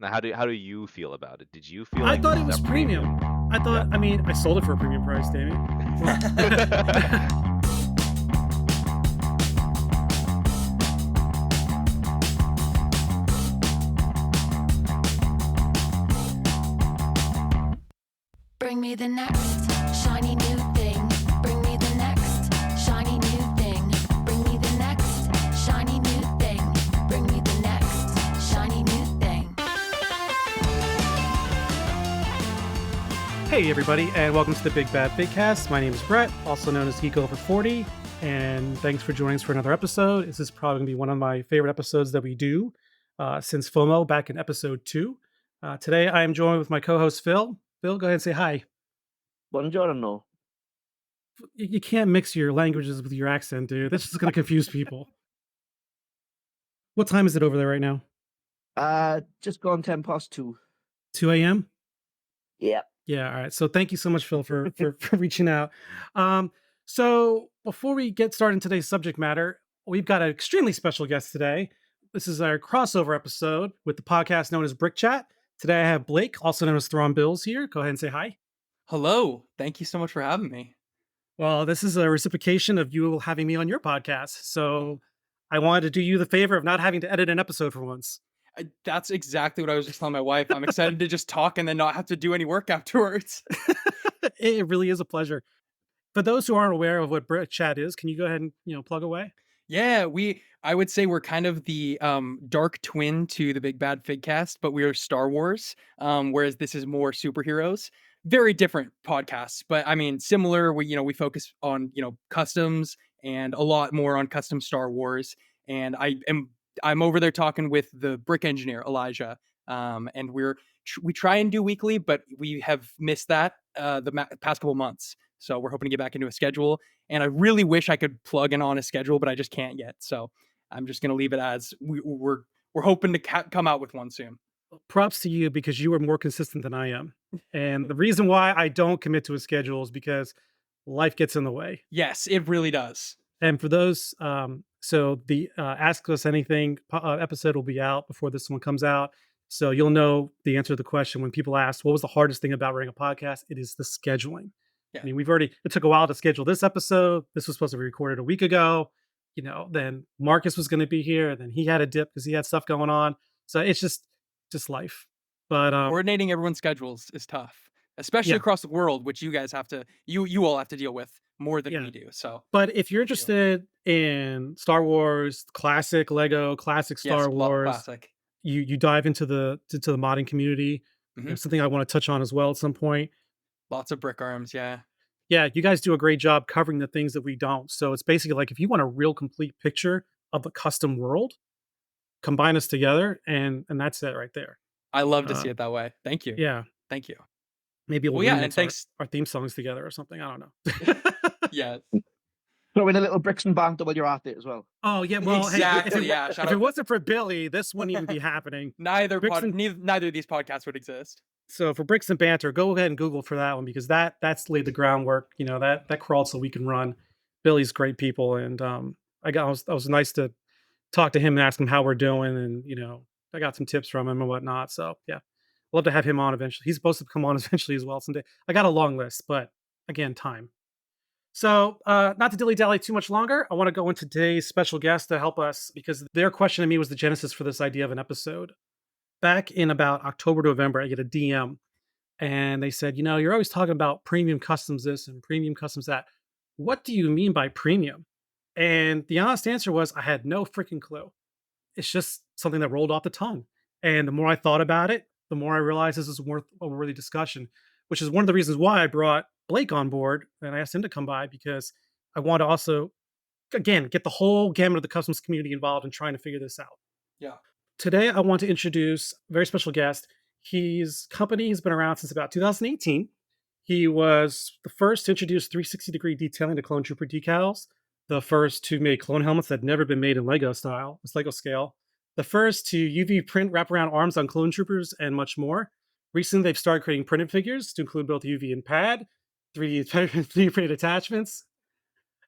Now, how do you feel about it? Did you feel I like thought this it is was a premium. I thought, I mean, I sold it for a premium price, Damien. Bring me the next shiny new thing. Bring me the next shiny new thing. Bring me the next shiny new thing. Bring me the next shiny new thing. Hey, everybody, and welcome to the Big Bad Figcast. My name is Brett, also known as Geek Over 40, and thanks for joining us for another episode. This is probably going to be one of my favorite episodes that we do since FOMO back in episode 2. Today, I am joined with my co-host, Phil. Phil, go ahead and say hi. Buongiorno. You can't mix your languages with your accent, dude. That's just going to confuse people. What time is it over there right now? Just gone 10 past 2. 2 a.m.? Yeah. Yeah, all right. So thank you so much, Phil, for reaching out. So before we get started in today's subject matter, we've got an extremely special guest today. This is our crossover episode with the podcast known as Brick Chat. Today I have Blake, also known as ThrawnBuilds here. Go ahead and say hi. Hello. Thank you so much for having me. Well, this is a reciprocation of you having me on your podcast. So I wanted to do you the favor of not having to edit an episode for once. That's exactly what I was just telling my wife. I'm excited to just talk and then not have to do any work afterwards. It really is a pleasure. For those who aren't aware of what Brick Chat is, can you go ahead and plug away? Yeah, I would say we're kind of the dark twin to the Big Bad Figcast, but we are Star Wars, whereas this is more superheroes. Very different podcasts, but I mean similar. We focus on customs and a lot more on custom Star Wars. And I'm over there talking with the brick engineer Elijah, and we try and do weekly, but we have missed that the past couple months. So we're hoping to get back into a schedule. And I really wish I could plug in on a schedule, but I just can't yet. So I'm just going to leave it as we're hoping to come out with one soon. Props to you because you are more consistent than I am. And the reason why I don't commit to a schedule is because life gets in the way. Yes, it really does. And for those, so the Ask Us Anything episode will be out before this one comes out. So you'll know the answer to the question when people ask, what was the hardest thing about running a podcast? It is the scheduling. Yeah. I mean, it took a while to schedule this episode. This was supposed to be recorded a week ago. Then Marcus was going to be here. And then he had a dip because he had stuff going on. So it's just life. But coordinating everyone's schedules is tough, especially across the world, which you guys have to, you all have to deal with more than we do. So, but if you're interested in Star Wars, classic Lego, classic Star Wars, classic. You dive into the modding community. Mm-hmm. Something I want to touch on as well at some point. Lots of brick arms, yeah. Yeah, you guys do a great job covering the things that we don't. So it's basically like if you want a real complete picture of a custom world, combine us together, and that's it right there. I love to see it that way. Thank you. Yeah. Thank you. Maybe we'll and thanks our theme songs together or something. I don't know. Yeah. Throw in a little bricks and banter while you're at it as well. Oh yeah, well, exactly. Hey, if it wasn't for Billy, this wouldn't even be happening. Neither of these podcasts would exist. So for Bricks and Banter, go ahead and Google for that one because that's laid the groundwork. That crawled so we can run. Billy's great people, and I was nice to talk to him and ask him how we're doing, and I got some tips from him and whatnot. So yeah, I'd love to have him on eventually. He's supposed to come on eventually as well someday. I got a long list, but again, time. So not to dilly-dally too much longer, I want to go into today's special guest to help us because their question to me was the genesis for this idea of an episode. Back in about October to November, I get a DM and they said, you're always talking about premium customs this and premium customs that. What do you mean by premium? And the honest answer was I had no freaking clue. It's just something that rolled off the tongue. And the more I thought about it, the more I realized this is worth a worthy discussion, which is one of the reasons why I brought Blake on board and I asked him to come by because I want to also, again, get the whole gamut of the customs community involved in trying to figure this out. Yeah. Today, I want to introduce a very special guest. His company has been around since about 2018. He was the first to introduce 360-degree detailing to Clone Trooper decals, the first to make clone helmets that had never been made in Lego style, it's Lego scale, the first to UV print wraparound arms on Clone Troopers, and much more. Recently, they've started creating printed figures to include both UV and pad, 3D printed attachments,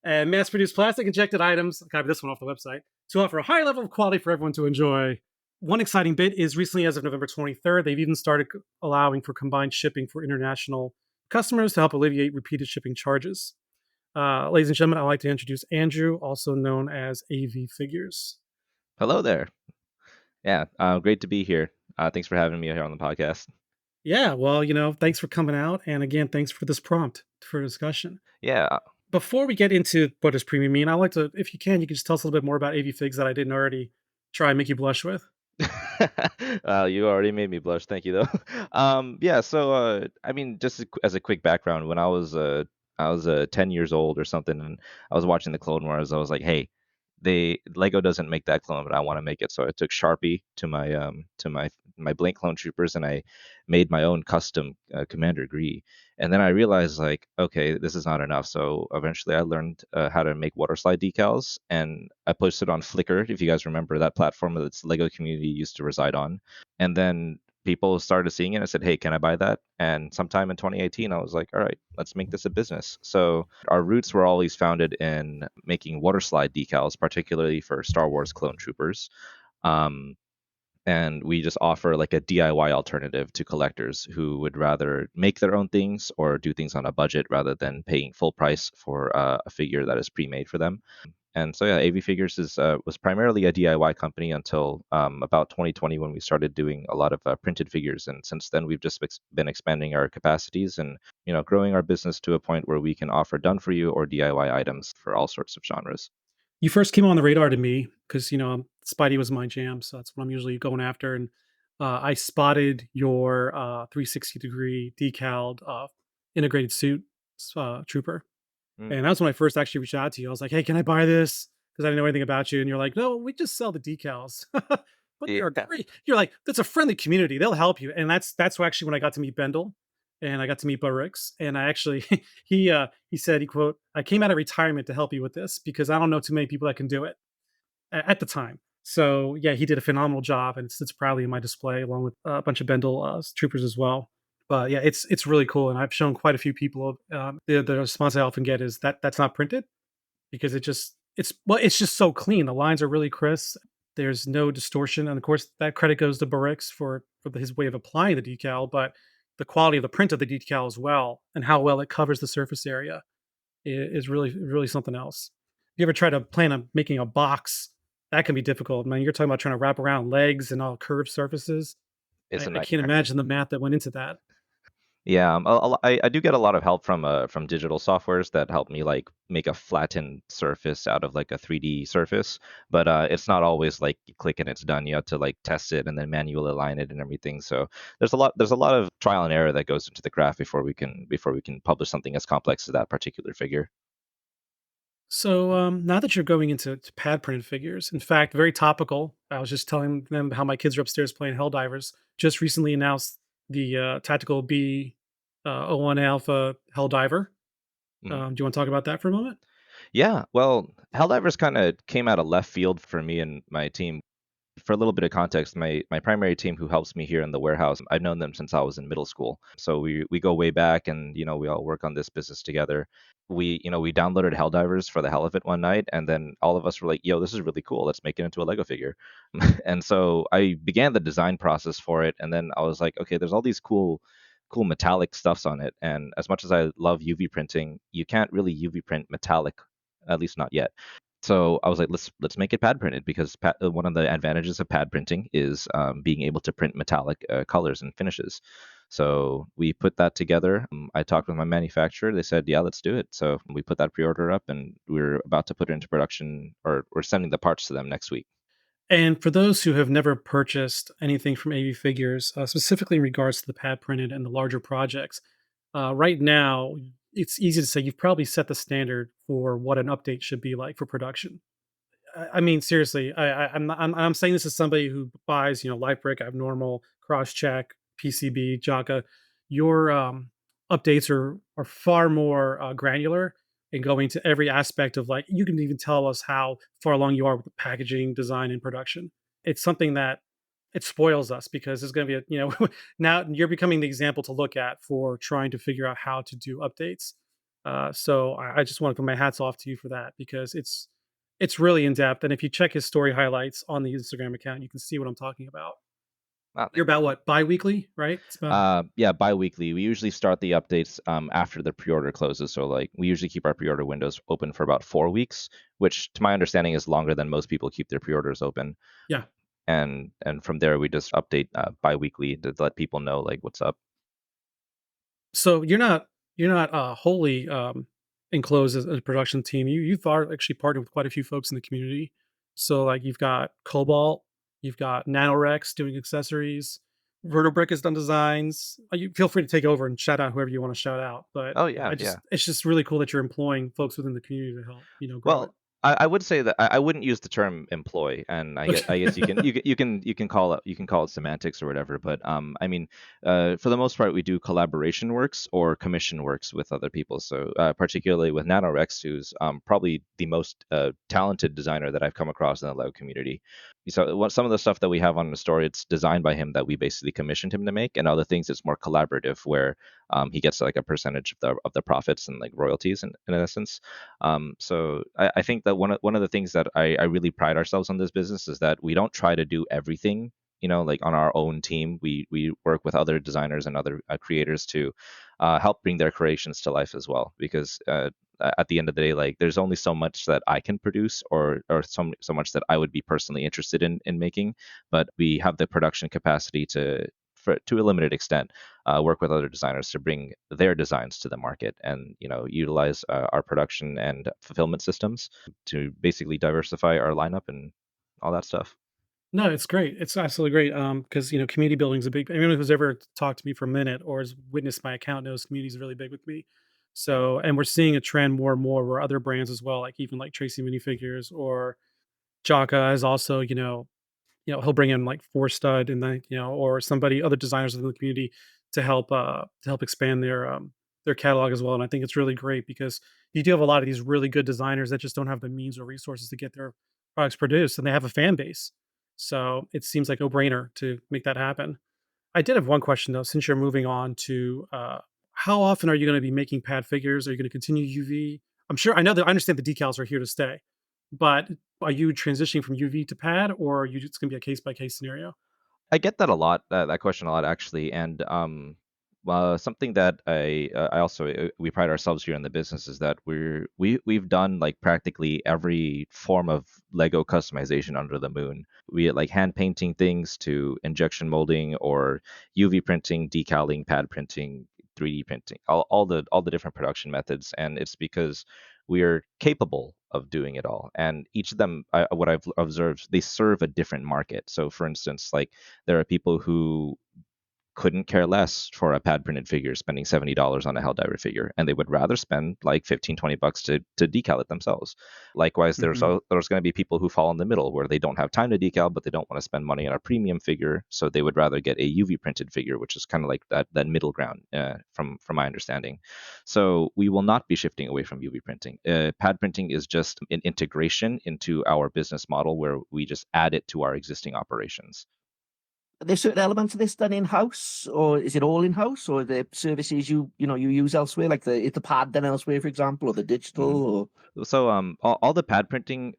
and mass-produced plastic injected items, I copied this one off the website, to offer a high level of quality for everyone to enjoy. one exciting bit is recently, as of November 23rd, they've even started allowing for combined shipping for international customers to help alleviate repeated shipping charges. Ladies and gentlemen, I'd like to introduce Andrew, also known as AV Figures. Hello there. Yeah, great to be here. Thanks for having me here on the podcast. Yeah, well, thanks for coming out. And again, thanks for this prompt for discussion. Yeah. Before we get into what does premium mean, I'd like to, if you can, you can just tell us a little bit more about AV Figs that I didn't already try and make you blush with. You already made me blush. Thank you, though. Yeah. So, I mean, just as a quick background, when I was 10 years old or something, and I was watching the Clone Wars, I was like, hey, Lego doesn't make that clone, but I want to make it. So I took Sharpie to my blank clone troopers, and I made my own custom Commander Gree. And then I realized, like, okay, this is not enough. So eventually I learned how to make water slide decals, and I posted on Flickr, if you guys remember that platform that the Lego community used to reside on. And then people started seeing it and said, hey, can I buy that? And sometime in 2018, I was like, all right, let's make this a business. So our roots were always founded in making water slide decals, particularly for Star Wars clone troopers. And we just offer like a DIY alternative to collectors who would rather make their own things or do things on a budget rather than paying full price for a figure that is pre-made for them. And so yeah, AV Figures was primarily a DIY company until about 2020 when we started doing a lot of printed figures. And since then, we've just been expanding our capacities and growing our business to a point where we can offer done for you or DIY items for all sorts of genres. You first came on the radar to me because, Spidey was my jam. So that's what I'm usually going after. And I spotted your 360-degree decaled integrated suit trooper. Mm. And that's when I first actually reached out to you. I was like, hey, can I buy this? Because I didn't know anything about you. And you're like, no, we just sell the decals. But you're Yeah. great. You're like, that's a friendly community. They'll help you. And that's actually when I got to meet Bendel and I got to meet Barix. And I actually, he said, he quote, I came out of retirement to help you with this because I don't know too many people that can do it at the time. So yeah, he did a phenomenal job and it sits proudly in my display along with a bunch of Bendel troopers as well. But yeah, it's really cool, and I've shown quite a few people. The response I often get is that's not printed because it's just so clean. The lines are really crisp. There's no distortion, and of course that credit goes to Barix for his way of applying the decal, but the quality of the print of the decal as well, and how well it covers the surface area is really something else. If you ever try to plan on making a box, that can be difficult. Man, you're talking about trying to wrap around legs and all curved surfaces. It's a I can't nightmare. imagine the math that went into that. Yeah, I do get a lot of help from digital softwares that help me like make a flattened surface out of like a 3D surface, but it's not always like you click and it's done. You have to like test it and then manually align it and everything. So there's a lot of trial and error that goes into the craft before we can publish something as complex as that particular figure. So now that you're going into pad printed figures, in fact, very topical. I was just telling them how my kids are upstairs playing Helldivers. Just recently announced the tactical B 01 Alpha Helldiver. Mhm. Do you want to talk about that for a moment? Yeah, well, Helldivers kind of came out of left field for me and my team. For a little bit of context, my primary team who helps me here in the warehouse, I've known them since I was in middle school. So we go way back, and we all work on this business together. We downloaded Helldivers for the hell of it one night, and then all of us were like, yo, this is really cool. Let's make it into a Lego figure. And so I began the design process for it, and then I was like, okay, there's all these cool metallic stuffs on it. And as much as I love UV printing, you can't really UV print metallic, at least not yet. So I was like, let's make it pad printed because one of the advantages of pad printing is being able to print metallic colors and finishes. So we put that together. I talked with my manufacturer. They said, yeah, let's do it. So we put that pre-order up, and we're about to put it into production, or we're sending the parts to them next week. And for those who have never purchased anything from AV Figures, specifically in regards to the pad printed and the larger projects, right now it's easy to say you've probably set the standard for what an update should be like for production. I mean, seriously, I'm saying this as somebody who buys, Light Brick, Abnormal, Crosscheck, PCB, Jaka. Your updates are far more granular and going to every aspect of like you can even tell us how far along you are with the packaging, design, and production. It's something that it spoils us because there's going to be now you're becoming the example to look at for trying to figure out how to do updates. So I just want to put my hats off to you for that because It's really in depth, and if you check his story highlights on the Instagram account, you can see what I'm talking about. Wow, You're about what, bi-weekly, right? It's about yeah, bi-weekly. We usually start the updates after the pre-order closes. So like we usually keep our pre-order windows open for about 4 weeks, which to my understanding is longer than most people keep their pre-orders open. yeah. And from there we just update bi-weekly to let people know like what's up. So you're not wholly enclosed as a production team. You've actually partnered with quite a few folks in the community. So like you've got Cobalt, you've got Nanorex doing accessories, Vertobrick has done designs. You feel free to take over and shout out whoever you want to shout out. But Oh yeah, yeah, yeah. it's just really cool that you're employing folks within the community to help grow it. Well, I would say that I wouldn't use the term employ, and I guess you can call it semantics or whatever. But I mean, for the most part, we do collaboration works or commission works with other people. So particularly with Nanorex, who's probably the most talented designer that I've come across in the Lego community. So some of the stuff that we have on the store, it's designed by him that we basically commissioned him to make, and other things it's more collaborative where he gets like a percentage of the profits and like royalties in essence. So I think that one of the things that I really pride ourselves on this business is that we don't try to do everything, like on our own team. We work with other designers and other creators to help bring their creations to life as well. Because at the end of the day, like there's only so much that I can produce or so much that I would be personally interested in making, but we have the production capacity to a limited extent, work with other designers to bring their designs to the market, and utilize our production and fulfillment systems to basically diversify our lineup and all that stuff. No, it's great. It's absolutely great. Because community building is a big. Anyone who's ever talked to me for a minute or has witnessed my account knows community is really big with me. So, and we're seeing a trend more and more where other brands as well, like even like Tracy minifigures or Jaka is also, he'll bring in like Four Stud and then, or somebody, other designers within the community to help expand their catalog as well. And I think it's really great because you do have a lot of these really good designers that just don't have the means or resources to get their products produced, and they have a fan base. So it seems like a brainer to make that happen. I did have one question though, since you're moving on to how often are you going to be making pad figures? Are you going to continue UV? I'm sure I understand the decals are here to stay, but are you transitioning from UV to pad, or are you just going to be a case by case scenario? I get that a lot, that question a lot actually, and something that I also we pride ourselves here in the business is that we've done like practically every form of Lego customization under the moon. We like hand painting things to injection molding or UV printing, decaling, pad printing, 3D printing, all the different production methods, and it's because we are capable of doing it all. And each of them, what I've observed, they serve a different market. So, for instance, like there are people who couldn't care less for a pad printed figure spending $70 on a Helldiver figure, and they would rather spend like 15-20 bucks to decal it themselves. Likewise, there's Mhm. there's going to be people who fall in the middle where they don't have time to decal, but they don't want to spend money on a premium figure, so they would rather get a UV printed figure, which is kind of like that middle ground, from my understanding. So we will not be shifting away from UV printing. Pad printing is just an integration into our business model where we just add it to our existing operations. Are there certain elements of this done in house, or is it all in house, or are there services you use elsewhere, like is the pad done elsewhere, for example, or the digital, or So all the pad printing,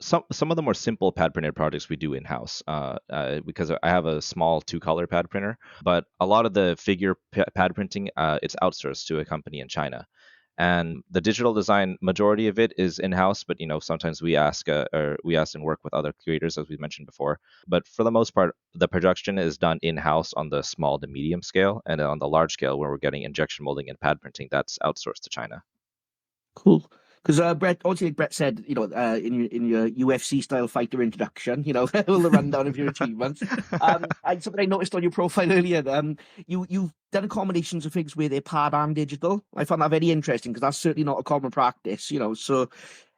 some of the more simple pad printed projects we do in house, because I have a small 2-color pad printer, but a lot of the figure pad printing, it's outsourced to a company in China. And the digital design, majority of it is in house, but sometimes we ask and work with other creators, as we mentioned before. But for the most part, the production is done in house on the small to medium scale, and then on the large scale, where we're getting injection molding and pad printing, that's outsourced to China. cool? Because Brett, obviously, like Brett said, in your UFC style fighter introduction, all the rundown of your achievements. Something I noticed on your profile earlier. You've done combinations of things where they're pad and digital. I found that very interesting because that's certainly not a common practice. So,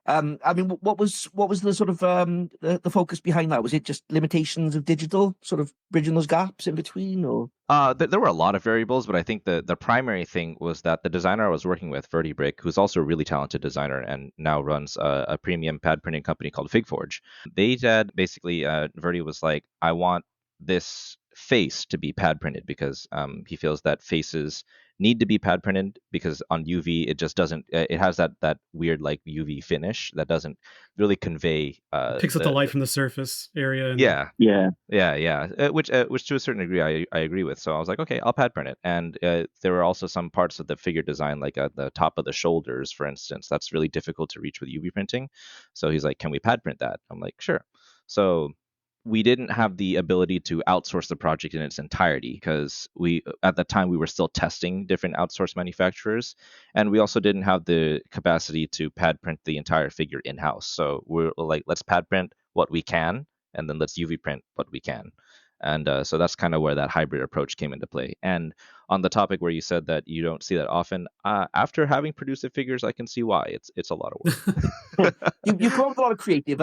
I mean, what was the sort of the focus behind that? Was it just limitations of digital, sort of bridging those gaps in between, or? There were a lot of variables, but I think the primary thing was that the designer I was working with, Vertibrick, who's also a really talented designer and now runs a premium pad printing company called FigForge. They said basically, Verti was like, I want this face to be pad printed because he feels that faces need to be pad printed because on UV it just doesn't. It has that weird like UV finish that doesn't really convey. Picks up the light from the surface area. And Yeah, Yeah. which to a certain degree I agree with. So I was like, okay, I'll pad print it. And there were also some parts of the figure design, like at the top of the shoulders, for instance, that's really difficult to reach with UV printing. So he's like, can we pad print that? I'm like, sure. So we didn't have the ability to outsource the project in its entirety because we at the time we were still testing different outsourced manufacturers, and we also didn't have the capacity to pad print the entire figure in-house. So we're like, let's pad print what we can, and then let's UV print what we can. And so that's kind of where that hybrid approach came into play. And on the topic where you said that you don't see that often, after having produced the figures, I can see why. It's a lot of work. You've come up with a lot of creative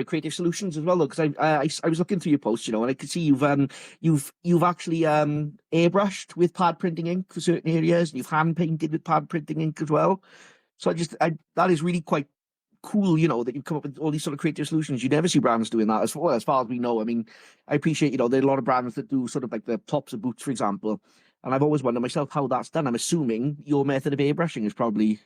creative solutions as well, though, because I was looking through your posts, and I could see you've actually airbrushed with pad printing ink for certain areas, and you've hand painted with pad printing ink as well. So that is really quite cool, that you've come up with all these sort of creative solutions. You never see brands doing that as far as we know. I mean, I appreciate, there are a lot of brands that do sort of like the tops of boots, for example. And I've always wondered myself how that's done. I'm assuming your method of airbrushing is probably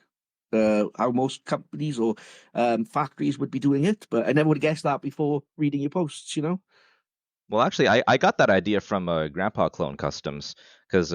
how most companies or factories would be doing it, but I never would have guessed that before reading your posts, Well, actually, I got that idea from Grandpa Clone Customs because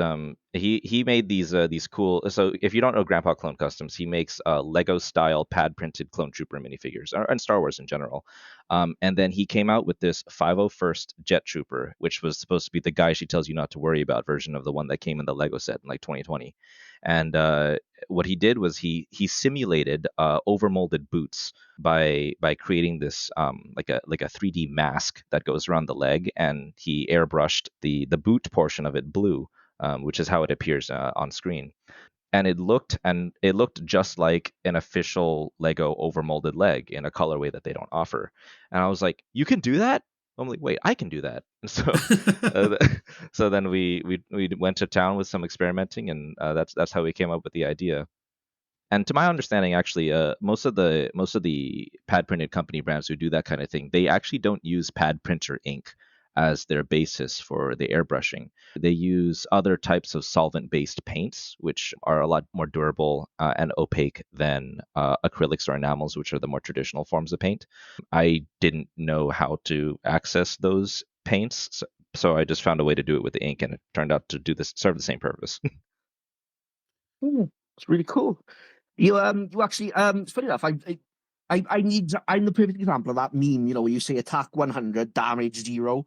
he made these cool. So if you don't know Grandpa Clone Customs, he makes Lego style pad printed Clone Trooper minifigures and Star Wars in general. And then he came out with this 501st Jet Trooper, which was supposed to be the guy she tells you not to worry about version of the one that came in the Lego set in like 2020. And what he did was he simulated overmolded boots by creating this like a 3D mask that goes around the leg, and he airbrushed the boot portion of it blue, which is how it appears on screen. And it looked just like an official Lego overmolded leg in a colorway that they don't offer. And I was like, you can do that? I'm like, wait, I can do that. And so so then we went to town with some experimenting, and that's how we came up with the idea. And to my understanding, actually, most of the pad printed company brands who do that kind of thing, they actually don't use pad printer ink as their basis for the airbrushing. They use other types of solvent-based paints, which are a lot more durable and opaque than acrylics or enamels, which are the more traditional forms of paint. I didn't know how to access those paints, so I just found a way to do it with the ink, and it turned out to serve the same purpose. It's really cool. You actually it's funny enough. I'm the perfect example of that meme, where you say attack 100, damage 0.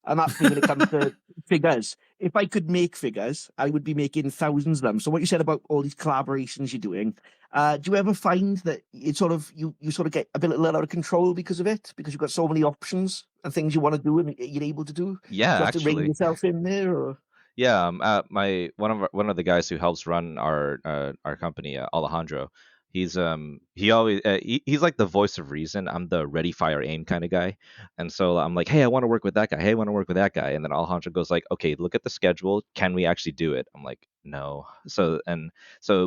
And that's me when it comes to figures. If I could make figures, I would be making thousands of them. So what you said about all these collaborations you're doing, do you ever find that it sort of you sort of get a little out of control because of it? Because you've got so many options and things you want to do and you're able to do? Yeah, Do you have to actually. ring yourself in there, or? Yeah, one of the guys who helps run our company, Alejandro, he's like the voice of reason. I'm the ready, fire, aim kind of guy, and so I'm like, hey, I want to work with that guy. Hey, I want to work with that guy, and then Alejandro goes like, okay, look at the schedule. Can we actually do it? I'm like, no. So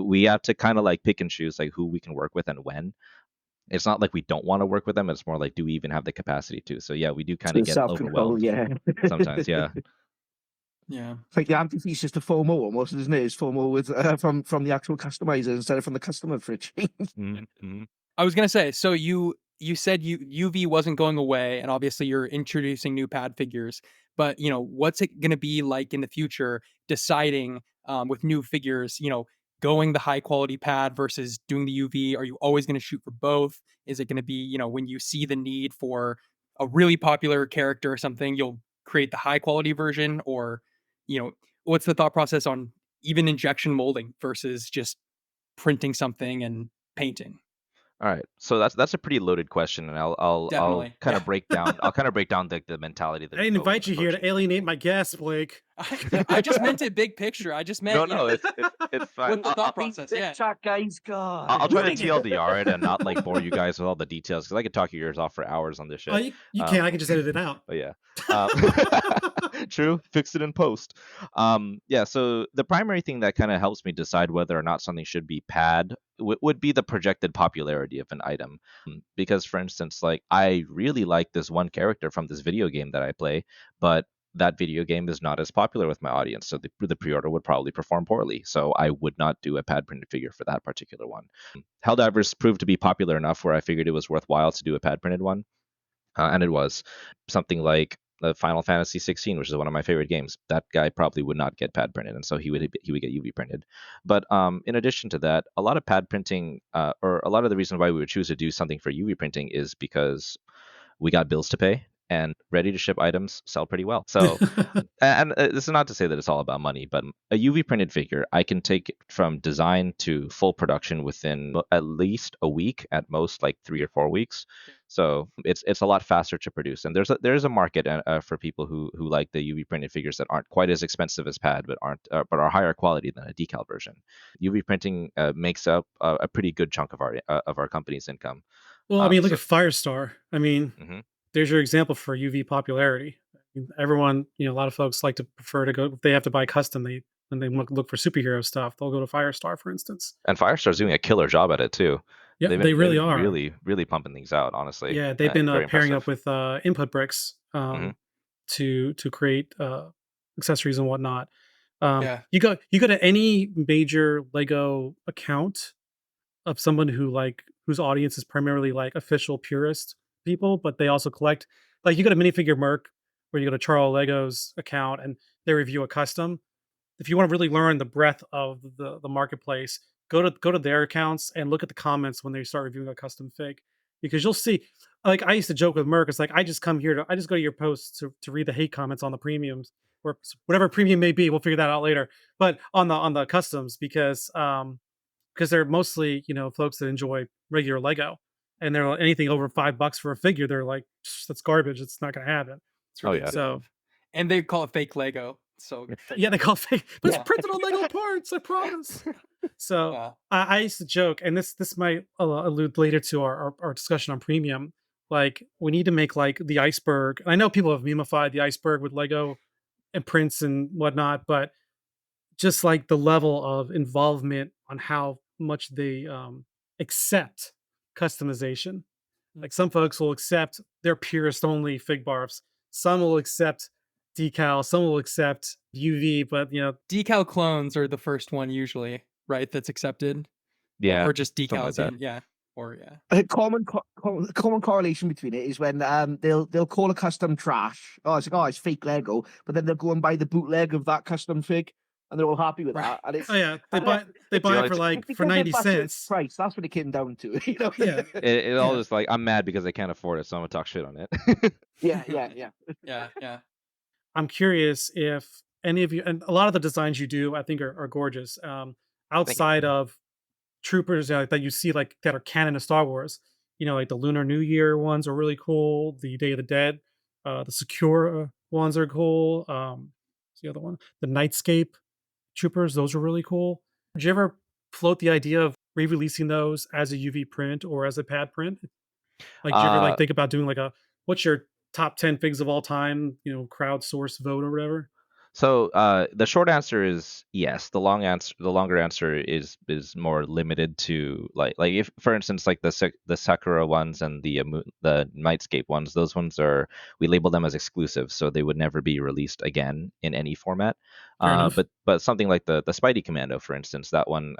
we have to kind of like pick and choose like who we can work with and when. It's not like we don't want to work with them. It's more like, do we even have the capacity to? So yeah, we do kind of get overwhelmed sometimes. Yeah. Yeah. It's like the antithesis to FOMO almost, isn't it? It's FOMO with from the actual customizer instead of from the customer for a change. Mm-hmm. I was gonna say, so you said UV wasn't going away, and obviously you're introducing new pad figures. But what's it gonna be like in the future? Deciding with new figures, going the high quality pad versus doing the UV. Are you always gonna shoot for both? Is it gonna be when you see the need for a really popular character or something, you'll create the high quality version, or what's the thought process on even injection molding versus just printing something and painting? All right, so that's a pretty loaded question, and I'll Definitely. kind of break down the mentality that I didn't invite you here to alienate my guests, Blake. I just meant it big picture. I just meant no, it's fine. with the thought process. Yeah. Chat, guys, God. I'll try to TLDR it and not like bore you guys with all the details because I could talk your ears off for hours on this shit. Oh, you can. I can just edit it out. But yeah, true. Fix it in post. Yeah. So the primary thing that kind of helps me decide whether or not something should be pad would be the projected popularity of an item. Because, for instance, like I really like this one character from this video game that I play, but that video game is not as popular with my audience, so the pre-order would probably perform poorly. So I would not do a pad printed figure for that particular one. Helldivers proved to be popular enough where I figured it was worthwhile to do a pad printed one, and it was something like the Final Fantasy 16, which is one of my favorite games. That guy probably would not get pad printed, and so he would get UV printed. But in addition to that, a lot of pad printing, or a lot of the reason why we would choose to do something for UV printing is because we got bills to pay, and ready to ship items sell pretty well. So, and this is not to say that it's all about money, but a UV printed figure, I can take it from design to full production within at least a week, at most like 3 or 4 weeks. So it's a lot faster to produce, and there's a market for people who like the UV printed figures that aren't quite as expensive as pad, but are higher quality than a decal version. UV printing makes up a pretty good chunk of our company's income. Well, I mean, look So, at Firestar. I mean, mhm. there's your example for UV popularity. I mean, everyone, a lot of folks like to prefer to go if they have to buy custom. When they look for superhero stuff, they'll go to Firestar, for instance. And Firestar's doing a killer job at it too. Yeah, They've they been really are. really pumping things out, honestly. Yeah, they've been Very pairing up impressive. with Input Bricks Hmm. to create accessories and whatnot. Yeah. You go to any major Lego account of someone whose audience is primarily like official purist people, but they also collect. Like you go to Minifigure Merc, where you go to Charles Lego's account and they review a custom. If you want to really learn the breadth of the marketplace, go to their accounts and look at the comments when they start reviewing a custom fig, because you'll see. Like I used to joke with Merc, it's like I just come here to I just go to your posts to read the hate comments on the premiums or whatever premium may be. We'll figure that out later. But on the customs, because they're mostly folks that enjoy regular Lego, and they're like, anything over $5 for a figure, they're like, that's garbage. It's not going to happen. It's Oh really yeah. So and they call it fake Lego. So yeah, they call it fake, but Yeah. it's printed on Lego parts. I promise. So yeah. I used to joke, and this might allude later to our discussion on premium. Like we need to make like the iceberg. I know people have memeified the iceberg with Lego and prints and whatnot, but just like the level of involvement on how much they accept customization. Like some folks will accept their purist only fig barbs. Some will accept decal. Some will accept UV. But Decal clones are the first one usually, right? That's accepted. Yeah. Or just Something like decals, that. yeah. Or yeah. A common correlation between it is when they'll call a custom trash. Oh, it's fake Lego, but then they'll go and buy the bootleg of that custom fig, and they're all happy with Right. that. And it's oh yeah, they and buy the it only for t- like for because they're 90 budget cents. price. That's what it came down to. Yeah, It all yeah. is like, I'm mad because I can't afford it, so I'm gonna talk shit on it. yeah. Yeah. I'm curious if any of you, and a lot of the designs you do, I think are gorgeous. Outside of troopers that you see like that are canon to Star Wars, like the Lunar New Year ones are really cool. The Day of the Dead, the Secure ones are cool. What's the other one? The Nightscape troopers, those are really cool. Did you ever float the idea of re-releasing those as a UV print or as a pad print? Like, do you ever uh, like think about doing like what's your top 10 figs of all time? Crowdsource vote or whatever. So the short answer is yes. The longer answer is more limited to like if, for instance, like the Sakura ones and the Nightscape ones. Those ones we label them as exclusive, so they would never be released again in any format. Fair enough. But something like the Spidey Commando, for instance, that one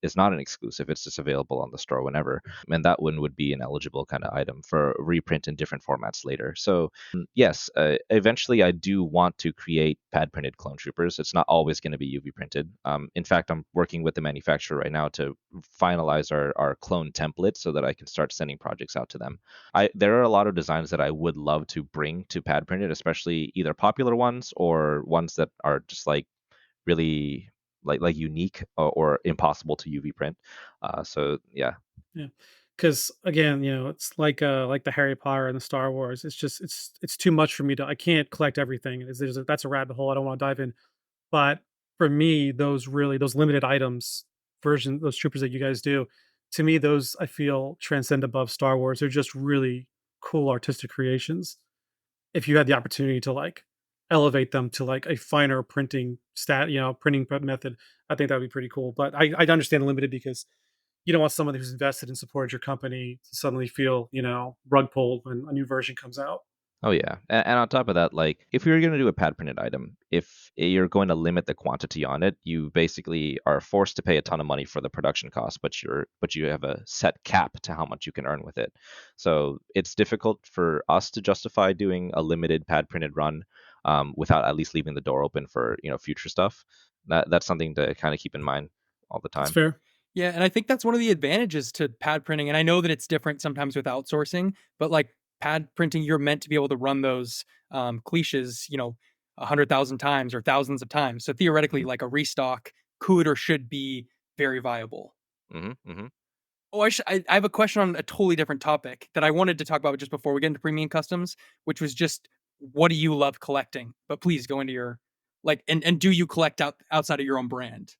is not an exclusive. It's just available on the store whenever, and that one would be an eligible kind of item for reprint in different formats later. So yes, eventually I do want to create pad printed clone troopers. It's not always going to be UV printed. In fact, I'm working with the manufacturer right now to finalize our clone template so that I can start sending projects out to them. There are a lot of designs that I would love to bring to pad printed, especially either popular ones or ones that are just like really like unique or impossible to UV print. So yeah. Yeah. Because again, it's like the Harry Potter and the Star Wars. It's just it's too much for me to. I can't collect everything. That's a rabbit hole I don't want to dive in. But for me, those limited items those troopers that you guys do, to me, those I feel transcend above Star Wars. They're just really cool artistic creations. If you had the opportunity to like elevate them to like a finer printing method, I think that would be pretty cool. But I understand limited because you don't want someone who's invested and supported your company to suddenly feel, rug pulled when a new version comes out. Oh yeah, and on top of that, like if you're going to do a pad printed item, if you're going to limit the quantity on it, you basically are forced to pay a ton of money for the production cost, but you have a set cap to how much you can earn with it. So it's difficult for us to justify doing a limited pad printed run without at least leaving the door open for future stuff. That's something to kind of keep in mind all the That's time. fair. Yeah, and I think that's one of the advantages to pad printing. And I know that it's different sometimes with outsourcing, but like pad printing, you're meant to be able to run those cliches, 100,000 times or thousands of times. So theoretically, like a restock could or should be very viable. Hmm. Hmm. Oh, I have a question on a totally different topic that I wanted to talk about just before we get into premium customs, which was just what do you love collecting? But please go into your and do you collect outside of your own brand?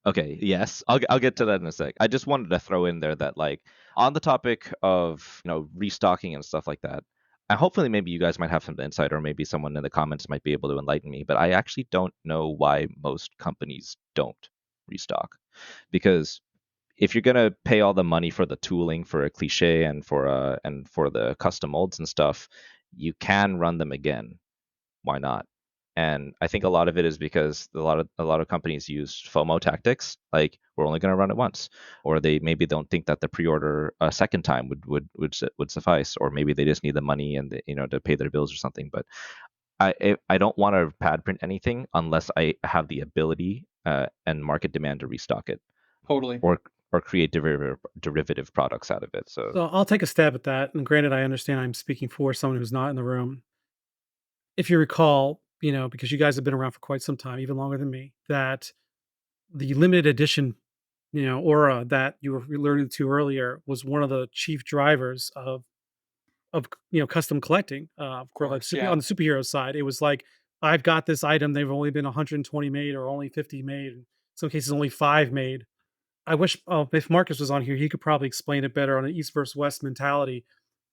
Okay, yes, I'll get to that in a sec. I just wanted to throw in there that like on the topic of restocking and stuff like that, and hopefully maybe you guys might have some insight, or maybe someone in the comments might be able to enlighten me. But I actually don't know why most companies don't restock, because if you're gonna pay all the money for the tooling for a cliche and for the custom molds and stuff, you can run them again. Why not? And I think a lot of it is because a lot of companies use FOMO tactics, like we're only going to run it once, or they maybe don't think that the pre-order a second time would suffice, or maybe they just need the money and to pay their bills or something. But I don't want to pad print anything unless I have the ability and market demand to restock it, Totally. or create derivative products out of it. So So I'll take a stab at that. And granted, I understand I'm speaking for someone who's not in the room. If you recall, because you guys have been around for quite some time, even longer than me, that the limited edition, aura that you were alluding to earlier was one of the chief drivers of custom collecting Of for like course, yeah. on the superhero side. It was like I've got this item. They've only been 120 made or only 50 made. In some cases, only 5 made. I wish if Marcus was on here, he could probably explain it better on an East versus West mentality.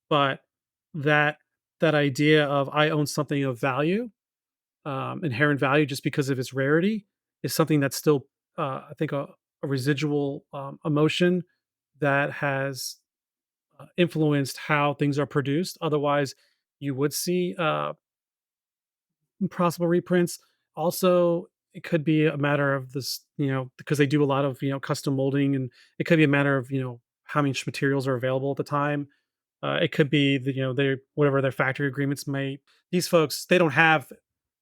But that that idea of I own something of value, inherent value, just because of its rarity, is something that's still, I think, a residual emotion that has influenced how things are produced. Otherwise, you would see possible reprints. Also, it could be a matter of this, because they do a lot of custom molding, and it could be a matter of how much materials are available at the time. It could be that they whatever their factory agreements may. These folks, they don't have.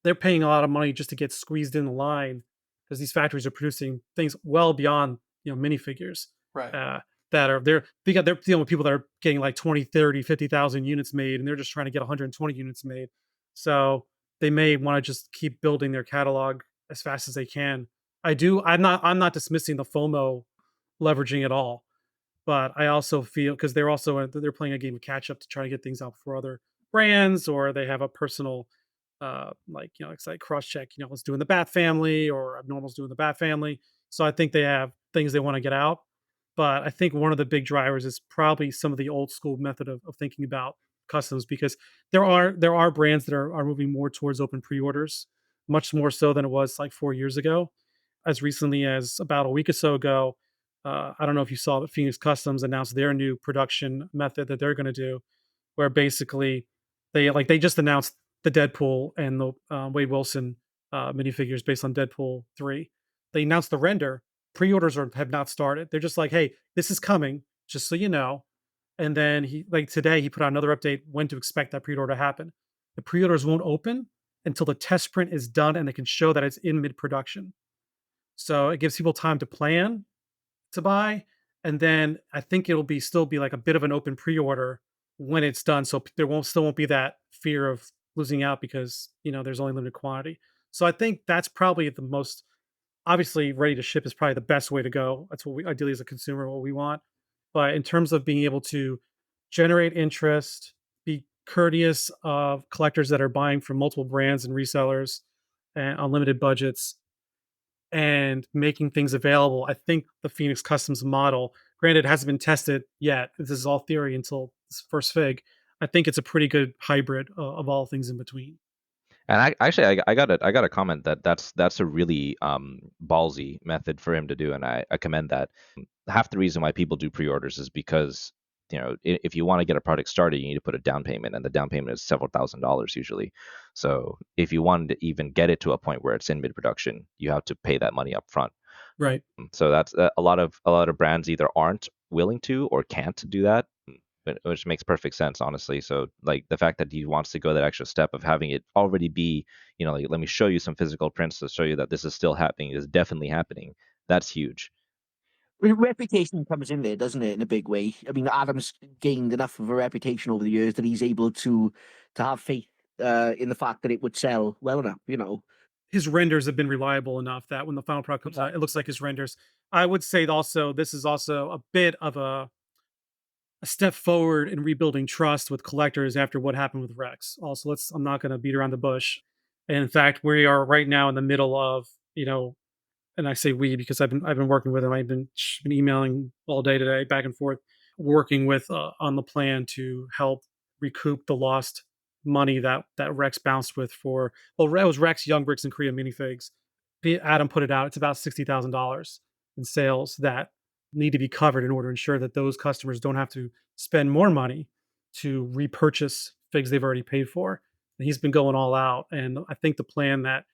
They're paying a lot of money just to get squeezed in the line, because these factories are producing things well beyond minifigures. Right. That are they're dealing with people that are getting like 20, 30, 50,000 units made, and they're just trying to get 120 units made. So they may want to just keep building their catalog as fast as they can. I'm not dismissing the FOMO leveraging at all, but I also feel because they're playing a game of catch up to try to get things out for other brands, or they have a personal it's like cross check, let's do in the Bat family, or Abnormal's doing the Bat family. So I think they have things they want to get out. But I think one of the big drivers is probably some of the old school method of thinking about customs, because there are brands that are moving more towards open pre-orders, much more so than it was like 4 years ago. As recently as about a week or so ago, I don't know if you saw that Phoenix Customs announced their new production method that they're going to do, where basically they just announced the Deadpool and the Wade Wilson minifigures based on Deadpool 3. They announced the render. Pre-orders have not started. They're just like, hey, this is coming, just so you know. And then today he put out another update when to expect that pre-order to happen. The pre-orders won't open until the test print is done and they can show that it's in mid-production. So it gives people time to plan to buy, and then I think it'll still be like a bit of an open pre-order when it's done. So there won't be that fear of losing out because there's only limited quantity. So I think that's probably the most obviously ready to ship is probably the best way to go. That's what we ideally as a consumer what we want. But in terms of being able to generate interest, be courteous of collectors that are buying from multiple brands and resellers and on limited budgets, and making things available. I think the Phoenix Customs model, granted, it hasn't been tested yet. This is all theory until this first fig. I think it's a pretty good hybrid of all things in between. And I got a comment that's a really ballsy method for him to do, and I commend that. Half the reason why people do pre-orders is because if you want to get a product started, you need to put a down payment, and the down payment is several $1,000s usually. So if you wanted to even get it to a point where it's in mid production, you have to pay that money up front. Right. So that's a lot of brands either aren't willing to or can't do that, which makes perfect sense, honestly. So like the fact that he wants to go that extra step of having it already be, like, let me show you some physical prints to show you that this is still happening, is definitely happening. That's huge. Reputation comes in there, doesn't it, in a big way? I mean, Adam's gained enough of a reputation over the years that he's able to have faith in the fact that it would sell well enough, His renders have been reliable enough that when the final product comes out, it looks like his renders. I would say also this is also a bit of a step forward in rebuilding trust with collectors after what happened with Rex. Also, I'm not going to beat around the bush. And in fact, we are right now in the middle of, and I say we because I've been working with him. I've been emailing all day today, back and forth, working with on the plan to help recoup the lost money that Rex bounced with for. Well, it was Rex, Young Bricks, and Korea minifigs. Adam put it out. It's about $60,000 in sales that need to be covered in order to ensure that those customers don't have to spend more money to repurchase figs they've already paid for. And he's been going all out. And I think the plan that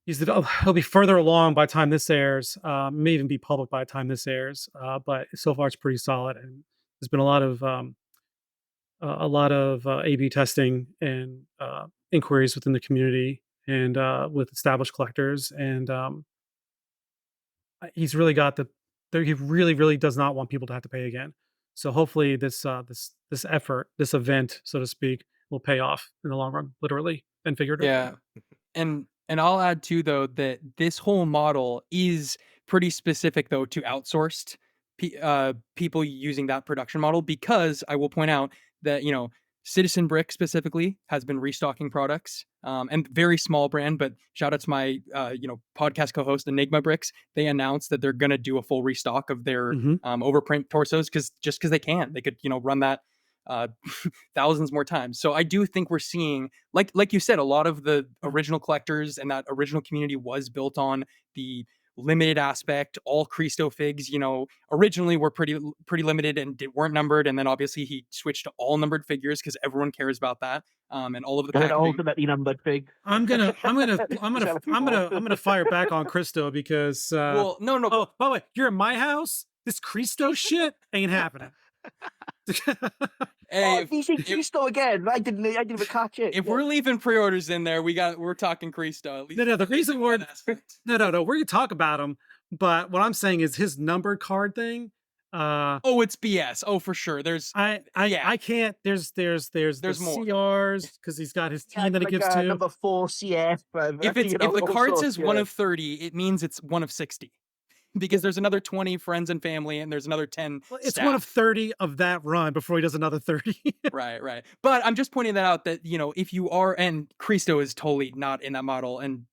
he'll be further along by the time this airs, may even be public by the time this airs. But so far it's pretty solid. And there's been a lot of A/B testing and inquiries within the community and with established collectors. And he's really got he really, really does not want people to have to pay again. So hopefully this effort, this event, so to speak, will pay off in the long run, literally and figuratively. Yeah. And I'll add too, though, that this whole model is pretty specific, though, to outsourced people using that production model, because I will point out that, Citizen Brick specifically has been restocking products, and very small brand, but shout out to my, podcast co-host Enigma Bricks. They announced that they're going to do a full restock of their overprint torsos because they can. They could, run that thousands more times. So I do think we're seeing, like you said, a lot of the original collectors and that original community was built on the limited aspect. All Cristo figs, originally were pretty limited and weren't numbered, and then obviously he switched to all numbered figures because everyone cares about that. And all of the packaging. Ultimately numbered fig. I'm gonna fire back on Cristo because well, no. Oh, by the way, you're in my house. This Cristo shit ain't happening. Hey, you say Cristo again? I didn't even catch it. If we're leaving pre-orders in there, we're talking Cristo. At least no. The reason we're no. We're gonna talk about him, but what I'm saying is his numbered card thing. It's BS. Oh, for sure. I can't. There's more CRs because he's got his team that he gives to number 4 CF. If the card says 1 of 30, it means it's 1 of 60. Because there's another 20 friends and family, and there's another 10 it's staff. 1 of 30 of that run before he does another 30. Right. But I'm just pointing that out that, if you are, and Cristo is totally not in that model, and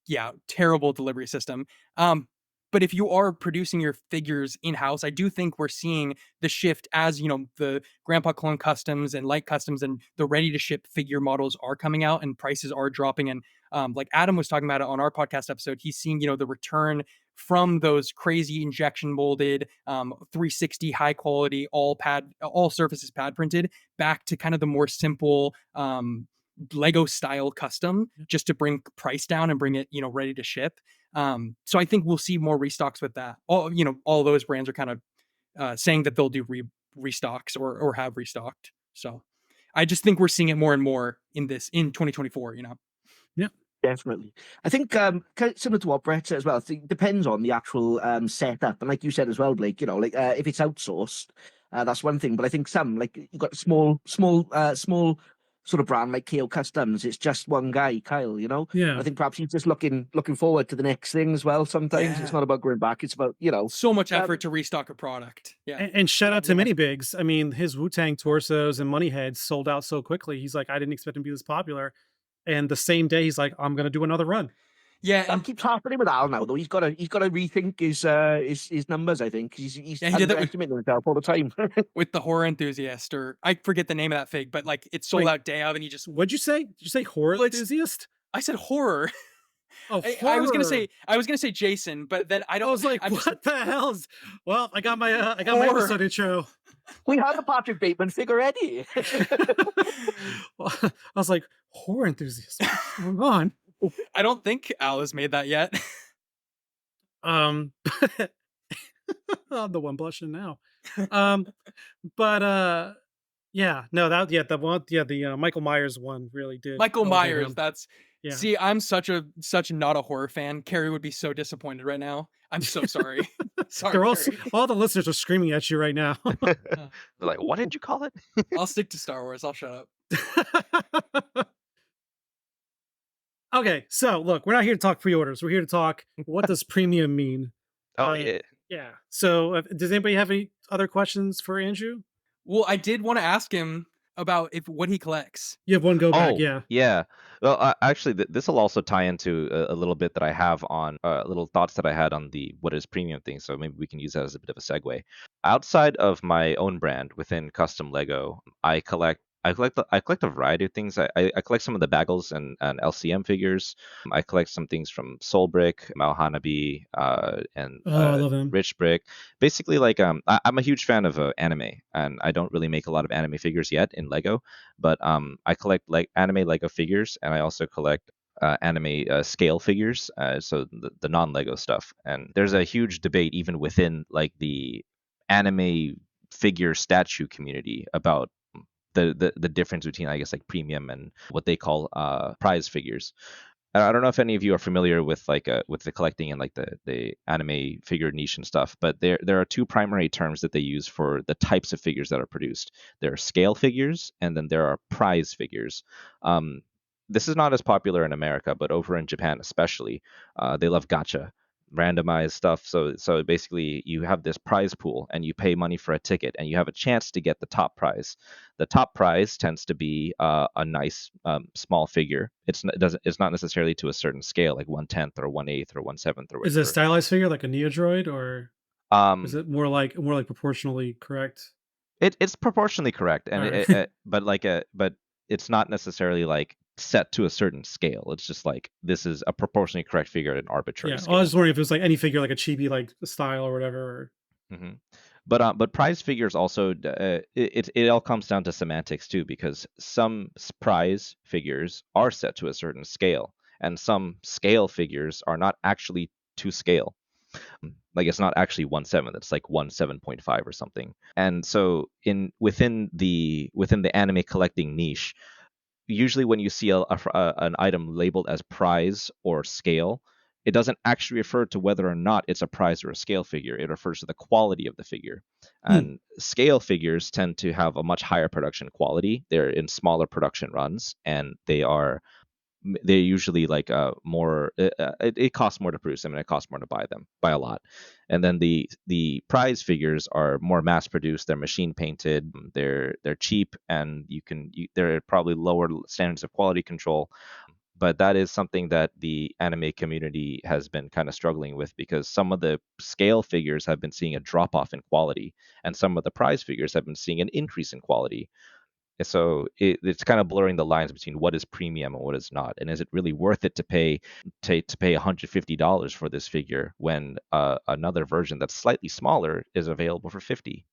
yeah, terrible delivery system. But if you are producing your figures in-house, I do think we're seeing the shift as, the Grandpa Clone customs and light customs and the ready-to-ship figure models are coming out and prices are dropping. And like Adam was talking about it on our podcast episode, he's seeing, the return from those crazy injection molded, 360 high quality, all surfaces pad printed, back to kind of the more simple, Lego style custom, just to bring price down and bring it, ready to ship. So I think we'll see more restocks with that. All those brands are kind of saying that they'll do restocks or have restocked. So I just think we're seeing it more and more in 2024, Yeah. Definitely. I think kind of similar to what Brett said as well, it depends on the actual setup. And like you said as well, Blake, if it's outsourced, that's one thing. But I think some, like you've got small sort of brand like KO Customs, it's just one guy, Kyle, Yeah. I think perhaps he's just looking forward to the next thing as well. Sometimes it's not about going back, it's about, so much effort to restock a product. Yeah. And shout out to Mini Bigs. I mean, his Wu-Tang torsos and money heads sold out so quickly. He's like, I didn't expect him to be this popular. And the same day he's like, I'm gonna do another run. Yeah, and keeps happening with Al now though. He's got to rethink his numbers. I think he's he did that himself all the time with the horror enthusiast, or I forget the name of that fig, but like it's sold out day of, and he just what'd you say? Did you say horror enthusiast? I said horror. Oh, I was gonna horror. say Jason, but then I I don't. was like, I'm what just the hell's? Well, I got my Horror. episode intro. We have the Patrick Bateman figure ready. Well, I was like, horror enthusiast. What's going on? I don't think Al has made that yet. I'm the one blushing now. But the Michael Myers one really did. Michael elevate Myers. him. That's Yeah. See, I'm such not a horror fan. Carrie would be so disappointed right now. I'm so sorry. Sorry, They're all Carrie. all the listeners are screaming at you right now. They're like, what did you call it? I'll stick to Star Wars. I'll shut up. Okay, so look, we're not here to talk pre-orders. We're here to talk what does premium mean. Oh, Uh, yeah. So, does anybody have any other questions for Andrew? Well, I did want to ask him about what he collects. You have one go back, Oh, yeah. Well, actually, this will also tie into a little bit that I have on little thoughts that I had on the what is premium thing. So maybe we can use that as a bit of a segue. Outside of my own brand within custom Lego, I collect a variety of things. I collect some of the Baggles and LCM figures. I collect some things from Soul Brick, Malhanabi, and I love him. Rich Brick. Basically, like I'm a huge fan of anime, and I don't really make a lot of anime figures yet in Lego, but I collect like anime Lego figures, and I also collect anime scale figures, so the non-Lego stuff. And there's a huge debate even within like the anime figure statue community about the difference between, I guess, like premium and what they call prize figures. I don't know if any of you are familiar with with the collecting and like the anime figure niche and stuff, but there are two primary terms that they use for the types of figures that are produced. There are scale figures, and then there are prize figures. This is not as popular in America, but over in Japan especially, they love gacha, randomized stuff. So basically, you have this prize pool, and you pay money for a ticket, and you have a chance to get the top prize. The top prize tends to be a nice small figure. It's not necessarily to a certain scale, like 1/10 or 1/8 or 1/7 or Is it a whatever. stylized figure like a Neodroid, or is it more like proportionally correct? It's proportionally correct, and Alright. but it's not necessarily like set to a certain scale. It's just like this is a proportionally correct figure at an arbitrary Yeah, I scale. was just wondering if it was like any figure, like a chibi like style or whatever. Hmm. But prize figures also it all comes down to semantics too, because some prize figures are set to a certain scale, and some scale figures are not actually to scale. Like it's not actually 1/7; it's like 1/7.5 or something. And so within the anime collecting niche, usually when you see an item labeled as prize or scale, it doesn't actually refer to whether or not it's a prize or a scale figure. It refers to the quality of the figure. And scale figures tend to have a much higher production quality. They're in smaller production runs, and they're usually like more. It costs more to produce them, and it costs more to buy them by a lot. And then the prize figures are more mass produced. They're machine painted. They're cheap, and they're probably lower standards of quality control. But that is something that the anime community has been kind of struggling with, because some of the scale figures have been seeing a drop off in quality, and some of the prize figures have been seeing an increase in quality. So it's kind of blurring the lines between what is premium and what is not, and is it really worth it to pay $150 for this figure when another version that's slightly smaller is available for $50?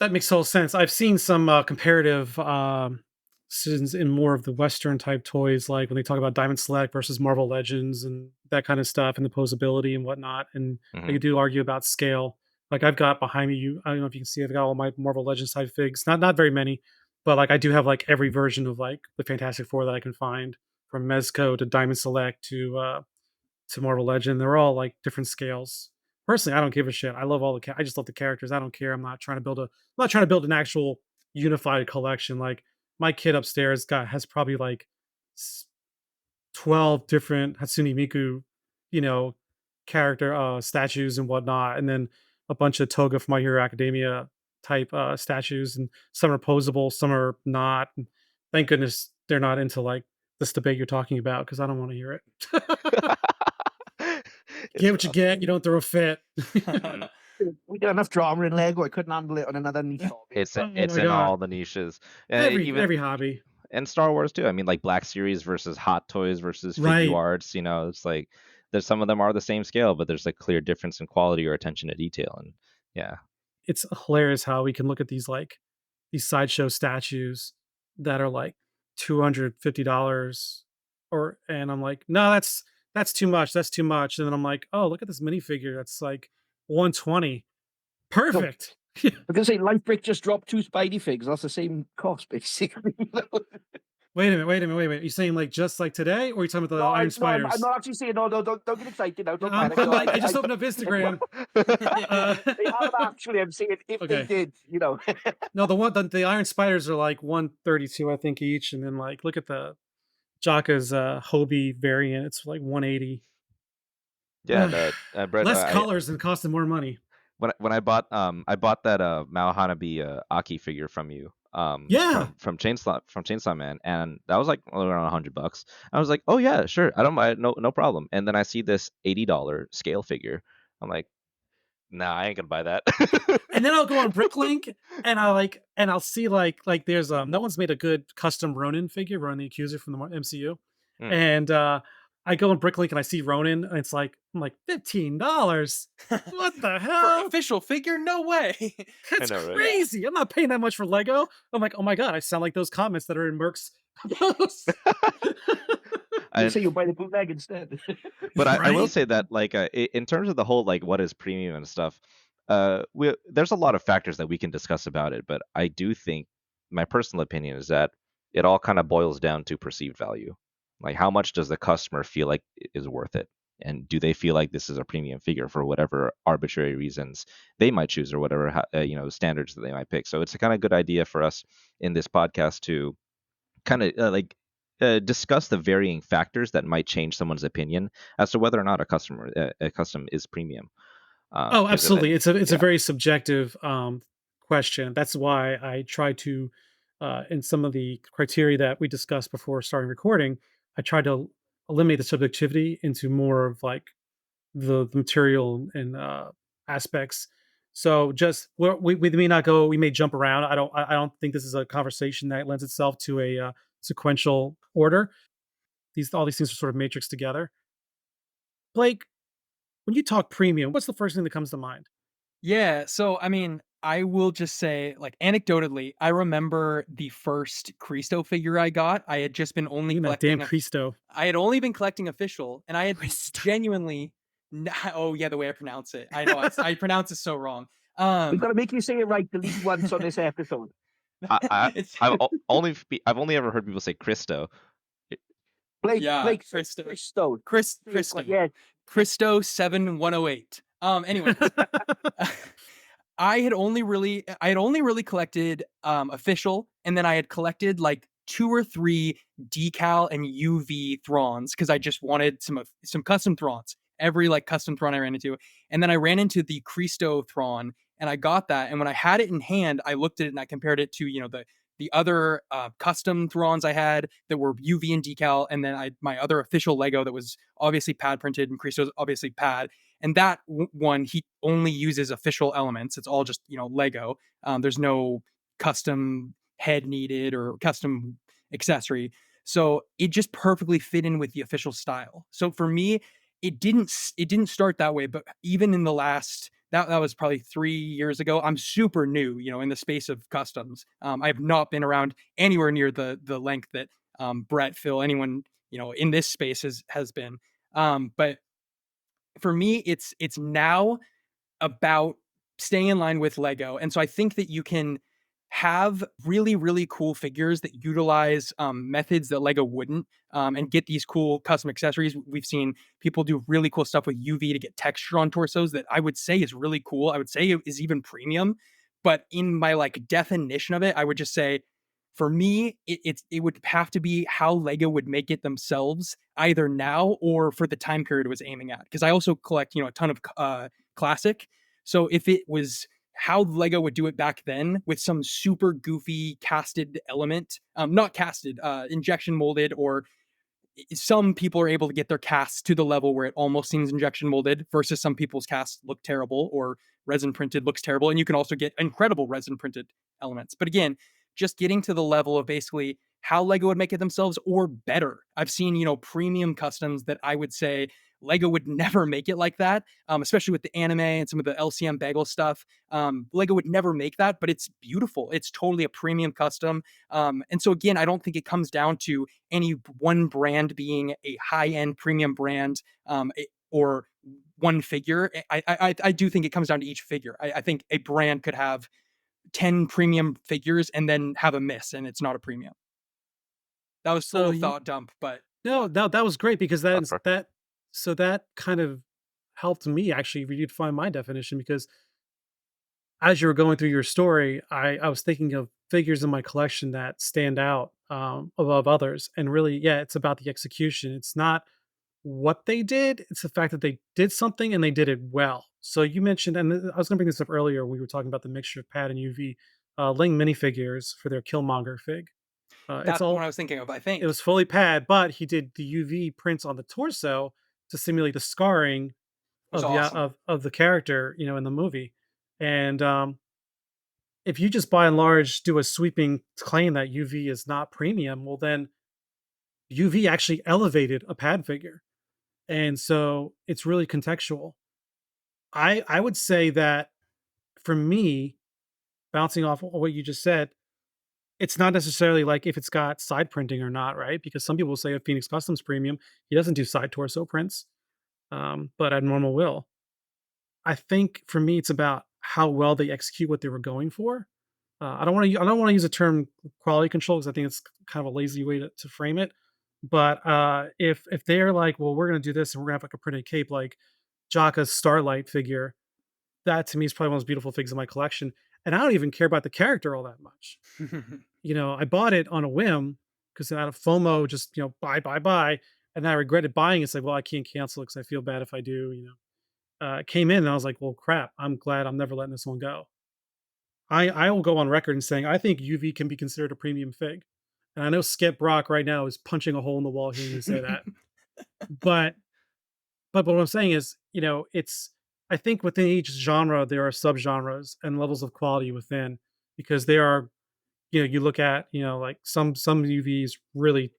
That makes total sense. I've seen some comparative since in more of the Western type toys, like when they talk about Diamond Select versus Marvel Legends and that kind of stuff, and the posability and whatnot. And they Hmm. do argue about scale. Like I've got behind me, I don't know if you can see, I've got all my Marvel Legends type figs. Not very many, but like I do have like every version of like the Fantastic Four that I can find, from Mezco to Diamond Select to Marvel Legend. They're all like different scales. Personally, I don't give a shit. I love all the I just love the characters. I don't care. I'm not trying to build an actual unified collection. Like my kid upstairs has probably like 12 different Hatsune Miku, you know, character statues and whatnot, and then a bunch of Toga from My Hero Academia type statues, and some are posable, some are not. And thank goodness they're not into like this debate you're talking about, because I don't want to hear it. It's Get what you rough. get. You don't throw a fit. We got enough drama in Lego. I couldn't handle it on another niche hobby. It's Oh it's my in God. all the niches. Every Even hobby. and Star Wars too. I mean, like Black Series versus Hot Toys versus Right. Figure Arts. You know, it's like there's some of them are the same scale, but there's a clear difference in quality or attention to detail. And yeah, It's hilarious how we can look at these sideshow statues that are like $250 and I'm like, no, that's too much. That's too much. And then I'm like, oh, look at this minifigure. That's like 120. Perfect. I'm gonna say Life Brick just dropped 2 Spidey figs. That's the same cost, basically. Wait a minute. You're saying like just like today, or are you talking about the Iron Spiders? I'm not actually saying no. Don't get excited now. Don't I'm panic. like, I just opened up Instagram. They haven't actually. I'm saying if Okay. they did, you know. No, the Iron Spiders are like 132, I think, each, and then like look at the Jaka's Hobie variant. It's like 180. yeah. The Brett, Less colors and costing more money. when I bought that Mao Hanabi Aki figure from you Yeah. from Chainsaw Man, and that was like around $100. I was like, oh yeah, sure, I don't mind, no problem. And then I see this $80 scale figure. I'm like, nah, I ain't gonna buy that. And then I'll go on Bricklink and I'll see like there's no one's made a good custom Ronin figure, Ronin the Accuser from the MCU. Mm. And I go on Bricklink and I see Ronin and it's like I'm like $15. What the For hell? official figure? No way. That's know, right? crazy. I'm not paying that much for Lego. I'm like, oh my god, I sound like those comments that are in Merc's post. I say you buy the bootleg instead. But I will Right? say that like in terms of the whole like what is premium and stuff, there's a lot of factors that we can discuss about it. But I do think my personal opinion is that it all kind of boils down to perceived value. Like how much does the customer feel like it is worth it? And do they feel like this is a premium figure for whatever arbitrary reasons they might choose or whatever standards that they might pick? So it's a kind of good idea for us in this podcast to kind of discuss the varying factors that might change someone's opinion as to whether or not a custom is premium. Oh, 'Cause absolutely. It's a yeah. very subjective question. That's why I try to in some of the criteria that we discussed before starting recording, I try to eliminate the subjectivity into more of like the material and aspects. So just we may not go, we may jump around. I don't think this is a conversation that lends itself to a sequential order. All these things are sort of matrix together. Blake, when you talk premium, what's the first thing that comes to mind? Yeah, so I mean, I will just say, like anecdotally, I remember the first Christo figure I got. I had just been only Look at that damn collecting. Christo. I had only been collecting official, and I had Christo. genuinely. Oh yeah, the way I pronounce it. I know I pronounce it so wrong. We've got to make you say it right at least once on this episode. It's I've only ever heard people say Christo. Blake, Yeah, Blake, Christo. Christo. Yeah, Christo 7108. Anyways, I had only really collected official, and then I had collected like 2 or 3 decal and UV Thrawns because I just wanted some custom Thrawns. Every like custom Thrawn I ran into, and then I ran into the Christo Thrawn, and I got that. And when I had it in hand, I looked at it and I compared it to the other custom Thrawns I had that were UV and decal, and then my other official Lego that was obviously pad printed, and Christo's obviously pad. And that one, he only uses official elements. It's all just Lego. There's no custom head needed or custom accessory. So it just perfectly fit in with the official style. So for me, it didn't start that way. But even in the last that was probably 3 years ago, I'm super new, in the space of customs. I have not been around anywhere near the length that Brett, Phil, anyone in this space has been. But for me, it's now about staying in line with Lego. And so I think that you can have really, really cool figures that utilize methods that Lego wouldn't, and get these cool custom accessories. We've seen people do really cool stuff with UV to get texture on torsos that I would say is really cool. I would say it is even premium. But in my like definition of it, I would just say, for me, it would have to be how Lego would make it themselves, either now or for the time period it was aiming at. Because I also collect, a ton of classic. So if it was how Lego would do it back then with some super goofy casted element, not casted, injection molded, or some people are able to get their casts to the level where it almost seems injection molded versus some people's casts look terrible, or resin printed looks terrible. And you can also get incredible resin printed elements. But again, just getting to the level of basically how Lego would make it themselves or better. I've seen, premium customs that I would say Lego would never make it like that, especially with the anime and some of the LCM bagel stuff. Lego would never make that, but it's beautiful. It's totally a premium custom. And so again, I don't think it comes down to any one brand being a high-end premium brand, or one figure. I do think it comes down to each figure. I think a brand could have 10 premium figures and then have a miss, and it's not a premium. That was So full you, thought dump, but no, that was great because Proper. that kind of helped me actually redefine my definition because as you were going through your story, I was thinking of figures in my collection that stand out above others, and really, yeah, it's about the execution. It's not what they did; it's the fact that they did something and they did it well. So you mentioned, and I was going to bring this up earlier. We were talking about the mixture of pad and UV. Ling minifigures for their Killmonger fig. It's that's what all I was thinking of, I it think. was fully pad, but he did the UV prints on the torso to simulate the scarring It was of the awesome. of the character, in the movie. And if you just by and large do a sweeping claim that UV is not premium, well then UV actually elevated a pad figure. And so it's really contextual. I would say that for me, bouncing off what you just said, it's not necessarily like if it's got side printing or not, right? Because some people say if Phoenix Customs premium, he doesn't do side torso prints, but Abnormal will. I think for me, it's about how well they execute what they were going for. I don't want to. I don't want to use the term quality control because I think it's kind of a lazy way to frame it. But if they're like, well, we're going to do this and we're going to have like a printed cape like Jaka's Starlight figure, that to me is probably one of those beautiful things in my collection. And I don't even care about the character all that much. I bought it on a whim because out of FOMO, just buy, and I regretted buying it. It's like, well, I can't cancel it because I feel bad if I do. It came in and I was like, well, crap. I'm glad I'm never letting this one go. I will go on record and saying I think UV can be considered a premium fig. And I know Skip Brock right now is punching a hole in the wall hearing me say that. But what I'm saying is, it's I think within each genre there are subgenres and levels of quality within because they are, you look at, like some UVs really,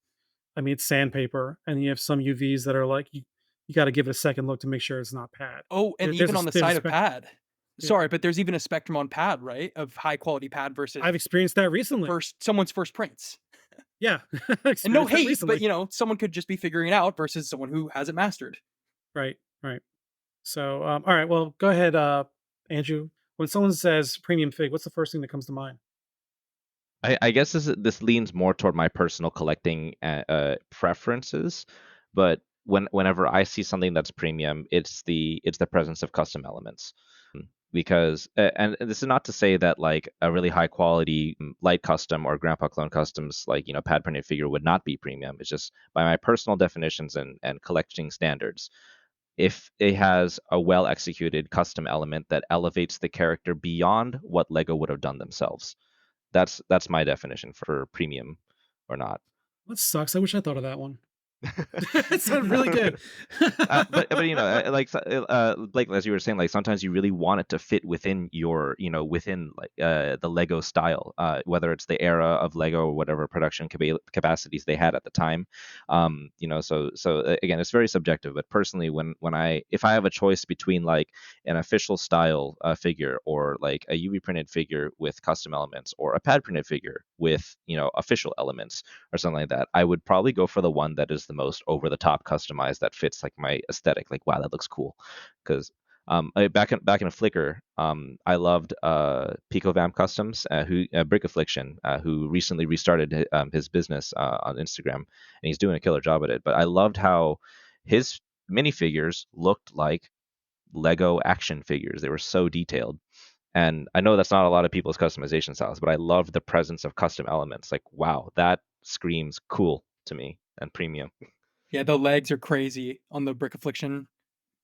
I mean, it's sandpaper, and you have some UVs that are like you got to give it a second look to make sure it's not pad. Oh, and even on the There's a side of spectrum. pad. Yeah. Sorry, but there's even a spectrum on pad, right? Of high quality pad versus I've experienced that recently. someone's first prints. Yeah, I And no experienced that hate, but recently. someone could just be figuring it out versus someone who has it mastered. Right, right. So, all right, well, go ahead, Andrew. When someone says premium fig, what's the first thing that comes to mind? I guess this leans more toward my personal collecting preferences, but whenever I see something that's premium, it's the presence of custom elements. Because and this is not to say that like a really high quality light custom or grandpa clone customs like pad printed figure would not be premium. It's just by my personal definitions and collecting standards, if it has a well executed custom element that elevates the character beyond what Lego would have done themselves, that's my definition for premium or not. That sucks. I wish I thought of that one. It sounded really good. But like Blake, as you were saying, like sometimes you really want it to fit within your within like the Lego style, whether it's the era of Lego or whatever production capacities they had at the time. So again, it's very subjective. But personally, if I have a choice between like an official style figure or like a UV printed figure with custom elements or a pad printed figure with official elements or something like that, I would probably go for the one that is the most over the top customized that fits like my aesthetic. Like, wow, that looks cool. Because back in Flickr, I loved Pico Vamp Customs, who Brick Affliction, who recently restarted his business on Instagram, and he's doing a killer job at it. But I loved how his minifigures looked like Lego action figures. They were so detailed. And I know that's not a lot of people's customization styles, but I love the presence of custom elements. Like, wow, that screams cool to me and premium. Yeah, the legs are crazy on the Brick Affliction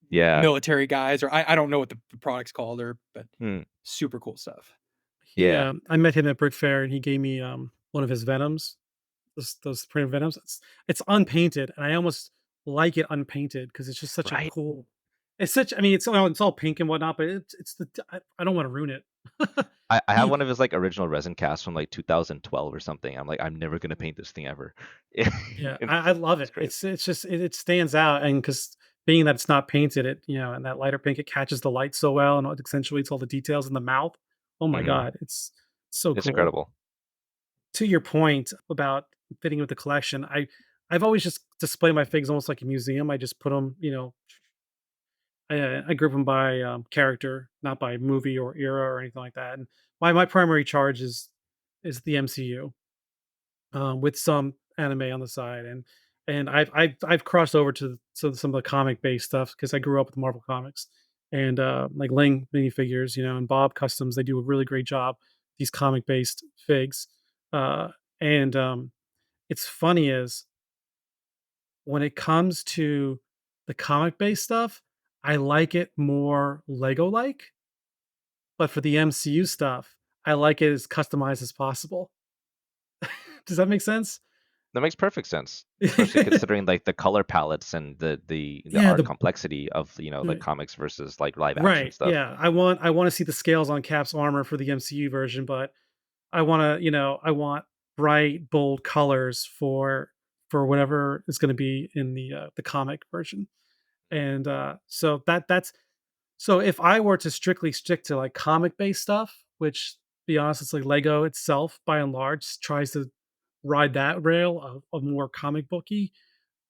Yeah. military guys, or I don't know what the product's called, but Hmm. super cool stuff. Yeah. I met him at Brick Fair, and he gave me one of his Venoms, those printed Venoms. It's unpainted, and I almost like it unpainted because it's just such a Right. cool. It's such. I mean, it's all pink and whatnot, but I don't want to ruin it. I have You, one of his like original resin casts from like 2012 or something. I'm like, I'm never gonna paint this thing ever. yeah, And I love it's it. great. It's just it stands out, and because being that it's not painted, it and that lighter pink, it catches the light so well, and it accentuates all the details in the mouth. Oh my Hmm. god, it's so It's cool. incredible. To your point about fitting with the collection, I've always just displayed my figs almost like a museum. I just put them, I group them by character, not by movie or era or anything like that. And my primary charge is the MCU, with some anime on the side, and I've crossed over to some of the comic based stuff because I grew up with Marvel comics and like Ling minifigures, and Bob Customs. They do a really great job these comic based figs, and it's funny is when it comes to the comic based stuff, I like it more Lego like, but for the MCU stuff, I like it as customized as possible. Does that make sense? That makes perfect sense, especially considering like the color palettes and the Yeah, art the complexity of the right, comics versus like live action right, stuff. yeah. I want to see the scales on Cap's armor for the MCU version, but I want bright, bold colors for whatever is going to be in the comic version. And so that's so if I were to strictly stick to like comic based stuff, which be honest, it's like Lego itself by and large tries to ride that rail of more comic booky,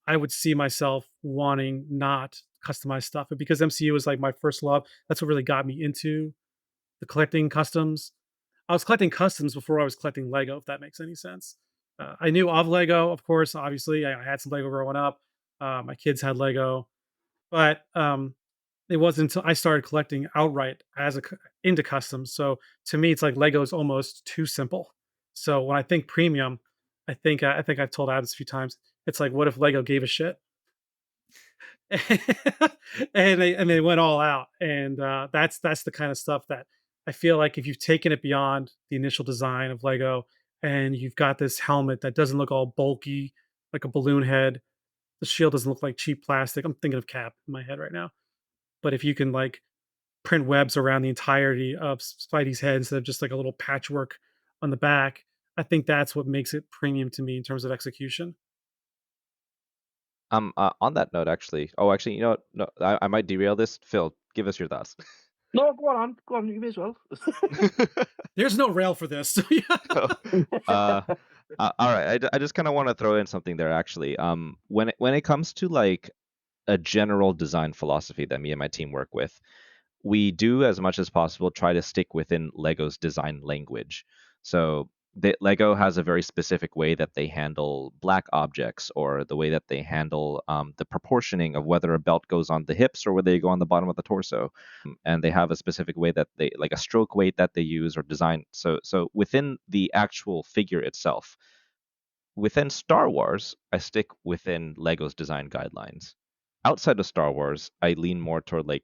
I would see myself wanting not customized stuff. But because MCU is like my first love, that's what really got me into the collecting customs. I was collecting customs before I was collecting Lego, if that makes any sense. I knew of Lego, of course. Obviously, I had some Lego growing up. My kids had Lego, but it wasn't until I started collecting outright into customs. So to me, it's like Lego is almost too simple. So when I think premium, I think I've told Adams a few times. It's like, what if Lego gave a shit? And they went all out, and that's the kind of stuff that I feel like if you've taken it beyond the initial design of Lego, and you've got this helmet that doesn't look all bulky like a balloon head, the shield doesn't look like cheap plastic. I'm thinking of Cap in my head right now, but if you can like print webs around the entirety of Spidey's head instead of just like a little patchwork on the back, I think that's what makes it premium to me in terms of execution. On that note, actually, actually, you know what? No, I might derail this. Phil, give us your thoughts. No, go on, you may as well. There's no rail for this. So yeah. So, uh, all right. I just kind of want to throw in something there, actually. When it comes to like a general design philosophy that me and my team work with, we do as much as possible try to stick within Lego's design language. So Lego has a very specific way that they handle black objects, or the way that they handle the proportioning of whether a belt goes on the hips or whether they go on the bottom of the torso. And they have a specific way that they like a stroke weight that they use or design. So within the actual figure itself, within Star Wars, I stick within Lego's design guidelines. Outside of Star Wars, I lean more toward like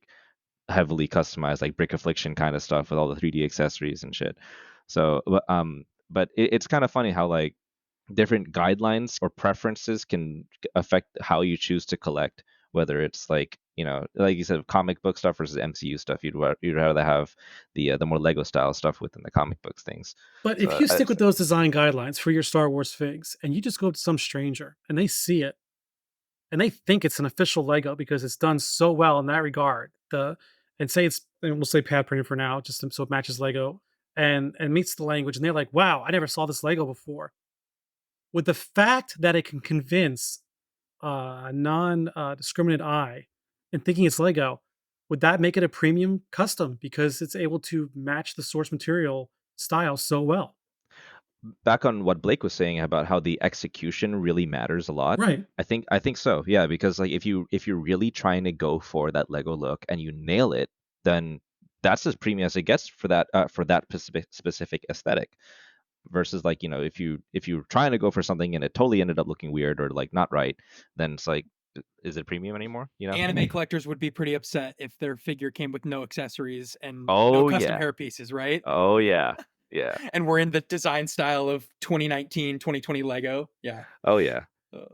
heavily customized, like brick affliction kind of stuff with all the 3D accessories and shit. So, but it's kind of funny how like different guidelines or preferences can affect how you choose to collect. Whether it's like like you said, comic book stuff versus MCU stuff, you'd rather have the more Lego style stuff within the comic books things. But if So you stick with those design guidelines for your Star Wars figs and you just go up to some stranger and they see it and they think it's an official Lego because it's done so well in that regard, and we'll say pad printed for now, just so it matches Lego and meets the language, and they're like, wow, I never saw this Lego before. With the fact that it can convince a non discriminant eye in thinking it's Lego, would that make it a premium custom because it's able to match the source material style so well? back on what Blake was saying about how the execution really matters a lot. Right. I think so. Yeah, because like if you're really trying to go for that Lego look and you nail it, then that's as premium as it gets for that specific aesthetic. Versus like if you're trying to go for something and it totally ended up looking weird or like not right, then it's like, is it premium anymore? Anime collectors would be pretty upset if their figure came with no accessories and no Oh custom yeah. hair pieces, right? Oh yeah. Yeah. And we're in the design style of 2019, 2020 Lego. Yeah. Oh yeah. Uh,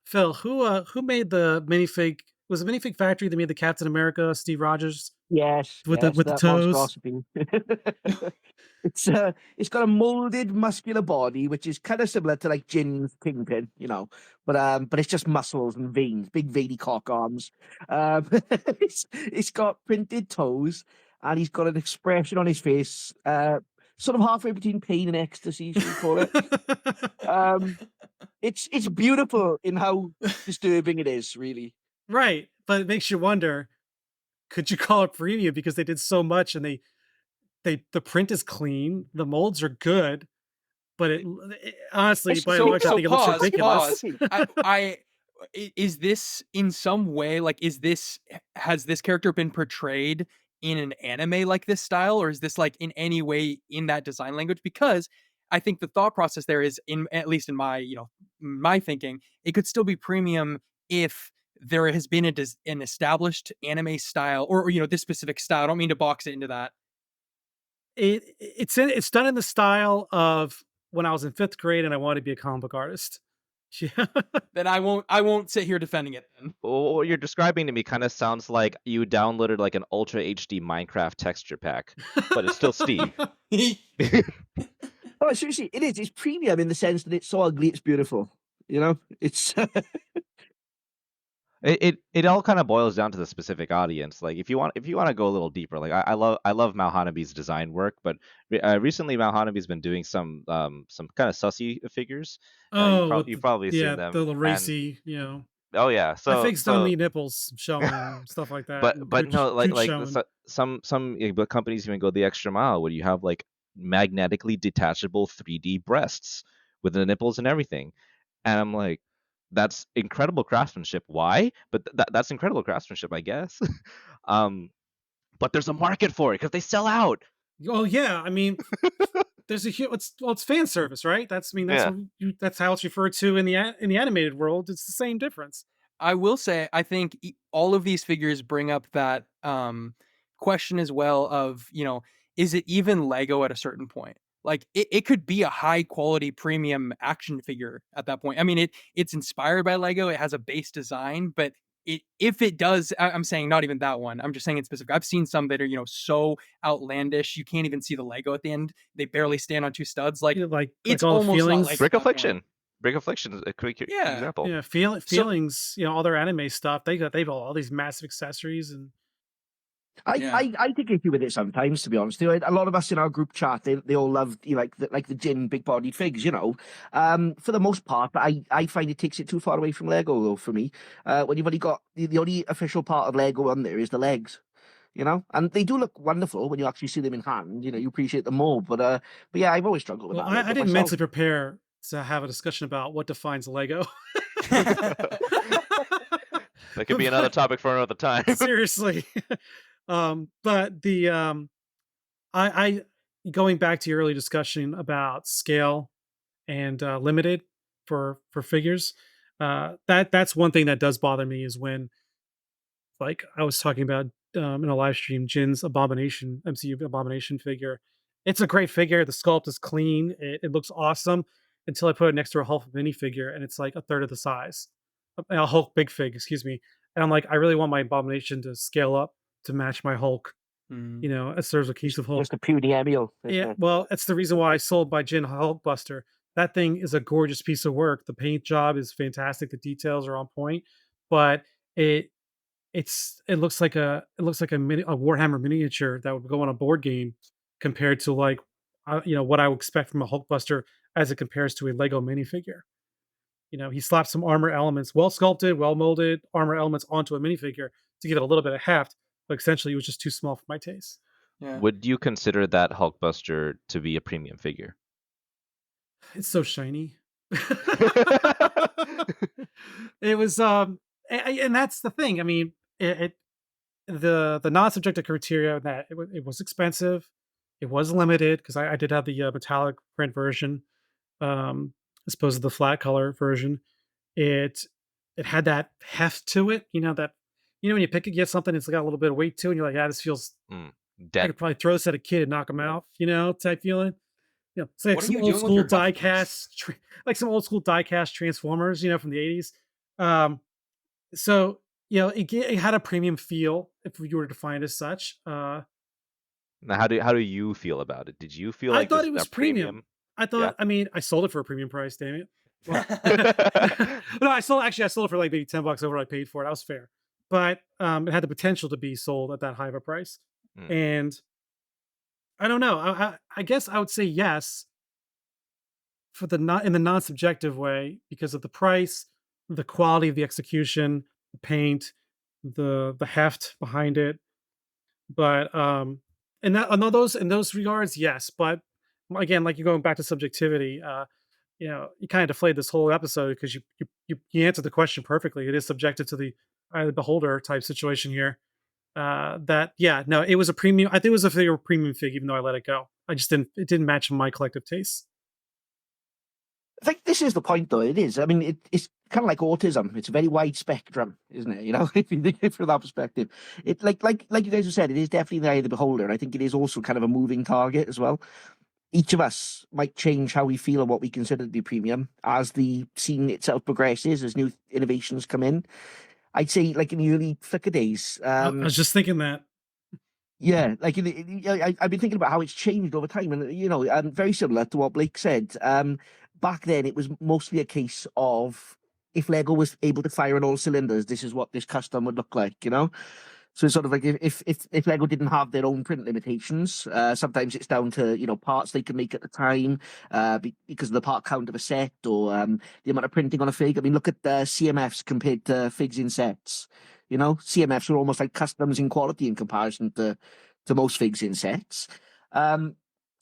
Phil, who made the minifig was the minifig factory that made the Captain America, Steve Rogers, Yes, with yes, the that toes. monstrosity. It's got a molded muscular body, which is kind of similar to like Jin's Kingpin, but it's just muscles and veins, big veiny cock arms. It's got printed toes, and he's got an expression on his face, sort of halfway between pain and ecstasy, should we call it? It's beautiful in how disturbing it is, really. Right, but it makes you wonder, could you call it premium because they did so much and the print is clean, the molds are good, but honestly, by and large, I think it looks pause, ridiculous. Is this in some way like has this character been portrayed in an anime like this style, or is this like in any way in that design language? Because I think the thought process there is, in at least in my my thinking, it could still be premium if there has been an established anime style or this specific style. I don't mean to box it into that. It's done in the style of when I was in 5th grade and I wanted to be a comic book artist. Yeah. Then I won't sit here defending it then. What you're describing to me kind of sounds like you downloaded like an Ultra HD Minecraft texture pack, but it's still Steve. Oh, seriously, it is. It's premium in the sense that it's so ugly, it's beautiful. It's It all kind of boils down to the specific audience. Like if you want to go a little deeper, like I love Mal Hanabi's design work, but recently Mal Hanabi's been doing some kind of sussy figures. You've probably seen them. The little racy, Oh yeah, my figs don't need nipples showing stuff like that. but no, like showing. some companies even go the extra mile where you have like magnetically detachable 3D breasts with the nipples and everything, and I'm like, that's incredible craftsmanship. Why? But that's incredible craftsmanship, I guess. But there's a market for it because they sell out. Oh yeah, I mean, there's it's fan service, right? That's that's how it's referred to in the animated world. It's the same difference. I will say, I think all of these figures bring up that question as well of, is it even Lego at a certain point? Like it could be a high quality premium action figure at that point. I mean, it's inspired by Lego. It has a base design, but if it does, I'm saying not even that one. I'm just saying in specific. I've seen some that are, so outlandish. You can't even see the Lego at the end. They barely stand on two studs. Like it's all almost feelings. like Brick Affliction. Brick Affliction is a quick example. Yeah, feelings. All their anime stuff. They've got all these massive accessories and. I take issue with it sometimes, to be honest. A lot of us in our group chat, they all love like the Jin big bodied figs, For the most part, but I find it takes it too far away from Lego though. For me, when you've only got the only official part of Lego on there is the legs, and they do look wonderful when you actually see them in hand. You appreciate them more. But yeah, I've always struggled with that. I didn't mentally prepare to have a discussion about what defines Lego. That could be another topic for another time. Seriously. But the I going back to your early discussion about scale and limited for figures, that's one thing that does bother me is when, like I was talking about in a live stream, Jin's MCU Abomination figure. It's a great figure. The sculpt is clean. It looks awesome until I put it next to a Hulk minifigure and it's like a third of the size. A Hulk big fig, excuse me. And I'm like, I really want my Abomination to scale up to match my Hulk. It serves a case of Hulk. Just a puny Emil. Yeah, well, that's the reason why I sold my Jin Hulkbuster. That thing is a gorgeous piece of work. The paint job is fantastic. The details are on point, but it looks like a Warhammer miniature that would go on a board game compared to like what I would expect from a Hulkbuster as it compares to a Lego minifigure. He slapped some armor elements, well sculpted, well molded armor elements onto a minifigure to give it a little bit of heft, but essentially it was just too small for my taste. Yeah. Would you consider that Hulkbuster to be a premium figure? It's so shiny. It was and that's the thing. I mean, the non-subjective criteria that it was expensive, it was limited because I did have the metallic print version, as opposed to the flat color version. It had that heft to it, that when you get something, it's got a little bit of weight to it, and you're like, yeah, this feels. I could probably throw this at a kid and knock him out, type feeling. It's like some old school die cast, like some old school die cast Transformers, from the 80s. So it had a premium feel if you were to define it as such. Now, how do you feel about it? Did you feel I like thought this it a was premium. premium? I Yeah. thought, I mean, I sold it for a premium price. Damn it. Well, no, I sold it for like maybe $10 over what I paid for it. That was fair, but it had the potential to be sold at that high of a price, Mm. and I don't know. I guess I would say yes for the not in the non-subjective way because of the price, the quality of the execution, the paint, the heft behind it. But in those regards, yes. But again, like you're going back to subjectivity. You kind of deflated this whole episode because you answered the question perfectly. It is subjective to the eye of the beholder type situation here. That yeah, no, it was a premium. I think it was a figure premium fig, even though I let it go. I just didn't. It didn't match my collective tastes. I think this is the point, though. It is. I mean, it's kind of like autism. It's a very wide spectrum, isn't it? You know, if you think it from that perspective, it like you guys have said, it is definitely the eye of the beholder, and I think it is also kind of a moving target as well. Each of us might change how we feel and what we consider to be premium as the scene itself progresses, as new innovations come in. I'd say, like in the early Flickr days, I was just thinking that. yeah, like I've been thinking about how it's changed over time, and very similar to what Blake said. Back then, it was mostly a case of if Lego was able to fire on all cylinders, this is what this custom would look like, you know. So it's sort of like if Lego didn't have their own print limitations, sometimes it's down to parts they can make at the time, because of the part count of a set or the amount of printing on a fig. I mean, look at CMFs compared to figs in sets. You know, CMFs are almost like customs in quality in comparison to most figs in sets.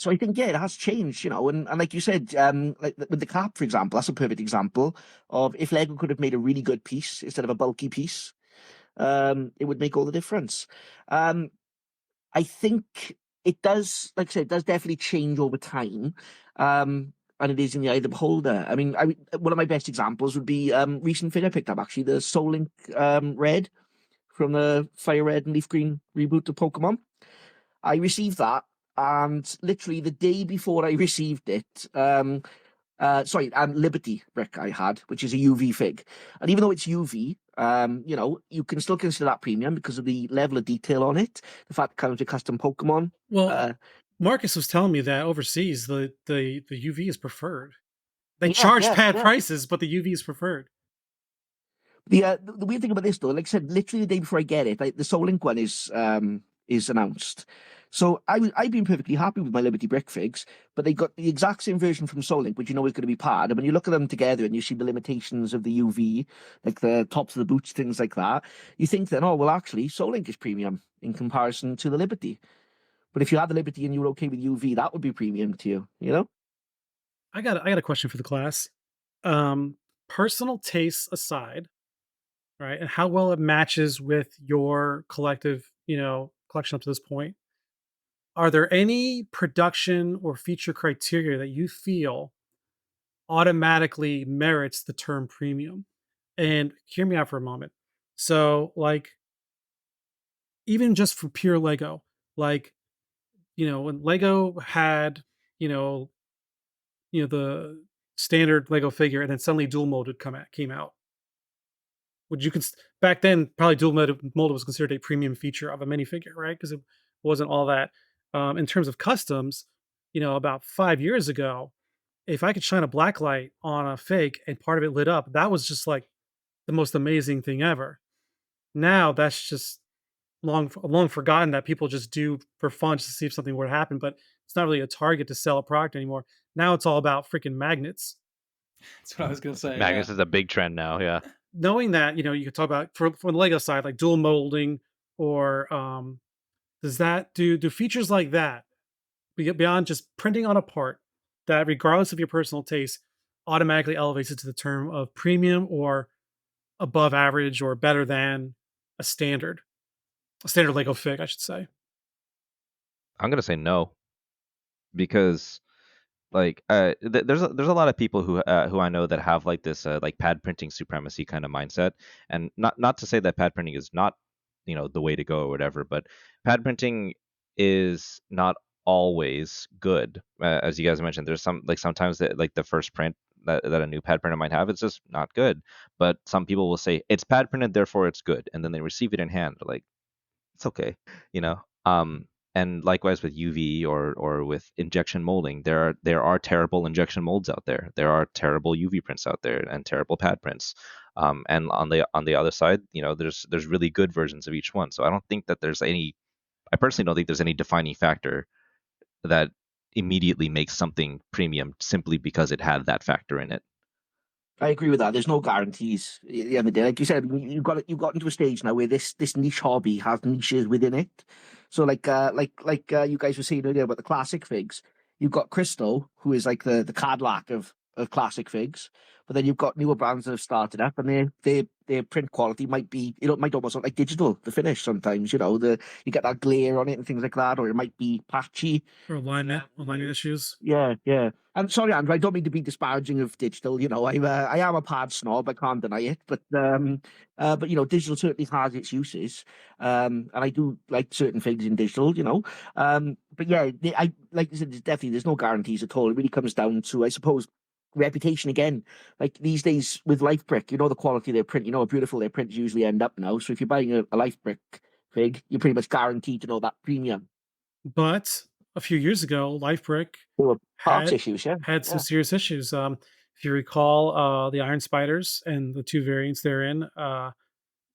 So I think it has changed, and like you said, like with the cap, for example, that's a perfect example of if Lego could have made a really good piece instead of a bulky piece. It would make all the difference. I think it does, like I said, it does definitely change over time. And it is in the eye of the beholder. I mean, one of my best examples would be recent figure I picked up, actually, the Soul Link Red from the Fire Red and Leaf Green reboot of Pokemon. I received that, and literally the day before I received it, Liberty brick I had, which is a UV fig. And even though it's UV, you can still consider that premium because of the level of detail on it, the fact it comes with custom Pokemon. Well, Marcus was telling me that overseas the UV is preferred. They Yeah, charge bad yeah. prices, but the UV is preferred. The weird thing about this, though, like I said, literally the day before I get it, like, the Soul Link one is announced. So I've been perfectly happy with my Liberty brick figs, but they got the exact same version from Soul Link, which is going to be pad. And when you look at them together and you see the limitations of the UV, like the tops of the boots, things like that, you think then, oh well, actually, Soul Link is premium in comparison to the Liberty. But if you had the Liberty and you were okay with UV, that would be premium to you, you know? I got a question for the class. Personal tastes aside, right, and how well it matches with your collective, collection up to this point. Are there any production or feature criteria that you feel automatically merits the term premium? And hear me out for a moment. So, like, even just for pure Lego, like, when Lego had, you know, the standard Lego figure, and then suddenly dual molded came out. Would you back then probably dual molded was considered a premium feature of a minifigure, right? Because it wasn't all that. In terms of customs, about 5 years ago, if I could shine a black light on a fig and part of it lit up, that was just like the most amazing thing ever. Now that's just long forgotten that people just do for fun just to see if something would happen, but it's not really a target to sell a product anymore. Now it's all about freaking magnets. That's what I was gonna say. Magnus Yeah. is a big trend now. Yeah. Knowing that, you could talk about for the Lego side, like dual molding, or does that do features like that beyond just printing on a part that, regardless of your personal taste, automatically elevates it to the term of premium or above average or better than a standard Lego fig, I should say. I'm gonna say no, because like there's a lot of people who I know that have like this like pad printing supremacy kind of mindset, and not to say that pad printing is not the way to go or whatever, but pad printing is not always good. As you guys mentioned, there's sometimes that like the first print that a new pad printer might have. It's just not good. But some people will say it's pad printed, therefore it's good, and then they receive it in hand. Like, it's okay, you know. And likewise with UV or with injection molding, there are terrible injection molds out there. There are terrible UV prints out there and terrible pad prints. And on the other side, there's really good versions of each one. So I don't think that there's any. I personally don't think there's any defining factor that immediately makes something premium simply because it had that factor in it. I agree with that. There's no guarantees at the end of the day. Like you said, you've got into a stage now where this niche hobby has niches within it. So like you guys were saying earlier about the classic figs, you've got Crystal, who is like the Cadillac of classic figs, but then you've got newer brands that have started up, and their print quality might be, might almost look like digital, the finish sometimes, you get that glare on it and things like that, or it might be patchy. Or alignment issues. Yeah, yeah. And sorry, Andrew, I don't mean to be disparaging of digital. I am a pad snob. I can't deny it. But digital certainly has its uses. And I do like certain things in digital. But yeah, I like I said, there's no guarantees at all. It really comes down to, I suppose, reputation again. Like these days with Life Brick, the quality of their print. How beautiful their prints usually end up now. So if you're buying a Life Brick fig, you're pretty much guaranteed to know that premium. But a few years ago, LifeBrick Parts issues, had some serious issues. If you recall, the Iron Spiders and the two variants therein,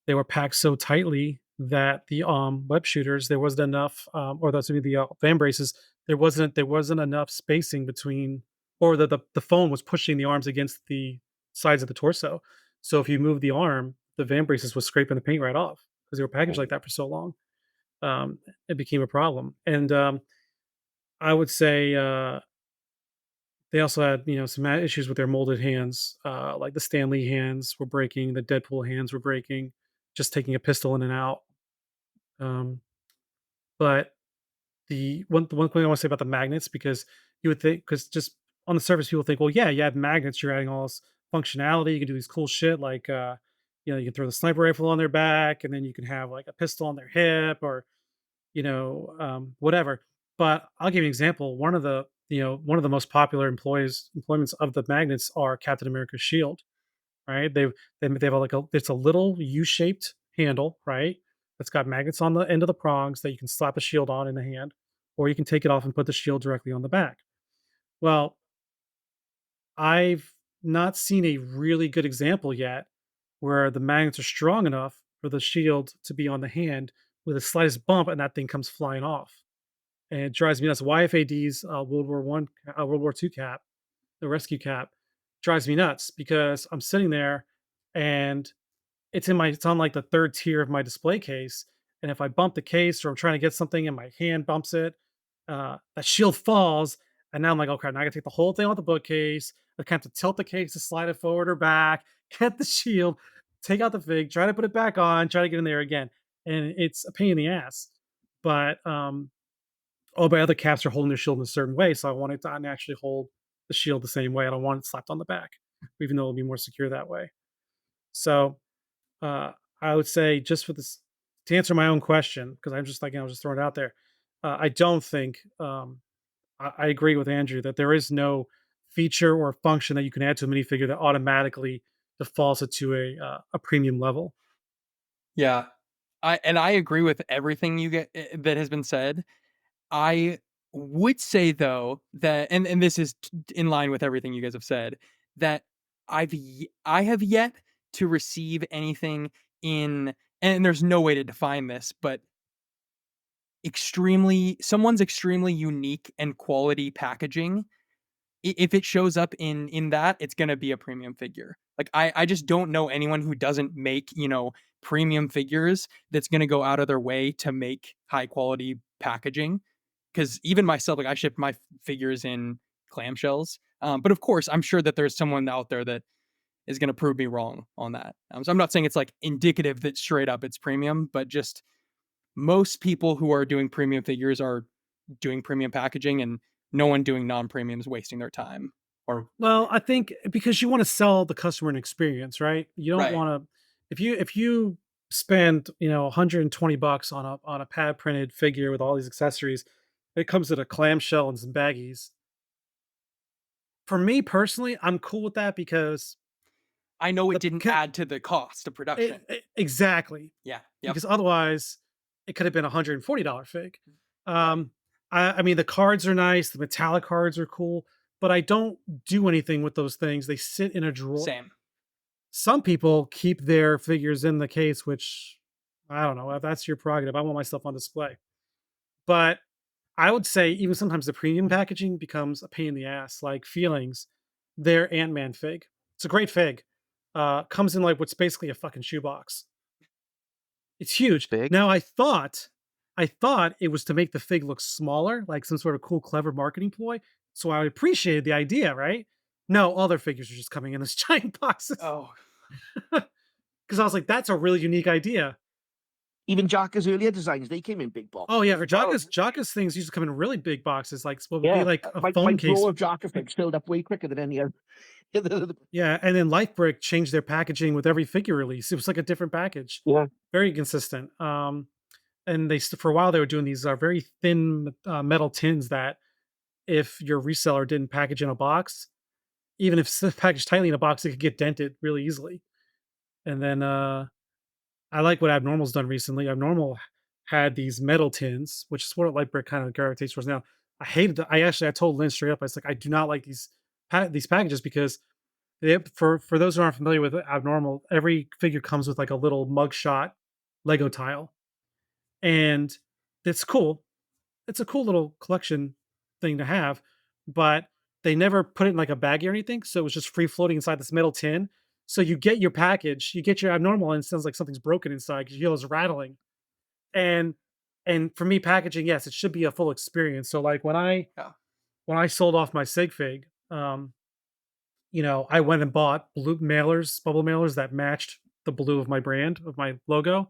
they were packed so tightly that the web shooters, there wasn't enough, or that's to be the fan braces, there wasn't enough spacing between, or the phone was pushing the arms against the sides of the torso. So if you move the arm, the van braces was scraping the paint right off because they were packaged like that for so long. It became a problem. And I would say they also had some issues with their molded hands, like the Stanley hands were breaking, the Deadpool hands were breaking, just taking a pistol in and out. Um, but the one thing I want to say about the magnets, because you would think, because just on the surface people think, well, yeah, you have magnets, you're adding all this functionality, you can do these cool shit like you can throw the sniper rifle on their back, and then you can have like a pistol on their hip, or whatever. But I'll give you an example. One of the most popular employments of the magnets are Captain America's shield, right? They have it's a little U-shaped handle, right? That's got magnets on the end of the prongs that you can slap a shield on in the hand, or you can take it off and put the shield directly on the back. Well, I've not seen a really good example yet where the magnets are strong enough for the shield to be on the hand with the slightest bump and that thing comes flying off. And it drives me nuts. YFAD's World War II cap, the rescue cap, drives me nuts because I'm sitting there and it's on like the third tier of my display case. And if I bump the case or I'm trying to get something and my hand bumps it, that shield falls. And now I'm like, okay, now I gotta take the whole thing off the bookcase. I kind of have to tilt the case to slide it forward or back, get the shield, take out the fig, try to put it back on, try to get in there again. And it's a pain in the ass. But all my other caps are holding their shield in a certain way. So I want it to actually hold the shield the same way. I don't want it slapped on the back, even though it'll be more secure that way. So I would say, just for this, to answer my own question, because I'm just like, I was just throwing it out there. I don't think I agree with Andrew that there is no feature or function that you can add to a minifigure that automatically defaults it to a premium level. Yeah, I agree with everything that has been said. I would say though that, and this is in line with everything you guys have said, that I have yet to receive anything and there's no way to define this, but someone's extremely unique and quality packaging. If it shows up in that, it's going to be a premium figure. Like I just don't know anyone who doesn't make, premium figures that's going to go out of their way to make high quality packaging. Because even myself, like I ship my figures in clamshells. But of course, I'm sure that there's someone out there that is going to prove me wrong on that. So I'm not saying it's like indicative that straight up it's premium, but just most people who are doing premium figures are doing premium packaging, and no one doing non-premium is wasting their time. Well, I think because you want to sell the customer an experience, right? You don't want to, if you spend $120 on a pad printed figure with all these accessories, it comes with a clamshell and some baggies. For me personally, I'm cool with that because I know it the didn't ca- add to the cost of production. exactly. Yeah. Yep. Because otherwise it could have been $140 fig. I mean, the cards are nice, the metallic cards are cool, but I don't do anything with those things. They sit in a drawer. Same. Some people keep their figures in the case, which I don't know. That's your prerogative. I want my stuff on display. But I would say even sometimes the premium packaging becomes a pain in the ass. Like Feelings, their Ant-Man fig. It's a great fig. Comes in like what's basically a fucking shoebox. It's huge. Big? Now I thought it was to make the fig look smaller, like some sort of cool, clever marketing ploy. So I appreciated the idea, right? No, all their figures are just coming in this giant boxes. Oh, Because I was like, that's a really unique idea. Even Jaka's earlier designs, they came in big boxes. Oh yeah, as or well. Jaka's things used to come in really big boxes, like what would be Yeah, like a my phone case. drawer of Jaka figs filled up way quicker than any other. Yeah, and then Lifebrick changed their packaging with every figure release. It was like a different package. Yeah. Very consistent. And for a while they were doing these very thin metal tins that if your reseller didn't package in a box, even if it's packaged tightly in a box, it could get dented really easily. And then I like what Abnormal's done recently. Abnormal had these metal tins, which is what Lightbrick kind of gravitates towards now. I hated that. I told Lynn straight up, I was like, I do not like these packages because for those who aren't familiar with Abnormal, every figure comes with like a little mugshot Lego tile. And it's cool. It's a cool little collection thing to have, but they never put it in like a baggie or anything. So it was just free floating inside this metal tin. So you get your package, you get your Abnormal, and it sounds like something's broken inside because you hear those rattling. And for me, packaging, yes, it should be a full experience. So like yeah. when I sold off my sig fig, I went and bought blue mailers, bubble mailers that matched the blue of my brand, of my logo.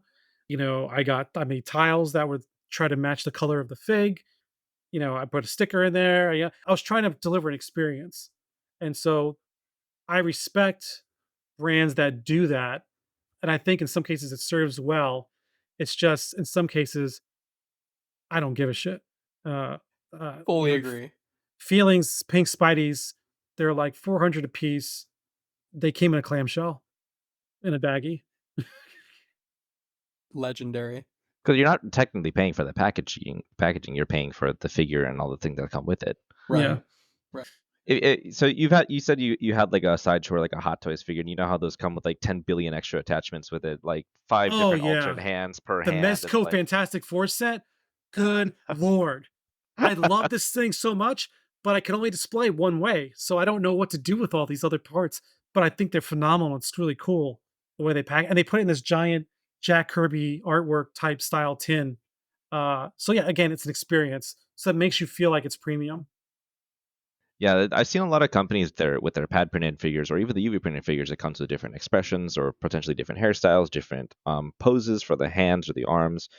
I made tiles that would try to match the color of the fig. I put a sticker in there. I was trying to deliver an experience. And so I respect brands that do that. And I think in some cases it serves well. It's just in some cases, I don't give a shit. Uh, Fully agree. Feelings, Pink Spideys, they're like 400 a piece. They came in a clamshell in a baggie. Legendary. Because you're not technically paying for the packaging. You're paying for the figure and all the things that come with it. Right. Yeah. Right. So you said you had like a sideshow, like a Hot Toys figure, and you know how those come with like 10 billion extra attachments with it, like 5 different alternate hands per The hand. Mezco like... Fantastic Four set. Good lord. I love this thing so much, but I can only display one way. So I don't know what to do with all these other parts. But I think they're phenomenal. It's really cool the way they pack. And they put it in this giant Jack Kirby artwork type style tin. So yeah, again, it's an experience. So it makes you feel like it's premium. Yeah, I've seen a lot of companies there with their pad printed figures or even the UV printed figures. It comes with different expressions or potentially different hairstyles, different poses for the hands or the arms.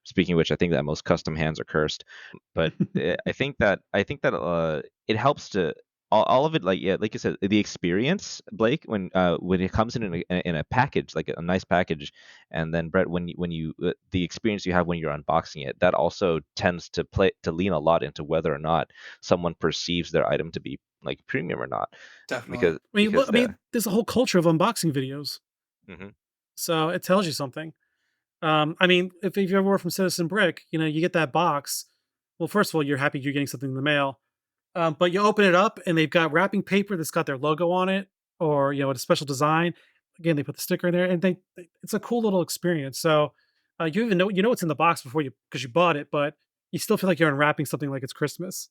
Speaking of which, I think that most custom hands are cursed. But I think that it helps to all of it, like you said, the experience, Blake, when it comes in a package, like a nice package, and then Brett, when you the experience you have when you're unboxing it, that also tends to lean a lot into whether or not someone perceives their item to be like premium or not. Definitely. There's a whole culture of unboxing videos. Mm-hmm. So it tells you something. If you ever were from Citizen Brick, you get that box. Well, first of all, you're happy you're getting something in the mail. But you open it up and they've got wrapping paper that's got their logo on it, or a special design. Again, they put the sticker in there, and it's a cool little experience. So you even know what's in the box because you bought it, but you still feel like you're unwrapping something like it's Christmas.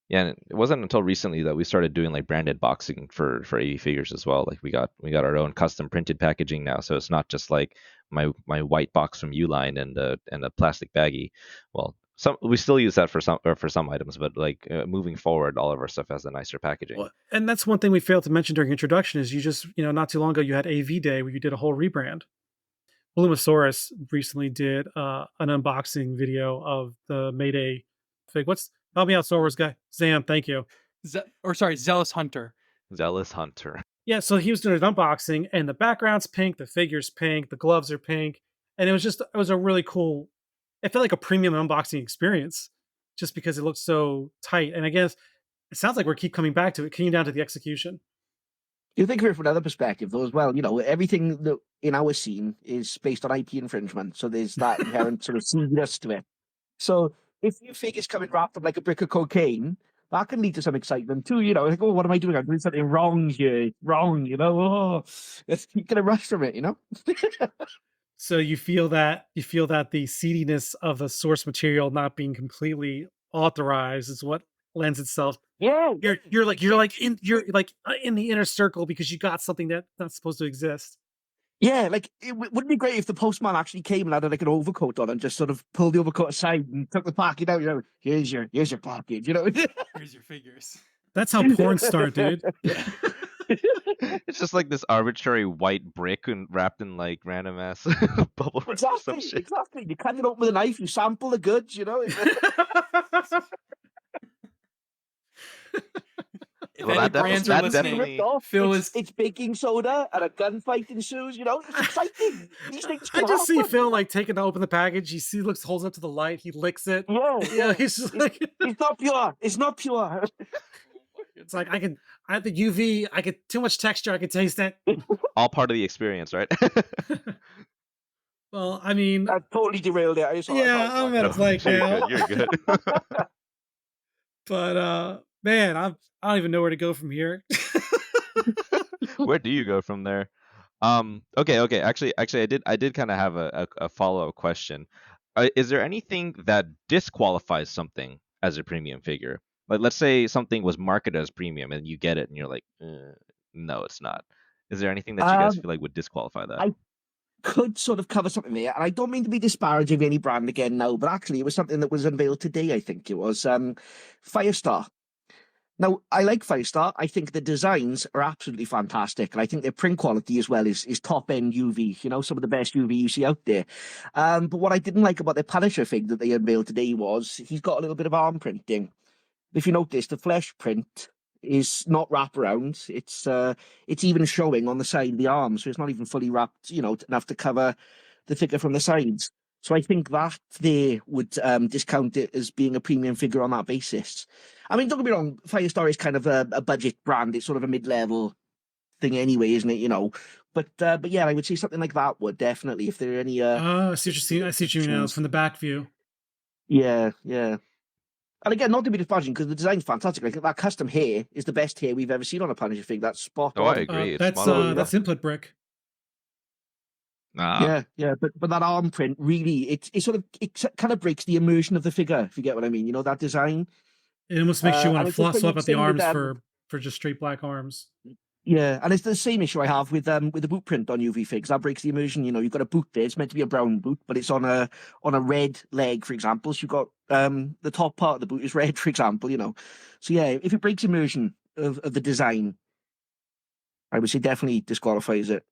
Yeah, and it wasn't until recently that we started doing like branded boxing for AV figures as well. Like we got our own custom printed packaging now, so it's not just like my white box from Uline and a plastic baggie. Well, we still use that for some items, but like moving forward, all of our stuff has a nicer packaging. Well, and that's one thing we failed to mention during introduction is you just not too long ago you had AV Day where you did a whole rebrand. Bloomosaurus recently did an unboxing video of the Mayday fig. Help me out, Star Wars guy. Zam, thank you. Zealous Hunter. Zealous Hunter. Yeah, so he was doing an unboxing, and the background's pink, the figure's pink, the gloves are pink, and it was a really cool. It felt like a premium unboxing experience, just because it looked so tight. And I guess It sounds like we keep coming back to it, coming down to the execution. You think of it from another perspective, though, as well. You know, everything that in our scene is based on IP infringement, so there's that inherent sort of seediness to it. So if you think it's coming wrapped up like a brick of cocaine, that can lead to some excitement too. You know, like, oh, what am I doing? I'm doing something wrong here. Wrong, you know. Oh, you get a rush from it, you know. So you feel that the seediness of the source material not being completely authorized is what lends itself. Yeah, You're like in the inner circle because you got something that's not supposed to exist. yeah. Like, wouldn't it be great if the postman actually came and had like an overcoat on and just sort of pulled the overcoat aside and took the package out? You know, here's your package. You know. Here's your figures. That's how porn start, dude. It's just like this arbitrary white brick and wrapped in like random ass bubble wrap or some Exactly, shit. exactly. You cut it open with a knife, you sample the goods, you know. If Well, any that brands that are listening, definitely- Phil It's baking soda and a gunfight ensues, you know. It's exciting. These things I can just see happen. Phil like taking to open the package. He holds up to the light. He licks it. Yeah, Yeah, he's just like, it's not pure. It's not pure. it's like I have the UV. I get too much texture. I can taste it. all part of the experience, right? Well, I mean, I totally derailed it. I'm at a No, blank you're now. good. You're good. But man, I don't even know where to go from here. Where do you go from there? Okay. Actually, I did kind of have a follow-up question. Is there anything that disqualifies something as a premium figure? Like, let's say something was marketed as premium and you get it and you're like, no, it's not. Is there anything that you guys feel like would disqualify that? I could sort of cover something there, and I don't mean to be disparaging of any brand again now, but actually it was something that was unveiled today. I think it was Firestar. Now, I like Firestar. I think the designs are absolutely fantastic. And I think their print quality as well is top end UV, you know, some of the best UV you see out there. But what I didn't like about their Punisher fig that they unveiled today was he's got a little bit of arm printing. If you notice, the flesh print is not wraparound. It's even showing on the side of the arm. So it's not even fully wrapped, you know, enough to cover the figure from the sides. So I think that they would discount it as being a premium figure on that basis. I mean, don't get me wrong, Firestar is kind of a budget brand. It's sort of a mid-level thing anyway, isn't it? You know, but yeah, I would say something like that would definitely, if there are any. I see what you're seeing. I see what you mean now. It's from the back view. Yeah. And again, not to be disparaging, because the design's fantastic. Like that custom hair is the best hair we've ever seen on a Punisher fig. That's spot Oh, on. I agree. It's spot on. That's input brick. Nah. Yeah, but that arm print really, it kind of breaks the immersion of the figure, if you get what I mean. You know, that design. It almost makes you want and to it's the swap out the same with, arms for just straight black arms. Yeah, and it's the same issue I have with the boot print on UV figs. That breaks the immersion. You know, you've got a boot there. It's meant to be a brown boot, but it's on a red leg, for example. So you've got the top part of the boot is red, for example. You know, so yeah, if it breaks immersion of the design, I would say definitely disqualifies it.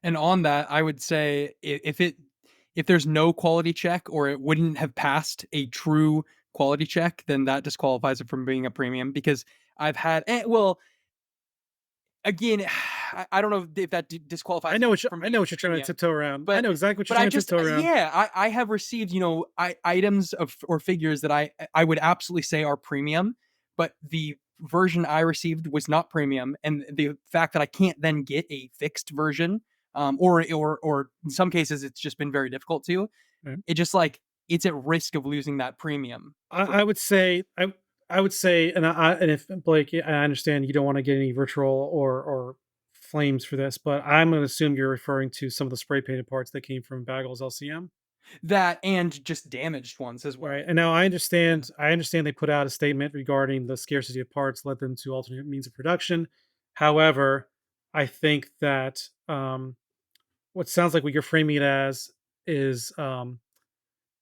And on that, I would say if there's no quality check or it wouldn't have passed a true quality check, then that disqualifies it from being a premium. Because I've had again, I don't know if that disqualifies. I know what you're trying to tiptoe around. But I know exactly what you're trying to tiptoe around. Yeah, I have received items or figures that I would absolutely say are premium, but the version I received was not premium, and the fact that I can't then get a fixed version, or in some cases it's just been very difficult to. Right. It just like it's at risk of losing that premium. I would say, and if Blake, I understand you don't want to get any virtual or flames for this, but I'm going to assume you're referring to some of the spray painted parts that came from Baggles LCM. That and just damaged ones as well. Right. And now I understand they put out a statement regarding the scarcity of parts led them to alternate means of production. However, I think that what sounds like what you're framing it as is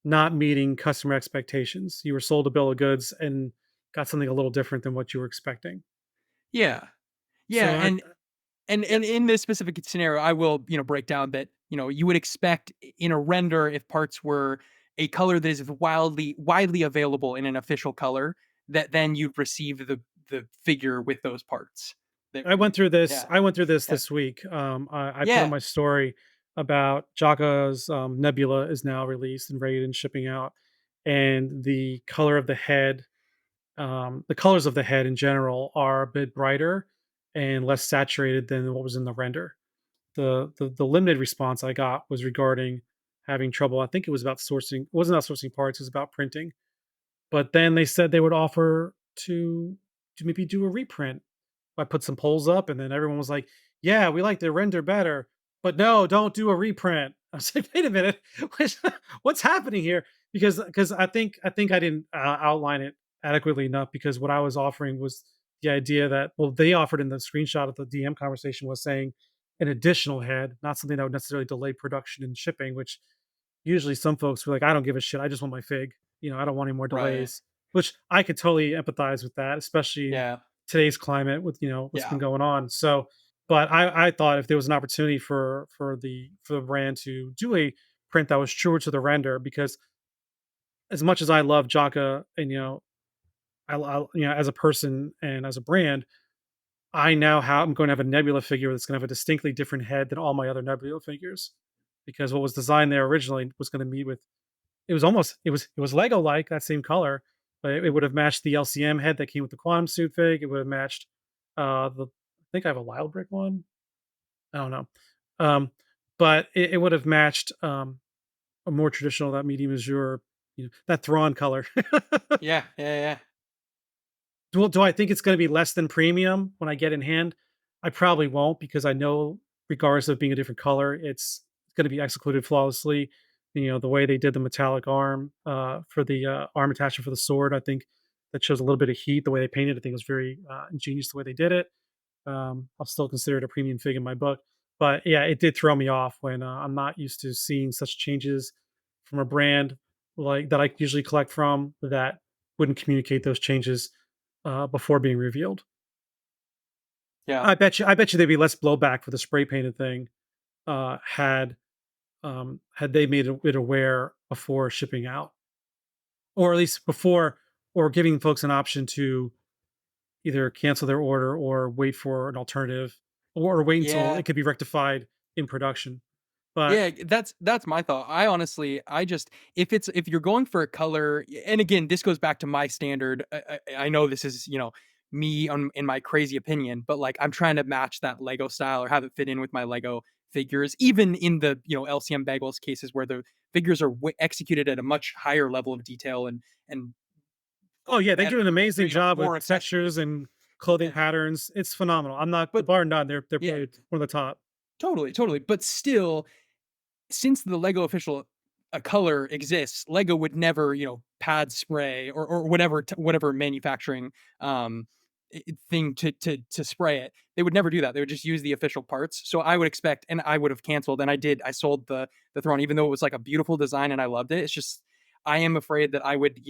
not meeting customer expectations. You were sold a bill of goods and got something a little different than what you were expecting. Yeah. So and in this specific scenario, I will, break down that, you would expect in a render, if parts were a color that is widely available in an official color, that then you'd receive the figure with those parts. I went through this. I went through this this week. I put on my story about Jaka's Nebula is now released and ready and shipping out, and the color of the head the colors of the head in general are a bit brighter and less saturated than what was in the render. The limited response I got was regarding having trouble. I think it was about sourcing. It wasn't about sourcing parts. It was about printing. But then they said they would offer to maybe do a reprint. I put some polls up, and then everyone was like, "Yeah, we like the render better, but no, don't do a reprint." I was like, "Wait a minute, what's happening here?" Because I think I didn't outline it adequately enough. Because what I was offering was the idea that, well, they offered in the screenshot of the DM conversation was saying an additional head, not something that would necessarily delay production and shipping. Which usually some folks were like, "I don't give a shit. I just want my fig. I don't want any more Right. delays." Which I could totally empathize with that, especially in Yeah. today's climate with what's been Yeah. going on. So, but I thought if there was an opportunity for the brand to do a print that was truer to the render, because as much as I love Jaka and as a person and as a brand, I'm going to have a Nebula figure that's going to have a distinctly different head than all my other Nebula figures, because what was designed there originally was going to meet with, it was Lego like that same color, but it would have matched the LCM head that came with the Quantum Suit fig. It would have matched the I think I have a Wild Brick one. I don't know. Um, but it would have matched a more traditional, that medium azure, that Thrawn color. Yeah. Yeah. Yeah. Do I think it's going to be less than premium when I get in hand? I probably won't, because I know, regardless of being a different color, it's going to be executed flawlessly. The way they did the metallic arm for the arm attachment for the sword, I think that shows a little bit of heat. The way they painted, I think was very ingenious the way they did it. I'll still consider it a premium fig in my book, but yeah, it did throw me off when I'm not used to seeing such changes from a brand like that I usually collect from, that wouldn't communicate those changes before being revealed. Yeah. I bet you there'd be less blowback for the spray painted thing had they made it aware before shipping out, or at least before, or giving folks an option to either cancel their order or wait for an alternative, or wait until Yeah. it could be rectified in production. But Yeah, that's my thought. I honestly, I just, if you're going for a color, and again, this goes back to my standard. I know this is me in my crazy opinion, but like I'm trying to match that Lego style or have it fit in with my Lego figures, even in the LCM Bagwell's cases where the figures are executed at a much higher level of detail and oh yeah, they better, do an amazing job more with accessible. textures and clothing Yeah, patterns. It's phenomenal. I'm not, but bar none. They're yeah, probably one of the top. totally, totally. But still, since the Lego official a color exists, Lego would never, pad spray or whatever manufacturing um thing to spray it. They would never do that. They would just use the official parts. So I would expect, and I would have canceled, and I did. I sold the Thrawn, even though it was like a beautiful design and I loved it. It's just I am afraid that I would,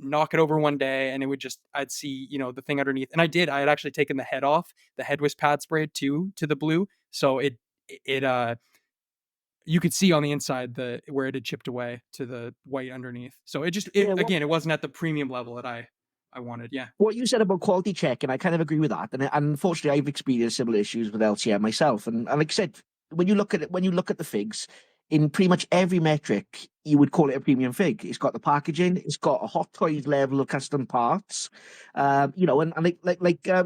knock it over one day and it would just I'd see, the thing underneath. And I did. I had actually taken the head off. The head was pad sprayed too to the blue. So it you could see on the inside where it had chipped away to the white underneath. So Yeah, again, it wasn't at the premium level that I wanted. Yeah. what you said about quality check, and I kind of agree with that. And unfortunately, I've experienced similar issues with LCM myself. And like I said, when you look at the figs, in pretty much every metric, you would call it a premium fig. It's got the packaging, it's got a Hot Toys level of custom parts, and we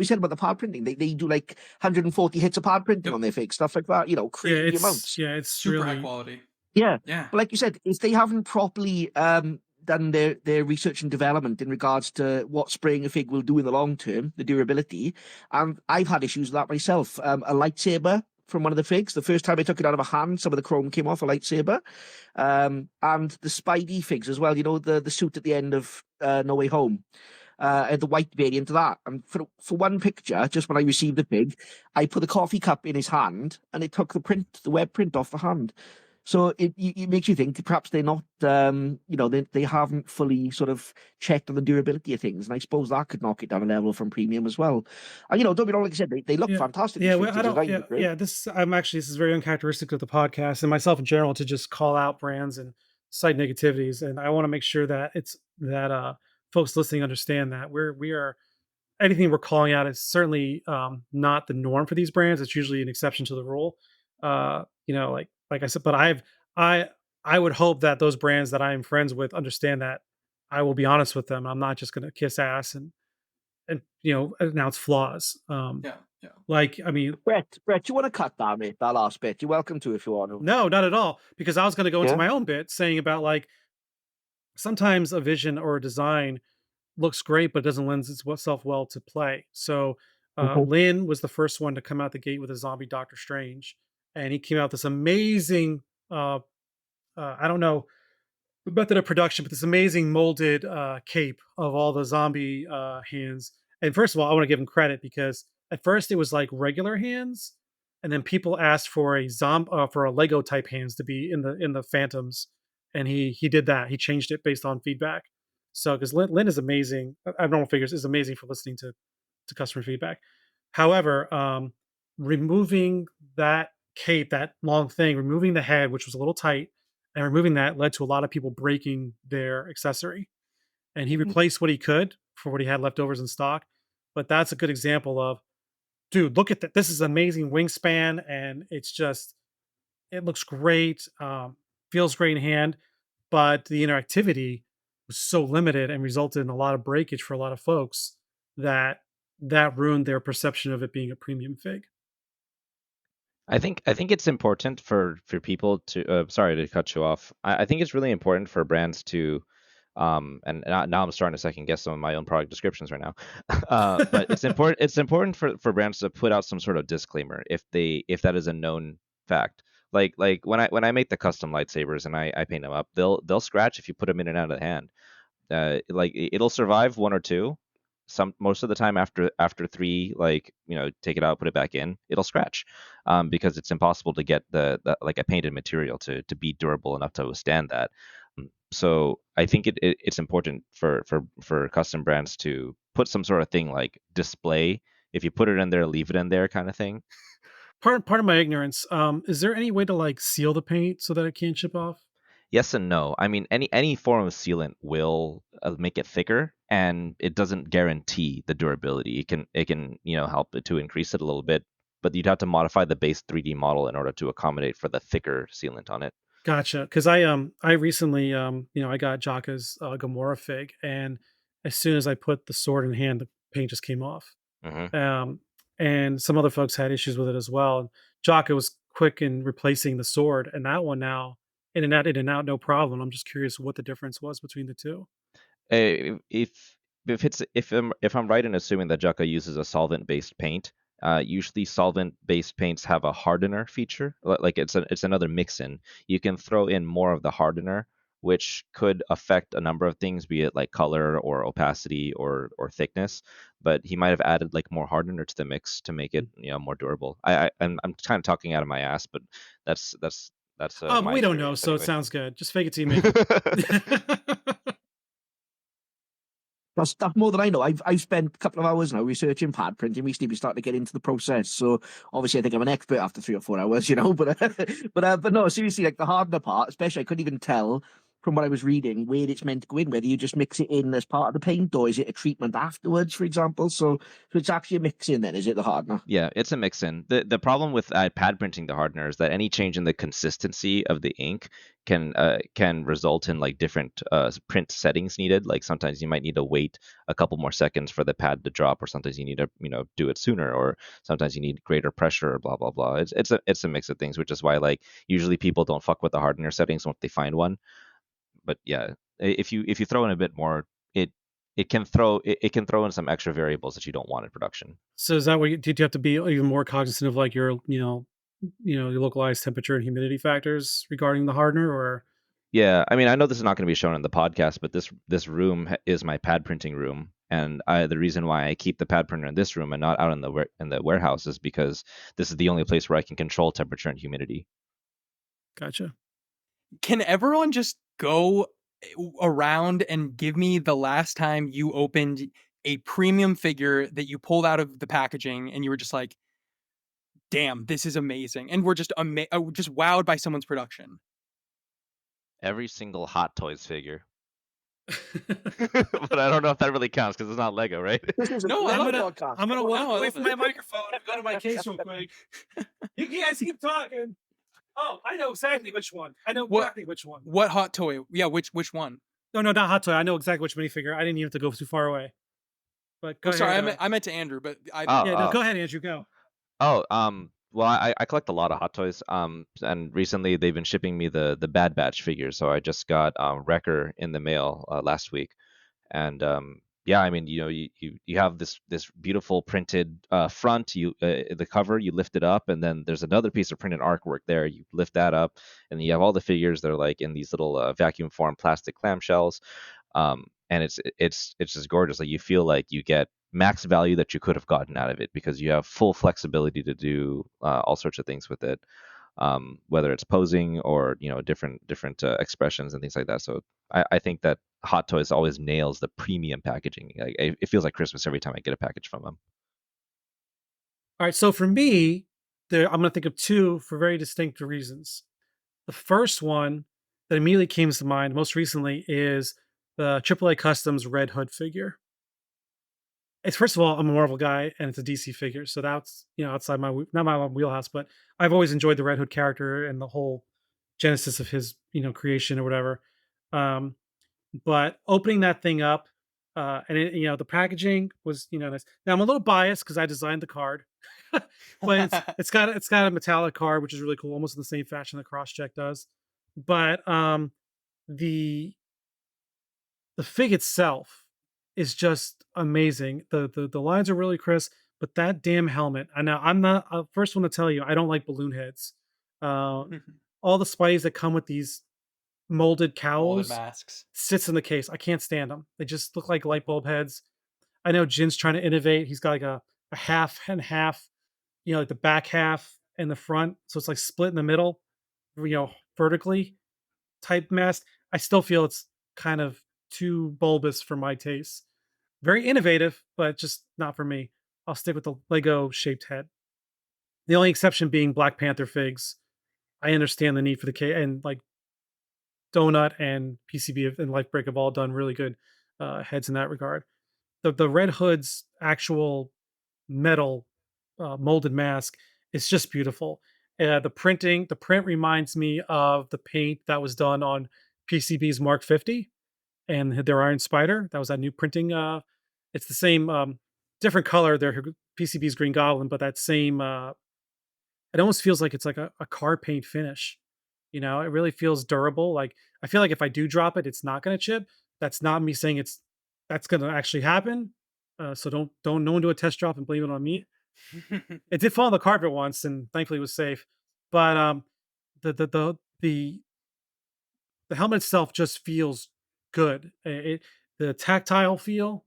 said about the pad printing, they do like 140 hits of pad printing Yep. on their figs, stuff like that. Yeah, Crazy amounts. it's Super high really, quality. Yeah, Yeah. but like you said, if they haven't properly done their research and development in regards to what spraying a fig will do in the long term, the durability, and I've had issues with that myself. A lightsaber from one of the figs, the first time I took it out of a hand, some of the chrome came off a lightsaber, and the Spidey figs as well. The suit at the end of No Way Home. The white variant of that. And for one picture, just when I received the pig, I put the coffee cup in his hand, and it took the web print off the hand. So it makes you think perhaps they're not, they haven't fully sort of checked on the durability of things, and I suppose that could knock it down a level from premium as well. And don't be wrong, like I said, they look yeah, fantastic. yeah. These Well, figs, I the don't, design yeah, look great. yeah. This is very uncharacteristic of the podcast and myself in general, to just call out brands and cite negativities. And I want to make sure that folks listening understand that we are, anything we're calling out is certainly not the norm for these brands. It's usually an exception to the rule. Like I said, but I I would hope that those brands that I am friends with understand that I will be honest with them. I'm not just going to kiss ass and announce flaws. Yeah. Like, I mean, Brett, you want to cut that, mate? That last bit. You're welcome to if you want to. no, not at all. Because I was going to go into Yeah. my own bit saying about like sometimes a vision or a design looks great, but doesn't lend itself well to play. So Mhm. Lynn was the first one to come out the gate with a zombie Doctor Strange, and he came out with this amazing. I don't know the method of production, but this amazing molded cape of all the zombie hands. And first of all, I want to give him credit because at first it was like regular hands, and then people asked for a Lego type hands to be in the Phantoms, and he did that. He changed it based on feedback. So because Lynn is amazing, Abnormal Figures is amazing for listening to customer feedback. However, removing that cape, that long thing, removing the head, which was a little tight, and removing that led to a lot of people breaking their accessory. And he replaced what he could for what he had leftovers in stock. But that's a good example of, dude, look at that. This is amazing wingspan, and it looks great, feels great in hand, but the interactivity was so limited and resulted in a lot of breakage for a lot of folks that that ruined their perception of it being a premium fig. I think it's important for people to. Sorry to cut you off. I think it's really important for brands to, and now I'm starting to second guess some of my own product descriptions right now. But it's important. It's important for brands to put out some sort of disclaimer if that is a known fact. Like when I make the custom lightsabers and I paint them up, they'll scratch if you put them in and out of the hand. Like it'll survive one or two. Most of the time after three, like take it out, put it back in, it'll scratch, because it's impossible to get the like a painted material to be durable enough to withstand that. So I think it's important for custom brands to put some sort of thing like display. If you put it in there, leave it in there, kind of thing. Part of my ignorance, is there any way to like seal the paint so that it can't chip off? Yes and no. I mean, any form of sealant will make it thicker, and it doesn't guarantee the durability. It can help it to increase it a little bit, but you'd have to modify the base 3D model in order to accommodate for the thicker sealant on it. Gotcha. Because I recently I got Jaka's Gamora fig, and as soon as I put the sword in hand, the paint just came off. Hmm. Um, and some other folks had issues with it as well. And Jaka was quick in replacing the sword, and that one now in and out, no problem. I'm just curious what the difference was between the two. If I'm right in assuming that Jaka uses a solvent-based paint, usually solvent-based paints have a hardener feature, like it's another mix-in. You can throw in more of the hardener, which could affect a number of things, be it like color or opacity or thickness. But he might have added like more hardener to the mix to make it more durable. I'm kind of talking out of my ass, but that's my We don't know, experience so it anyway. sounds good. Just fake it till you make it. That's more than I know. I've spent a couple of hours now researching pad printing. Recently, we started to get into the process. So obviously, I think I'm an expert after 3 or 4 hours, but no, seriously, like the hardener part, especially, I couldn't even tell from what I was reading where it's meant to go in. Whether you just mix it in as part of the paint, or is it a treatment afterwards, for example? So it's actually a mix in then, is it, the hardener? Yeah, it's a mix in. The problem with pad printing the hardener is that any change in the consistency of the ink can result in like different print settings needed. Like sometimes you might need to wait a couple more seconds for the pad to drop, or sometimes you need to do it sooner, or sometimes you need greater pressure, or blah blah blah. It's a mix of things, which is why like usually people don't fuck with the hardener settings once they find one. But yeah, if you throw in a bit more, it can throw in some extra variables that you don't want in production. So is that what did you have to be even more cognizant of like your localized temperature and humidity factors regarding the hardener, or Yeah, I mean, I know this is not going to be shown in the podcast, but this room is my pad printing room, and the reason why I keep the pad printer in this room and not out in the warehouse is because this is the only place where I can control temperature and humidity. gotcha. Can everyone just go around and give me the last time you opened a premium figure that you pulled out of the packaging and you were just like, damn, this is amazing, and we're just just wowed by someone's production? Every single Hot Toys figure, but I don't know if that really counts because it's not Lego, right? This is a No, Lego I'm gonna- podcast. I'm gonna walk I away love from it. my microphone and go to my case real quick. You guys keep talking. Oh, I know exactly which one. I know What- exactly which one. What hot toy? Yeah, which one? No, no, not Hot Toy. I know exactly which minifigure. I didn't even have to go too far away. But go Oh, sorry, ahead. I meant to Andrew, but Oh, Yeah, no, go ahead, Andrew. Go. well, I collect a lot of Hot Toys. And recently they've been shipping me the Bad Batch figures. So I just got Wrecker in the mail last week, and yeah, I mean, you have this beautiful printed front. The cover, you lift it up, and then there's another piece of printed artwork there. You lift that up, and then you have all the figures. They're like in these little vacuum formed plastic clamshells, and it's just gorgeous. Like you feel like you get max value that you could have gotten out of it because you have full flexibility to do all sorts of things with it, whether it's posing or different expressions and things like that. So I think that Hot Toys always nails the premium packaging. Like it feels like Christmas every time I get a package from them. All right. So for me, I'm going to think of two for very distinct reasons. The first one that immediately came to mind most recently is the AAA Customs Red Hood figure. It's first of all, I'm a Marvel guy and it's a DC figure, so that's outside not my wheelhouse, but I've always enjoyed the Red Hood character and the whole genesis of his creation or whatever. Um, but opening that thing up, and the packaging was nice. Now I'm a little biased because I designed the card, but it's got a metallic card which is really cool, almost in the same fashion that Crosscheck does. But the the fig itself is just amazing. The lines are really crisp, but that damn helmet. I know I'm not first one to tell you I don't like balloon heads. Uh, all the Spideys that come with these molded molded cowls masks. sits in the case. I can't stand them. They just look like light bulb heads. I know Jin's trying to innovate. He's got like a half and half, like the back half and the front, so it's like split in the middle, vertically type mask. I still feel it's kind of too bulbous for my taste. Very innovative, but just not for me. I'll stick with the Lego shaped head. The only exception being Black Panther figs. I understand the need for the K, and like Donut and PCB and Lifebreak have all done really good heads in that regard. The Red Hood's actual metal molded mask is just beautiful. The print reminds me of the paint that was done on PCB's Mark 50 and their Iron Spider. That was that new printing. It's the same, different color. Their PCB's Green Goblin, but that same. It almost feels like it's like a car paint finish. It really feels durable. Like I feel like if I do drop it, it's not going to chip. That's not me saying that's going to actually happen. So don't no one do a test drop and blame it on me. It did fall on the carpet once, and thankfully it was safe. But the the helmet itself just feels good. The tactile feel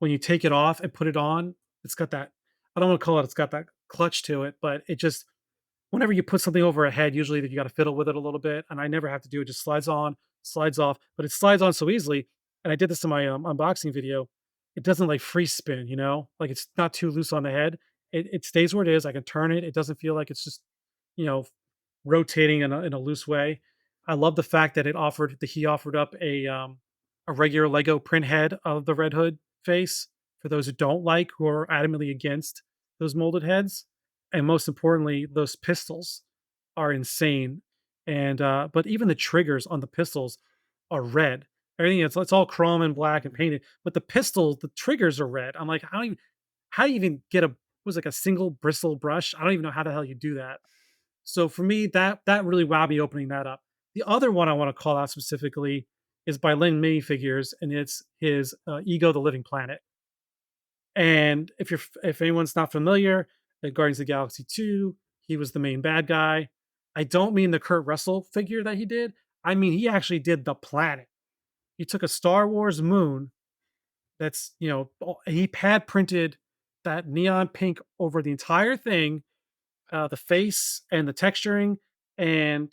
when you take it off and put it on, it's got that. I don't want to call it. It's got that clutch to it, but it just whenever you put something over a head, usually that you got to fiddle with it a little bit, and I never have to do it. Just slides on, slides off, but it slides on so easily. And I did this in my unboxing video. It doesn't like free spin, like it's not too loose on the head. It stays where it is. I can turn it. It doesn't feel like it's just you know rotating in a loose way. I love the fact that he offered up a regular Lego print head of the Red Hood face for those who are adamantly against those molded heads. And most importantly, those pistols are insane. And but even the triggers on the pistols are red. Everything it's all chrome and black and painted, but the triggers are red. I'm like, how do you even get was like a single bristle brush? I don't even know how the hell you do that. So for me, that really wowed me opening that up. The other one I want to call out specifically is by Lin Minifigures, and it's his Ego the Living Planet. And if anyone's not familiar, at Guardians of the Galaxy 2, he was the main bad guy. I don't mean the Kurt Russell figure that he did. I mean he actually did the planet. He took a Star Wars moon that's, he pad printed that neon pink over the entire thing, the face and the texturing, and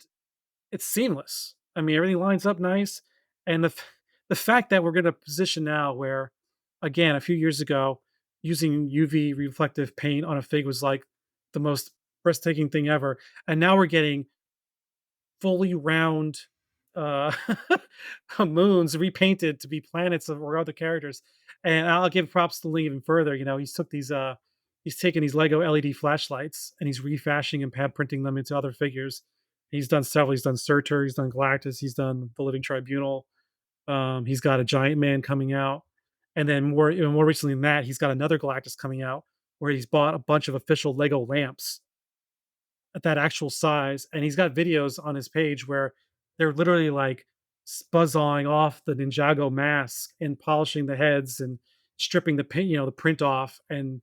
it's seamless. I mean, everything lines up nice, and the fact that we're going to position now where, again, a few years ago, using UV reflective paint on a fig was like the most breathtaking thing ever, and now we're getting fully round uh, moons repainted to be planets or other characters. And I'll give props to Lee even further. He's taken these Lego LED flashlights and he's refashioning and pad printing them into other figures. He's done several. He's done Surtur, he's done Galactus, he's done the Living Tribunal. He's got a Giant Man coming out, and then more recently than that, he's got another Galactus coming out where he's bought a bunch of official Lego lamps at that actual size, and he's got videos on his page where they're literally like spuzzawing off the Ninjago mask and polishing the heads and stripping the paint, the print off, and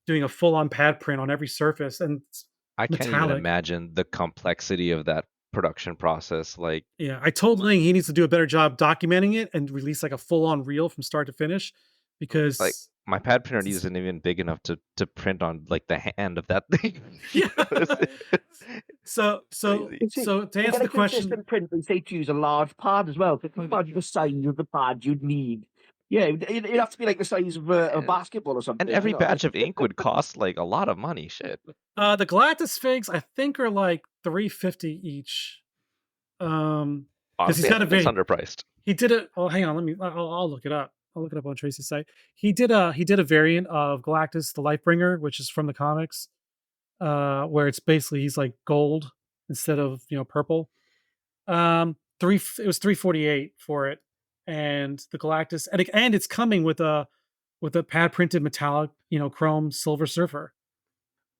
doing a full-on pad print on every surface, and it's I can't even metallic. imagine the complexity of that production process. Like, Yeah, I told Ling he needs to do a better job documenting it and release like a full-on reel from start to finish, because my pad printer it's- isn't even big enough to print on like the hand of that thing. yeah. So Crazy. to To answer get the a question, consistent print, they say to use a large pad as well. Can you imagine the size of the pad you'd need? Yeah, it'd have to be like the size of a basketball or something. And every you know? batch of ink would cost like a lot of money. Shit. the Galactus figs I think are like $350 each. Because Honestly, he's got I a think very that's underpriced. he did it. Oh, hang on, I'll look it up. I'll look it up on Tracy's site. He did a variant of Galactus, the Lifebringer, which is from the comics, where it's basically he's like gold instead of purple. It was 348 for it, and the Galactus, and it's coming with a pad printed metallic chrome Silver Surfer,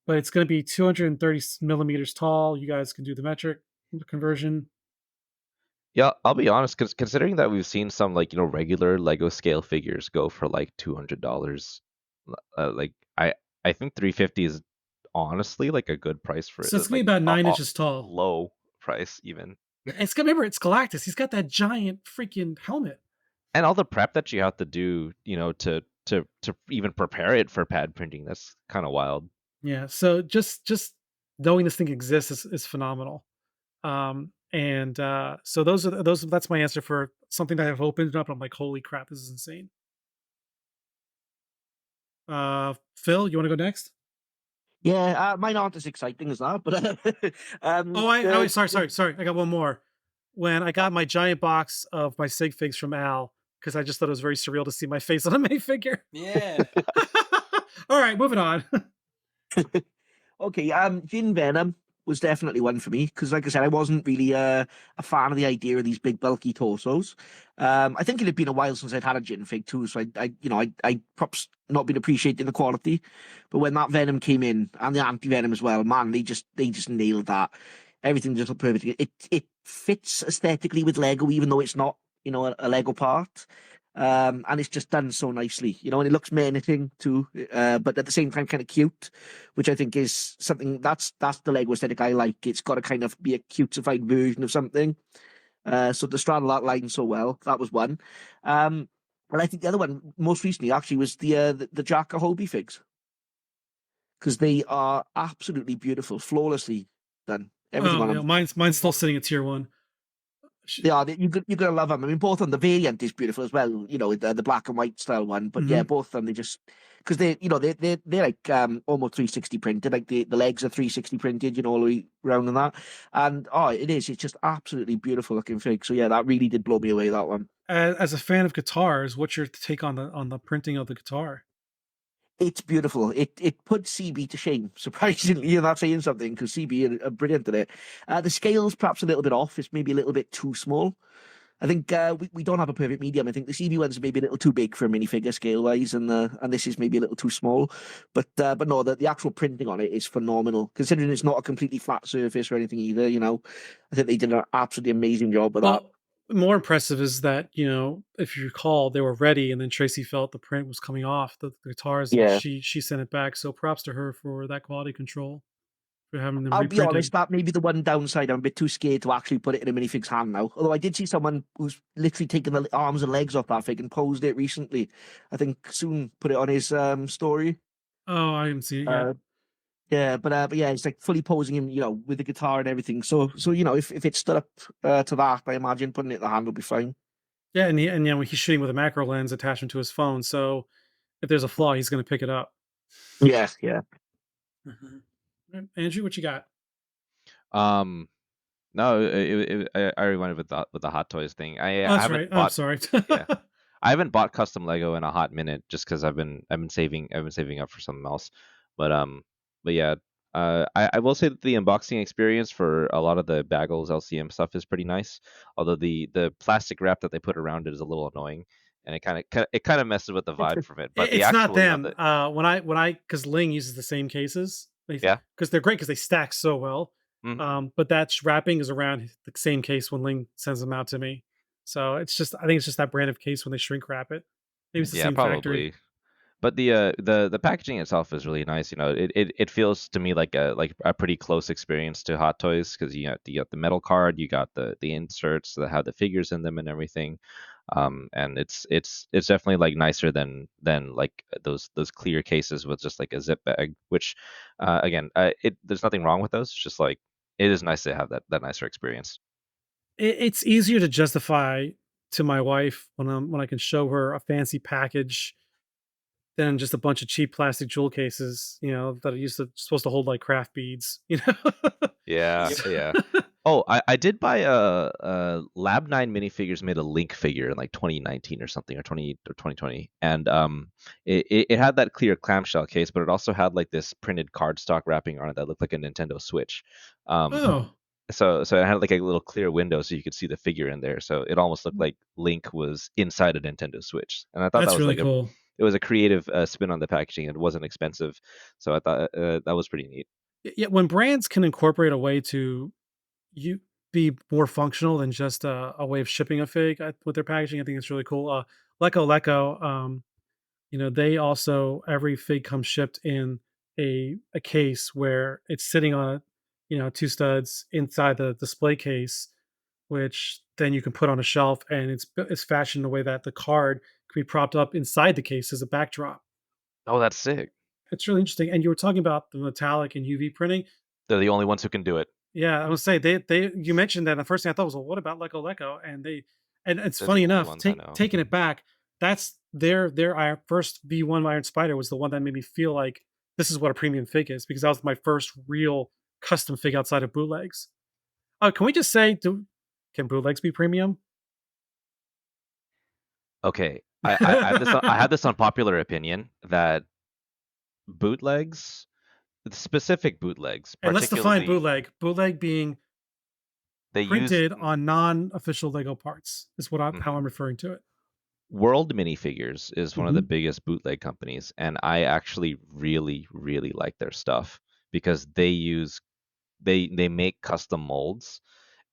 but it's going to be 230 millimeters tall. You guys can do the metric conversion. Yeah, I'll be honest, considering that we've seen some like regular Lego scale figures go for like $200, like I think 350 is honestly like a good price for So it. it's gonna be Like about 9 inches tall. low price even. And remember, it's Galactus. He's got that giant freaking helmet. And all the prep that you have to do, to even prepare it for pad printing, that's kind of wild. Yeah. So just knowing this thing exists is phenomenal. And so that's my answer for something that I've opened up. I'm like, holy crap, this is insane. Phil, you want to go next? Yeah, mine aren't as exciting as that, but Sorry. I got one more. When I got my giant box of my sig figs from Al, because I just thought it was very surreal to see my face on a minifigure. Yeah. All right, moving on. Okay, Gin Venom was definitely one for me because, like I said, I wasn't really a fan of the idea of these big bulky torsos. I think it had been a while since I'd had a Gin fig too, so I perhaps not been appreciating the quality. But when that Venom came in and the anti Venom as well, man, they just nailed that. Everything just looked perfect. It fits aesthetically with Lego, even though it's not a Lego part. And it's just done so nicely, and it looks menacing too, but at the same time kind of cute, which I think is something that's the Lego aesthetic I like. It's got to kind of be a cutesified version of something. So to straddle that line so well, that was one. And I think the other one, most recently, actually, was the Jack Hobie figs, because they are absolutely beautiful, flawlessly done. Everything on them. Mine's still sitting at tier 1. They are. You're gonna love them. I mean, both of them. The variant is beautiful as well. The black and white style one. But yeah, both of them. They just because they're like almost 360 printed. Like the legs are 360 printed. All the way around and that. And it's just absolutely beautiful looking fig. So yeah, that really did blow me away. That one. As a fan of guitars, what's your take on the printing of the guitar? It's beautiful. It put CB to shame, surprisingly, and that's saying something because CB are brilliant at it. The scale's perhaps a little bit off. It's maybe a little bit too small. I think we don't have a perfect medium. I think the CB one's maybe a little too big for a minifigure scale-wise, and this is maybe a little too small. But no, the actual printing on it is phenomenal, considering it's not a completely flat surface or anything either. I think they did an absolutely amazing job with that. More impressive is that, if you recall, they were ready and then Tracy felt the print was coming off the guitars. Yeah. And she sent it back. So props to her for that quality control, for having them I'll reprinted. be honest, that may be the one downside. I'm a bit too scared to actually put it in a minifig's hand now. Although I did see someone who's literally taken the arms and legs off that fig and posed it recently. I think Soon put it on his story. Oh, I didn't see it yet. Yeah, but yeah, it's like fully posing him, with the guitar and everything. So if it stood up to that, I imagine putting it in the hand will be fine. Yeah, and when he's shooting with a macro lens attachment to his phone, so if there's a flaw, he's going to pick it up. Yes, yeah. Andrew, what you got? No, I already went with the Hot Toys thing. That's right. I'm sorry. Yeah, I haven't bought custom Lego in a hot minute just because I've been saving up for something else. But yeah, I will say that the unboxing experience for a lot of the Baggles LCM stuff is pretty nice. Although the plastic wrap that they put around it is a little annoying, and it kind of messes with the vibe from it. But the It's not actual, them. When I because Ling uses the same cases, yeah. because they're great because they stack so well. Mhm. But that wrapping is around the same case when Ling sends them out to me. So I think it's just that brand of case when they shrink wrap it. Maybe it's the Yeah, same factory. probably. But the packaging itself is really nice. It feels to me like a pretty close experience to Hot Toys, because you got the metal card, you got the inserts that have the figures in them and everything. And it's definitely like nicer than like those clear cases with just like a zip bag, which again, there's nothing wrong with those. It's just like it is nice to have that nicer experience. It's easier to justify to my wife when I can show her a fancy package than just a bunch of cheap plastic jewel cases, that are supposed to hold like craft beads. Yeah, Yep. yeah. Oh, I did buy a Lab 9 minifigures made a Link figure in like 2019 or something, or 2020, and it had that clear clamshell case, but it also had like this printed cardstock wrapping on it that looked like a Nintendo Switch. Um, Oh, so it had like a little clear window so you could see the figure in there, so it almost looked like Link was inside a Nintendo Switch, and I thought that that's was really like cool. it was a creative spin on the packaging. It wasn't expensive, so I thought that was pretty neat. Yeah, when brands can incorporate a way to you be more functional than just a way of shipping a fig with their packaging, I think it's really cool. Leco, they also every fig comes shipped in a case where it's sitting on two studs inside the display case, which then you can put on a shelf, and it's fashioned in a way that the card can be propped up inside the case as a backdrop. Oh, that's sick. It's really interesting. And you were talking about the metallic and UV printing. They're the only ones who can do it. Yeah, I would say they you mentioned that, and the first thing I thought was, well, what about Leco? And it's They're the funny only enough, ones I know. taking it back, that's their first V1 Iron Spider was the one that made me feel like this is what a premium fig is, because that was my first real custom fig outside of bootlegs. Can we just say, can bootlegs be premium? Okay, I have this unpopular opinion that bootlegs, specific bootlegs, And let's define particularly, bootleg. Bootleg being they use printed on non-official Lego parts is how mhm. I'm referring to it. World Minifigures is one of the Mhm. biggest bootleg companies, and I actually really, really like their stuff because they make custom molds,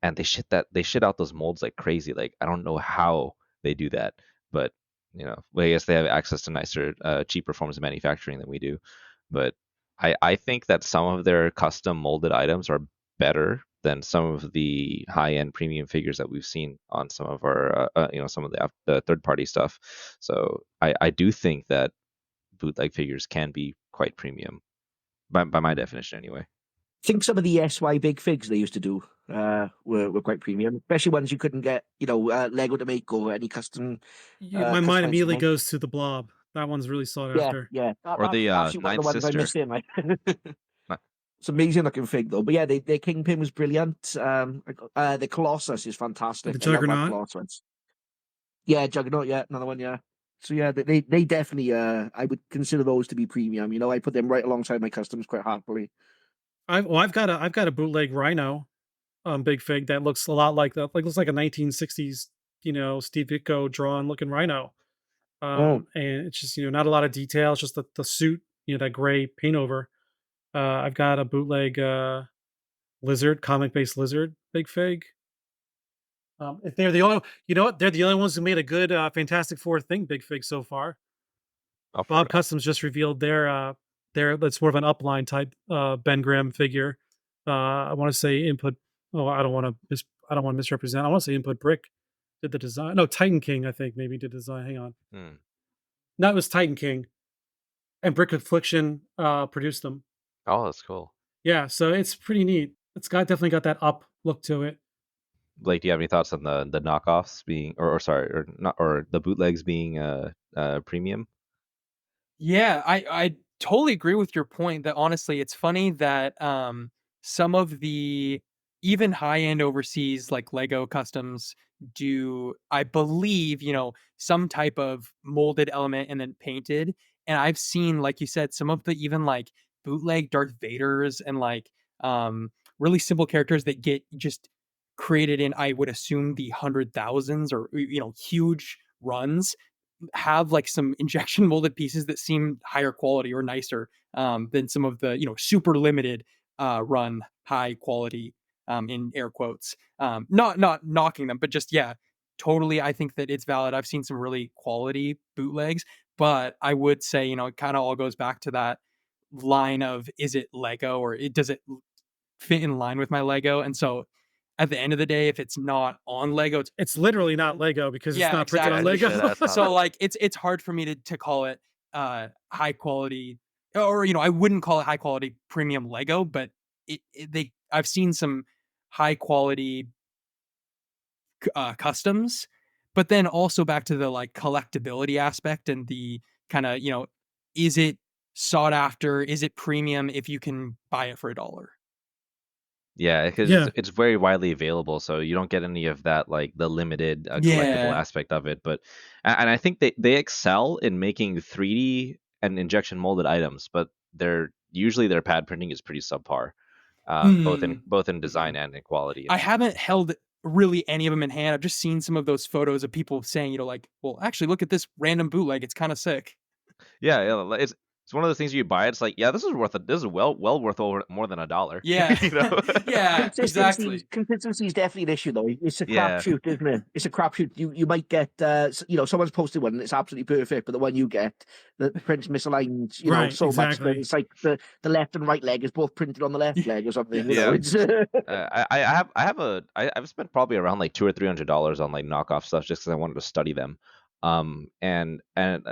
and they shit out those molds like crazy. Like I don't know how they do that, but well, I guess they have access to nicer, cheaper forms of manufacturing than we do. But I think that some of their custom molded items are better than some of the high end premium figures that we've seen on some of our some of the third party stuff. So I do think that bootleg figures can be quite premium by my definition anyway. I think some of the SY big figs they used to do were quite premium, especially ones you couldn't get, Lego to make or any My mind customized to immediately make. goes to the Blob. That one's really sought Yeah, after. yeah. Or That's the actually one of the Ninth ones I Sister. missed in. Like, it's amazing looking fig though. But yeah, their Kingpin was brilliant. The Colossus is The fantastic. I love that Juggernaut. Colossus. Yeah, Juggernaut. Yeah, another one. Yeah. So yeah, they definitely. I would consider those to be premium. I put them right alongside my customs quite happily. I've got a bootleg Rhino big fig that looks a lot looks like a 1960s Steve Ditko drawn looking Rhino. Oh, And it's just not a lot of detail. It's just the suit, that gray paint over. I've got a bootleg lizard, comic based lizard big fig. If they're the only, they're the only ones who made a good Fantastic Four thing big fig so far. Oh, for Bob real. Customs just revealed their that's more of an upline type Ben Grimm figure. I want to say Input. Oh, I don't want to misrepresent. I want to say Input Brick did the design. No, Titan King, I think maybe did design. Hang on, Hmm. no, it was Titan King, and Brick Affliction produced them. Oh, that's cool. Yeah, so it's pretty neat. It's got definitely got that up look to it. Like, do you have any thoughts on the knockoffs being, or sorry, or not, or the bootlegs being premium? Yeah, I totally agree with your point that honestly, it's funny that some of the even high-end overseas like Lego customs do, I believe, some type of molded element and then painted. And I've seen, like you said, some of the even like bootleg Darth Vaders and like really simple characters that get just created in, I would assume, the 100,000s or huge runs, have like some injection molded pieces that seem higher quality or nicer than some of the super limited run high quality in air quotes. Not knocking them, but just totally. I think that it's valid. I've seen some really quality bootlegs, but I would say it kind of all goes back to that line of, is it Lego or does it fit in line with my Lego? And so at the end of the day, if it's not on Lego, It's literally not Lego because it's not printed on exactly. Lego. So like it's hard for me to call it high quality, or I wouldn't call it high quality premium Lego, but I've seen some high quality customs, but then also back to the like collectability aspect and the kind of is it sought after, is it premium if you can buy it for $1? Yeah, because Yeah. it's very widely available, so you don't get any of that like the limited collectible aspect of it. But and I think they excel in making 3D and injection molded items, but usually their pad printing is pretty subpar, both in design and in quality. I haven't held really any of them in hand. I've just seen some of those photos of people saying, like, well, actually, look at this random bootleg. It's kind of sick. Yeah, it's one of those things you buy. It's like, yeah, this is well worth more than $1. Yeah, yeah, exactly. Consistency is definitely an issue, though. It's a crapshoot, isn't it? It's a crapshoot. You might get, someone's posted one and it's absolutely perfect, but the one you get, the print's misaligned, much that it's like the left and right leg is both printed on the left leg or something. It's I've spent probably around like $200 or $300 on like knockoff stuff just because I wanted to study them. And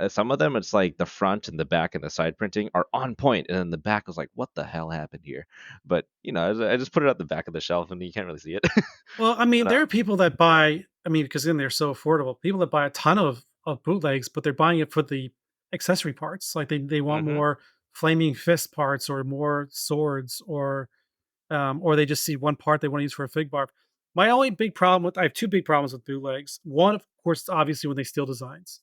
some of them, it's like the front and the back and the side printing are on point, and then the back was like, what the hell happened here? But I just put it at the back of the shelf and you can't really see it. Well, I mean, there are people that buy, because then they're so affordable, people that buy a ton of bootlegs, but they're buying it for the accessory parts. Like they want more flaming fist parts or more swords, or they just see one part they want to use for a fig bar. My only big problem I have two big problems with bootlegs. One, of course, is obviously when they steal designs.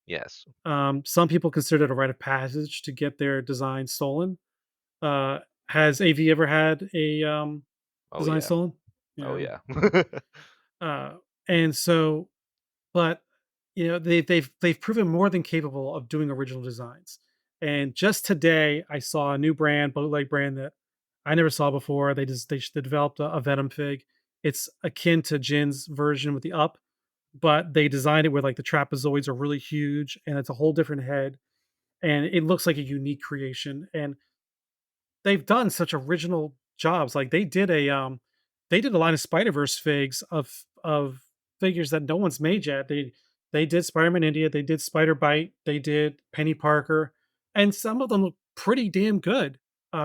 Yes. Some people consider it a rite of passage to get their design stolen. Has AV ever had a design stolen? Oh yeah. And so, but they've proven more than capable of doing original designs. And just today, I saw a new bootleg brand that I never saw before. They developed a Venom fig. It's akin to Jin's version with the up, but they designed it where like the trapezoids are really huge and it's a whole different head, and it looks like a unique creation. And they've done such original jobs. Like they did a line of Spider-Verse figs of figures that no one's made yet. They did Spider-Man India, they did Spider-Bite, they did Penny Parker, and some of them look pretty damn good,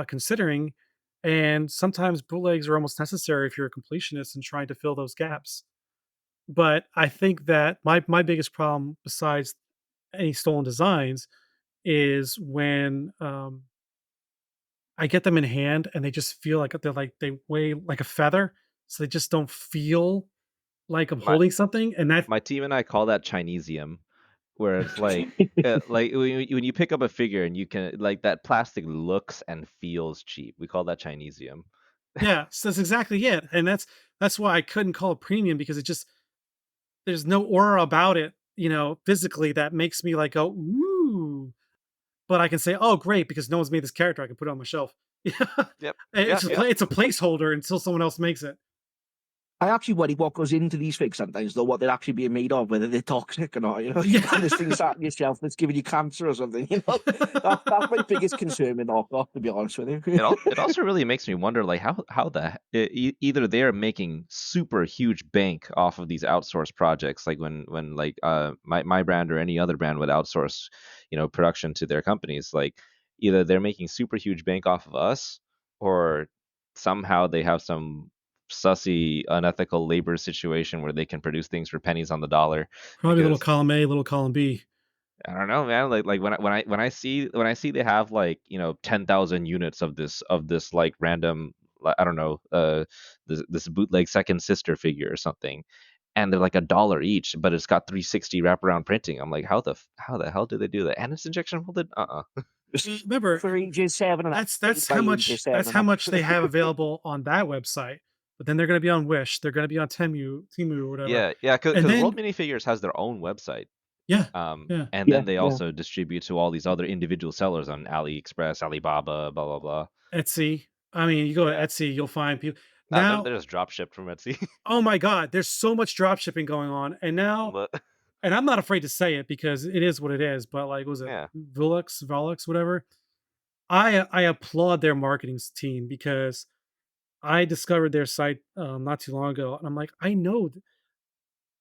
considering. And sometimes bootlegs are almost necessary if you're a completionist and trying to fill those gaps. But I think that my biggest problem, besides any stolen designs, is when I get them in hand and they just feel like they weigh like a feather, so they just don't feel like I'm holding something. And that my team and I call that Chinesium, where it's like like when you pick up a figure and you can like that plastic looks and feels cheap. We call that Chinesium. Yeah, so that's exactly it. And that's why I couldn't call it premium, because it just, there's no aura about it, physically, that makes me like go, ooh. But I can say, oh, great, because no one's made this character. I can put it on my shelf. Yep. It's a placeholder until someone else makes it. I actually worry what goes into these figs sometimes, though, what they're actually being made of, whether they're toxic or not. This thing sat on your shelf that's giving you cancer or something. That's my biggest concern with knockoff, to be honest with you. It also really makes me wonder, like either they're making super huge bank off of these outsourced projects, like when like my brand or any other brand would outsource, production to their companies. Like either they're making super huge bank off of us, or somehow they have some sussy, unethical labor situation where they can produce things for pennies on the dollar. Probably a little column A, little column B. I don't know, man. Like when I see they have like 10,000 units of this like random, I don't know, this bootleg second sister figure or something, and they're like $1 each, but it's got 360 wraparound printing. I'm like, how the hell did they do that? And it's injection molded? Remember, for ages 7 and up. that's By how ages much 7 and up. they have available on that website. But then they're going to be on Wish. They're going to be on Temu or whatever. Yeah, And because World then Minifigures has their own website. yeah, And Yeah, then they yeah. also distribute to all these other individual sellers on AliExpress, Alibaba, blah blah blah. Etsy. I mean, you go to Yeah. Etsy, you'll find people Now now. they're just drop shipped from Etsy. Oh my God, there's so much drop shipping going on, and now, But and I'm not afraid to say it because it is what it is. But like, was it yeah, Volux, whatever? I applaud their marketing team because I discovered their site not too long ago, and I'm like, I know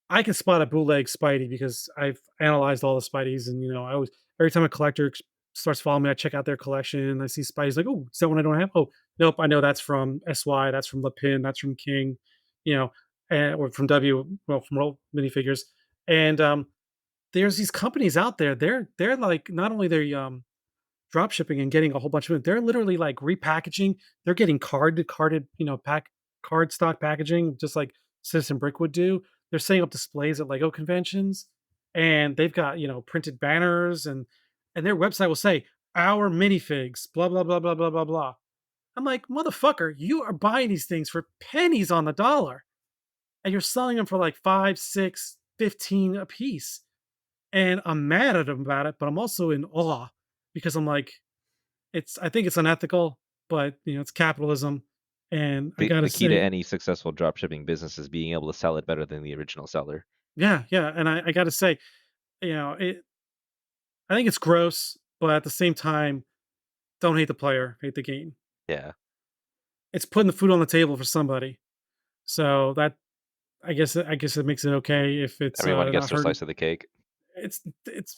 I can spot a bootleg Spidey because I've analyzed all the Spideys, and I always every time a collector starts following me, I check out their collection. I see Spidey's like, oh, is that one I don't have? Oh, nope, I know that's from SY, that's from Lapin, that's from King, you know, or from W, well, from World Minifigures, and there's these companies out there. They're like not only they're drop shipping and getting a whole bunch of it, they're literally like repackaging. They're getting carded, card stock packaging, just like Citizen Brick would do. They're setting up displays at Lego conventions, and they've got printed banners, and their website will say our minifigs, blah blah blah blah blah blah blah. I'm like, motherfucker, you are buying these things for pennies on the dollar, and you're selling them for like 5, 6, 15 a piece. And I'm mad at them about it, but I'm also in awe because I'm like, I think it's unethical, but it's capitalism, and I gotta the key to say, any successful drop shipping business is being able to sell it better than the original seller. yeah, yeah, and I gotta say, I think it's gross, but at the same time, don't hate the player, hate the game. Yeah, It's putting the food on the table for somebody, so that I guess it makes it okay if it's everyone gets not their hurting. slice of the cake. It's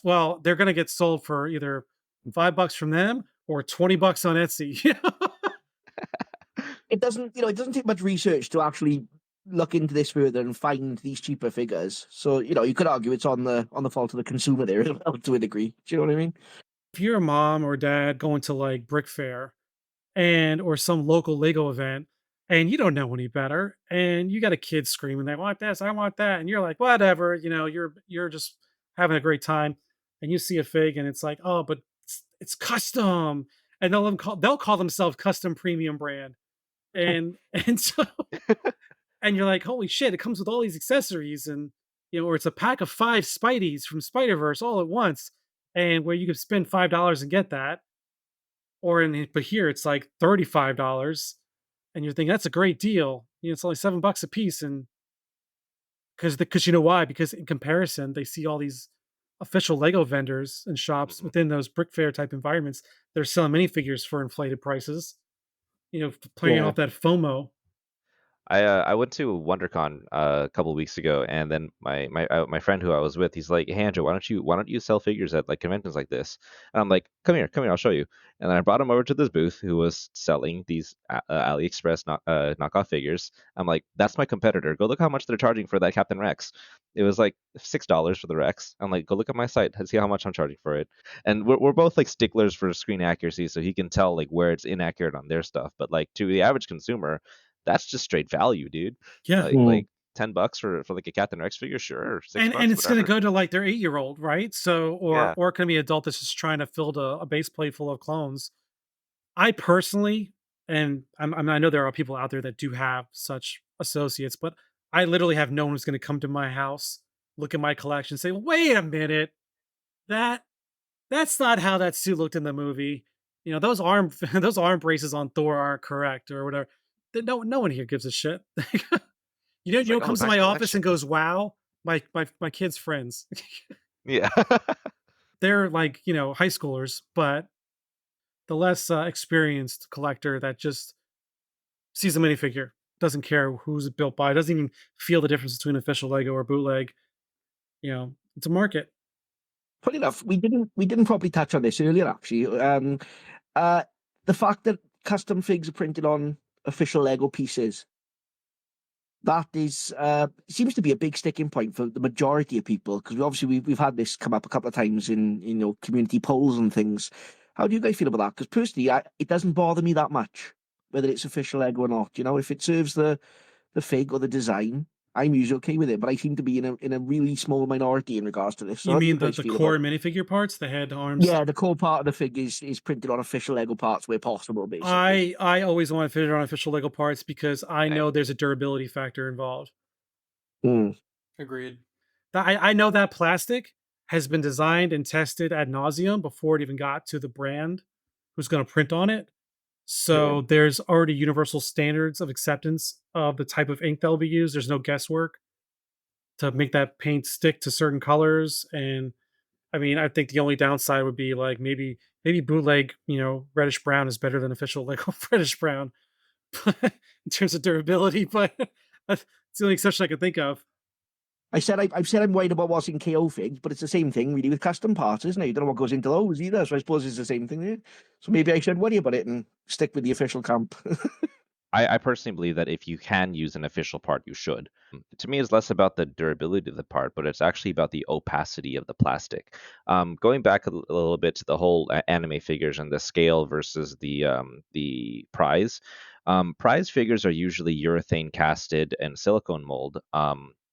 well, they're gonna get sold for either $5 from them or $20 on Etsy. It doesn't, it doesn't take much research to actually look into this further and find these cheaper figures. So, you could argue it's on the fault of the consumer there as well, to a degree. Do you know what I mean? If you're a mom or dad going to like Brick Fair and or some local Lego event and you don't know any better and you got a kid screaming, I want this, I want that, and you're like, whatever, you're just having a great time, and you see a fig and it's like, oh, but it's custom, and they'll call themselves custom premium brand, and and so and you're like, holy shit, it comes with all these accessories, and or it's a pack of 5 Spideys from Spider-Verse all at once, and where you could spend $5 and get that, but here it's like $35, and you're thinking that's a great deal. It's only $7 a piece, and because you know why? Because in comparison, they see all these official Lego vendors and shops Mhm. within those brick fair type environments. They're selling minifigures for inflated prices. Playing Yeah. off that FOMO. I went to WonderCon a couple of weeks ago, and then my friend who I was with, he's like, "Hey Andrew, why don't you sell figures at like conventions like this?" And I'm like, come here, I'll show you." And I brought him over to this booth who was selling these AliExpress knockoff figures. I'm like, "That's my competitor. Go look how much they're charging for that Captain Rex. It was like $6 for the Rex." I'm like, "Go look at my site and see how much I'm charging for it." And we're both like sticklers for screen accuracy, so he can tell like where it's inaccurate on their stuff. But like to the average consumer, that's just straight value, dude. Yeah. Like $10 for like a Captain Rex figure, sure. $6, And it's going to whatever. go to like their 8-year-old, right? So Yeah. or it can be an adult that's just trying to fill a base plate full of clones. I personally, and I know there are people out there that do have such associates, but I literally have no one who's going to come to my house, look at my collection, say, "Wait a minute, that that's not how that suit looked in the movie. Those arm those arm braces on Thor aren't correct or whatever." No one here gives a shit. It's Who like, oh, comes to nice my office and collection. goes, "Wow, my kids' friends." Yeah. They're like, high schoolers, but the less experienced collector that just sees a minifigure, doesn't care who's it built by, doesn't even feel the difference between official Lego or bootleg. It's a market. Funny enough, we didn't probably touch on this earlier, actually. Uh, the fact that custom figs are printed on official Lego pieces, that is seems to be a big sticking point for the majority of people, because we've had this come up a couple of times in community polls and things. How do you guys feel about that? Because personally, it doesn't bother me that much whether it's official Lego or not. If it serves the fig or the design, I'm usually okay with it, but I seem to be in a really small minority in regards to this. So You how do mean guys the feel core about it? minifigure parts, the head, arms? Yeah, the core part of the figure is printed on official Lego parts where possible, basically. I always want to fit it on official Lego parts because I Same. know there's a durability factor involved. Mm. Agreed. I know that plastic has been designed and tested ad nauseum before it even got to the brand who's going to print on it. So there's already universal standards of acceptance of the type of ink that'll be used. There's no guesswork to make that paint stick to certain colors. And I mean, I think the only downside would be like maybe bootleg, reddish brown is better than official Lego reddish brown in terms of durability, but that's the only exception I can think of. I've said I'm worried about what's in KO figs, but it's the same thing really with custom parts, isn't it? You don't know what goes into those either, so I suppose it's the same thing there. So maybe I should worry about it and stick with the official camp. I personally believe that if you can use an official part, you should. To me, it's less about the durability of the part, but it's actually about the opacity of the plastic. Going back a little bit to the whole anime figures and the scale versus the prize. Prize figures are usually urethane casted and silicone mold.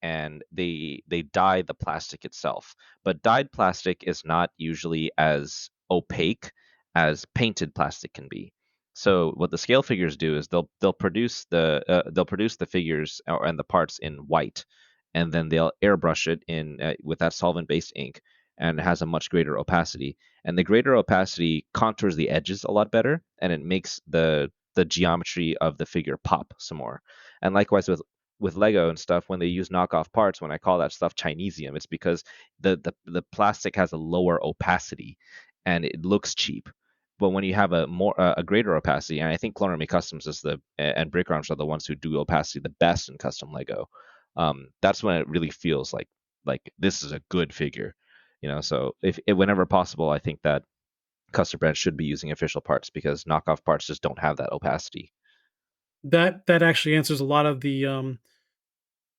And they dye the plastic itself, but dyed plastic is not usually as opaque as painted plastic can be. So what the scale figures do is they'll produce the figures and the parts in white, and then they'll airbrush it in with that solvent-based ink, and it has a much greater opacity. And the greater opacity contours the edges a lot better, and it makes the geometry of the figure pop some more. And likewise with Lego and stuff, when they use knockoff parts, when I call that stuff Chinesium, it's because the plastic has a lower opacity, and it looks cheap. But when you have a greater opacity, and I think Clone Customs is and Brick Arms are the ones who do opacity the best in custom Lego. That's when it really feels like this is a good figure, So if whenever possible, I think that custom brands should be using official parts because knockoff parts just don't have that opacity. That actually answers a lot of the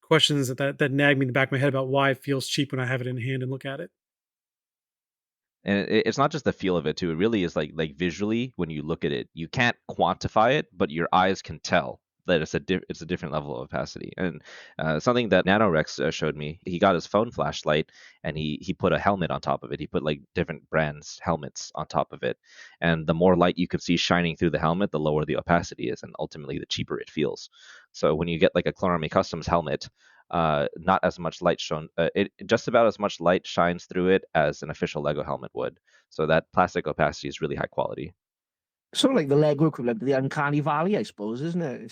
questions that nag me in the back of my head about why it feels cheap when I have it in hand and look at it. And it's not just the feel of it too. It really is like visually when you look at it, you can't quantify it, but your eyes can tell that it's a different level of opacity. And something that NanoRex showed me, he got his phone flashlight and he put a helmet on top of it. He put like different brands helmets on top of it, and the more light you could see shining through the helmet, the lower the opacity is, and ultimately the cheaper it feels. So when you get like a Clone Army Customs helmet, not as much light shown. It just about as much light shines through it as an official Lego helmet would. So that plastic opacity is really high quality. Sort of like the Lego equivalent to the Uncanny Valley, I suppose, isn't it?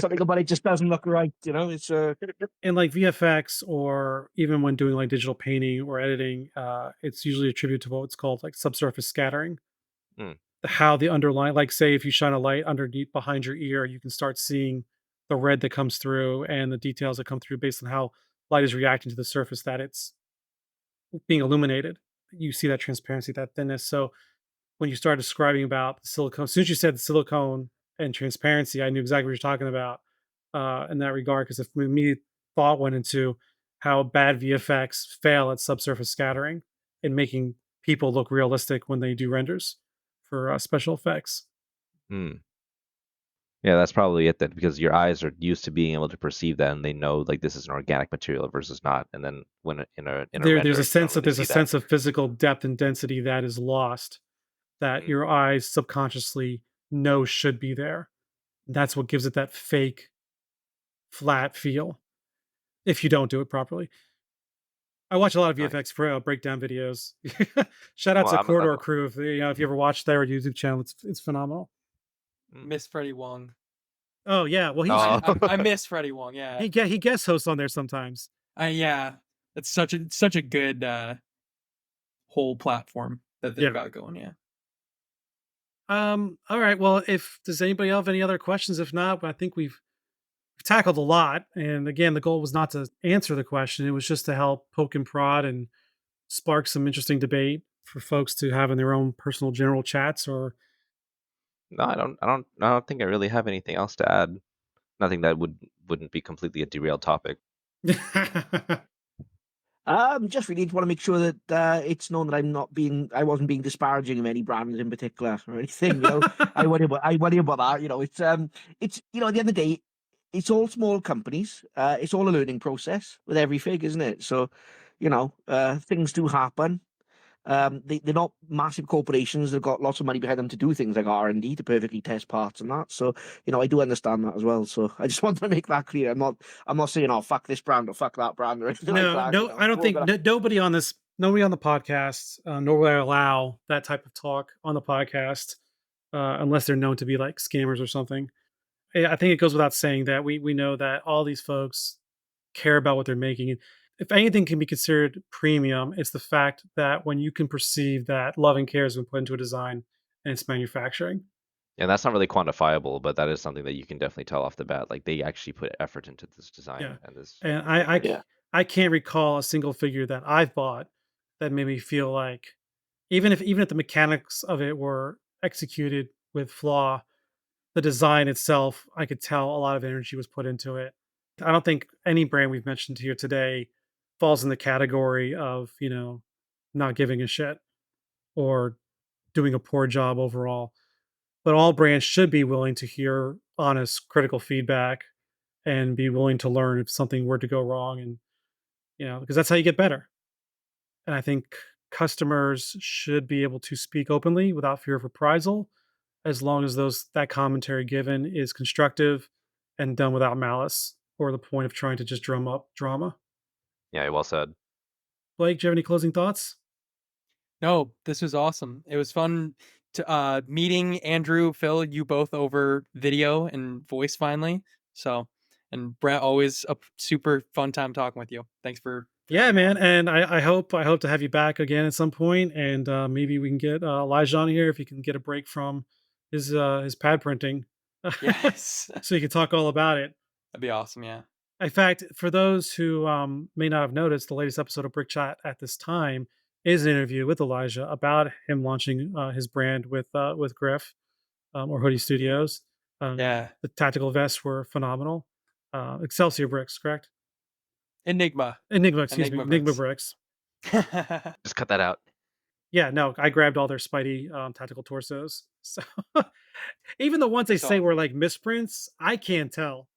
Something about it just doesn't look right, It's And like VFX, or even when doing like digital painting or editing, it's usually attributed to what's called like subsurface scattering. Mm. How the underlying, like say if you shine a light underneath behind your ear, you can start seeing the red that comes through and the details that come through based on how light is reacting to the surface that it's being illuminated. You see that transparency, that thinness. So when you started describing about the silicone, as soon as you said the silicone and transparency, I knew exactly what you're talking about in that regard. Because if me thought went into how bad VFX fail at subsurface scattering and making people look realistic when they do renders for special effects. Mm. Yeah, that's probably it then, because your eyes are used to being able to perceive that, and they know like this is an organic material versus not. And then when in a render, There's a you sense don't that really there's a see that. sense of physical depth and density that is lost, that Mm. your eyes subconsciously know should be there. That's what gives it that fake, flat feel if you don't do it properly. I watch a lot of Nice. VFX Pro breakdown videos. Shout out Well, to I'm Corridor Crew. If you ever watch their YouTube channel, it's phenomenal. Miss Freddie Wong. Oh yeah, well I miss Freddie Wong. Yeah. he guest hosts on there sometimes. Yeah. It's such a good whole platform that they've got going. Yeah. All right. Well, if does anybody have any other questions? If not, I think we've tackled a lot. And again, the goal was not to answer the question; it was just to help poke and prod and spark some interesting debate for folks to have in their own personal general chats. Or No, I don't think I really have anything else to add. Nothing that wouldn't be completely a derailed topic. Just really want to make sure that it's known that I wasn't being disparaging of any brands in particular or anything. I worry about that. It's at the end of the day, it's all small companies. It's all a learning process with everything, isn't it? So, things do happen. They're not massive corporations. They've got lots of money behind them to do things like R&D to perfectly test parts and that. So, I do understand that as well. So I just want to make that clear. I'm not saying, oh, fuck this brand or fuck that brand or anything like that. No, I don't think nobody on the podcast, nor will I allow that type of talk on the podcast, unless they're known to be like scammers or something. I think it goes without saying that we know that all these folks care about what they're making. And if anything can be considered premium, it's the fact that when you can perceive that love and care has been put into a design and its manufacturing. And that's not really quantifiable, but that is something that you can definitely tell off the bat. Like they actually put effort into this design Yeah. and this. And I can't recall a single figure that I've bought that made me feel like even if the mechanics of it were executed with flaw, the design itself, I could tell a lot of energy was put into it. I don't think any brand we've mentioned here today falls in the category of, not giving a shit or doing a poor job overall. But all brands should be willing to hear honest, critical feedback and be willing to learn if something were to go wrong. And, because that's how you get better. And I think customers should be able to speak openly without fear of reprisal, as long as that commentary given is constructive and done without malice or the point of trying to just drum up drama. Yeah, well said. Blake, do you have any closing thoughts? No, this was awesome. It was fun to meeting Andrew, Phil, you both over video and voice finally. So, and Brett, always a super fun time talking with you. Thanks for Yeah, man, and I hope to have you back again at some point, and maybe we can get Elijah on here if he can get a break from his pad printing. Yes. So you can talk all about it. That'd be awesome. Yeah. In fact, for those who may not have noticed, the latest episode of Brick Chat at this time is an interview with Elijah about him launching his brand with Griff or Hoodie Studios. Yeah. The tactical vests were phenomenal. Excelsior bricks, correct? Enigma. Excuse me. Enigma bricks. Just cut that out. Yeah, no, I grabbed all their Spidey tactical torsos. So even the ones they say were like misprints, I can't tell.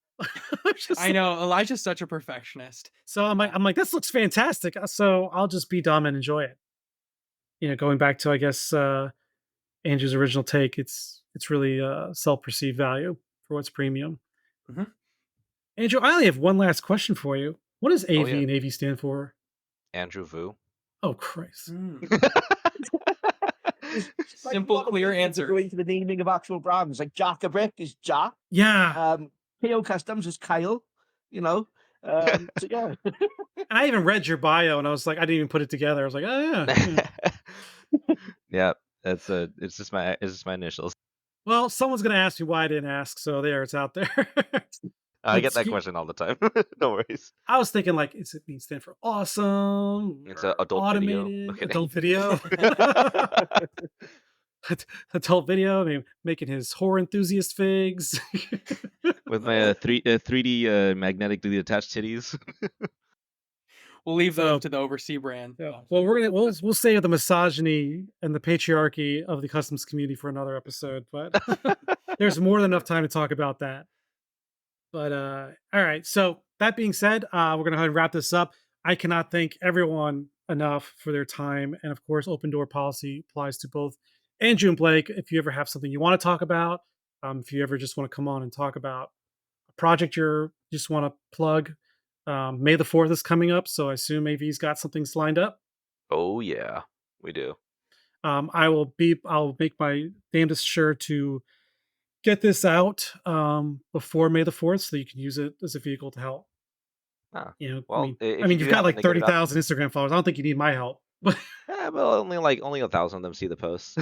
I know Elijah's such a perfectionist. So I'm like, this looks fantastic. So I'll just be dumb and enjoy it. Going back to I guess Andrew's original take, it's really self-perceived value for what's premium. Mm-hmm. Andrew, I only have one last question for you. What does AV and AV stand for? Andrew Vu. Oh Christ. Simple, clear answer. Going to the naming of actual brands, like Jack-a-Brick is Jack. Yeah. KO Customs is Kyle. So yeah. And I even read your bio, and I was like, I didn't even put it together. I was like, oh yeah. Yeah, it's just my initials. Well, someone's gonna ask me why I didn't ask, so there, it's out there. I get that question all the time. No worries. I was thinking like, is it stand for awesome? It's an adult automated video. Adult video. Adult video. I mean, making his horror enthusiast figs with my 3D magnetically attached titties. We'll leave those to the Oversea brand. Yeah. Well, we'll save the misogyny and the patriarchy of the customs community for another episode, but there's more than enough time to talk about that. But all right. So that being said, we're gonna go ahead and wrap this up. I cannot thank everyone enough for their time, and of course, open door policy applies to both Andrew and Blake. If you ever have something you want to talk about, if you ever just want to come on and talk about a project you just want to plug, May the 4th is coming up, so I assume AV's got something lined up. Oh yeah, we do. I'll make my damnedest sure to get this out before May the 4th, so you can use it as a vehicle to help. Well, I mean, you've got like 30,000 Instagram followers. I don't think you need my help. Yeah, well, only 1,000 of them see the posts.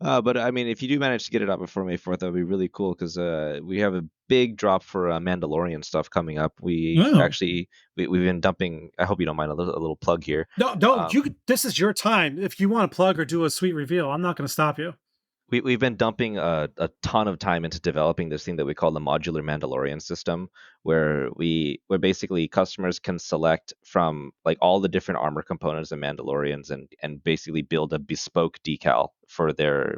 But I mean, if you do manage to get it out before May 4th, that would be really cool because we have a big drop for Mandalorian stuff coming up. We've been dumping. I hope you don't mind a little plug here. No, don't. This is your time. If you want to plug or do a sweet reveal, I'm not going to stop you. We've been dumping a ton of time into developing this thing that we call the modular Mandalorian system, where basically customers can select from like all the different armor components of Mandalorians and basically build a bespoke decal for their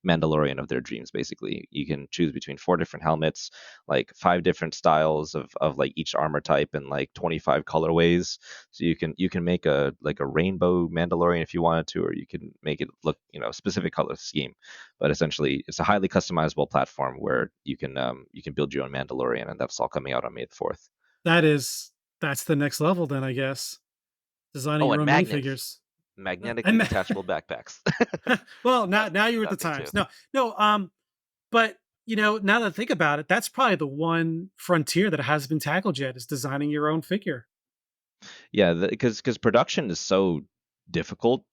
Mandalorian of their dreams. Basically, you can choose between 4 different helmets, like 5 different styles of like each armor type, and like 25 colorways. So you can make a like a rainbow Mandalorian if you wanted to, or you can make it look, you know, specific color scheme. But essentially, it's a highly customizable platform where you can build your own Mandalorian, and that's all coming out on May the 4th. That's the next level then, I guess. Designing Oh, your and own magnets. minifigures. Magnetic And detachable backpacks. well, now you're at the That thing times. too. No, but you know, now that I think about it, that's probably the one frontier that hasn't been tackled yet is designing your own figure. Yeah, because production is so difficult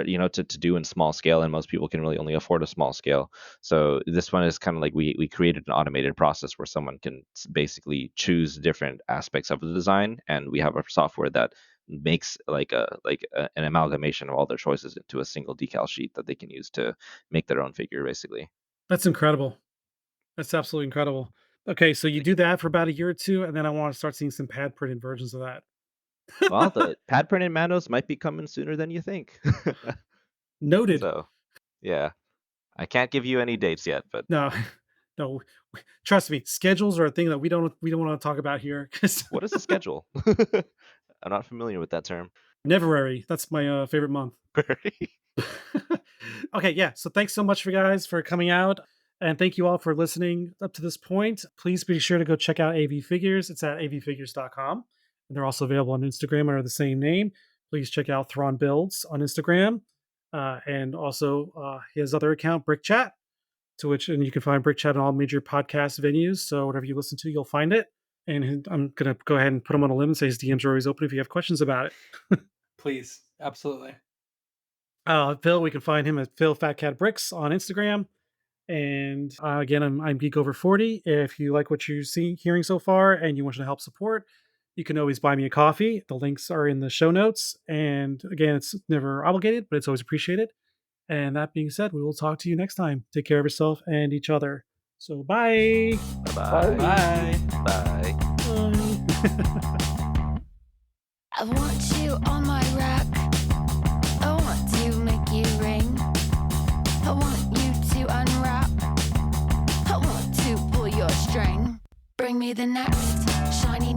you know, to do in small scale, and most people can really only afford a small scale. So this one is kind of like we created an automated process where someone can basically choose different aspects of the design, and we have a software that makes an amalgamation of all their choices into a single decal sheet that they can use to make their own figure, basically. That's incredible. That's absolutely incredible. Okay, so you do that for about a year or two, and then I want to start seeing some pad printed versions of that. Well, the pad printed Manos might be coming sooner than you think. Noted. So, yeah, I can't give you any dates yet, but No, no. Trust me, schedules are a thing that we don't want to talk about here because what is the schedule? I'm not familiar with that term. February. That's my favorite month. Okay, yeah. So thanks so much for guys for coming out, and thank you all for listening up to this point. Please be sure to go check out AV Figures. It's at avfigures.com, and they're also available on Instagram under the same name. Please check out ThrawnBuilds on Instagram, and also his other account, Brick Chat, and you can find Brick Chat on all major podcast venues. So whatever you listen to, you'll find it. And I'm gonna go ahead and put him on a limb and say his DMs are always open if you have questions about it. Please, absolutely. Phil, we can find him at Phil Fat Cat Bricks on Instagram. And again, I'm Geek Over 40. If you like what you're hearing so far and you want to help support, you can always buy me a coffee. The links are in the show notes. And again, it's never obligated, but it's always appreciated. And that being said, we will talk to you next time. Take care of yourself and each other. So bye. Bye. Bye. Bye. I want you on my rack. I want to make you ring. I want you to unwrap. I want to pull your string. Bring me the next shiny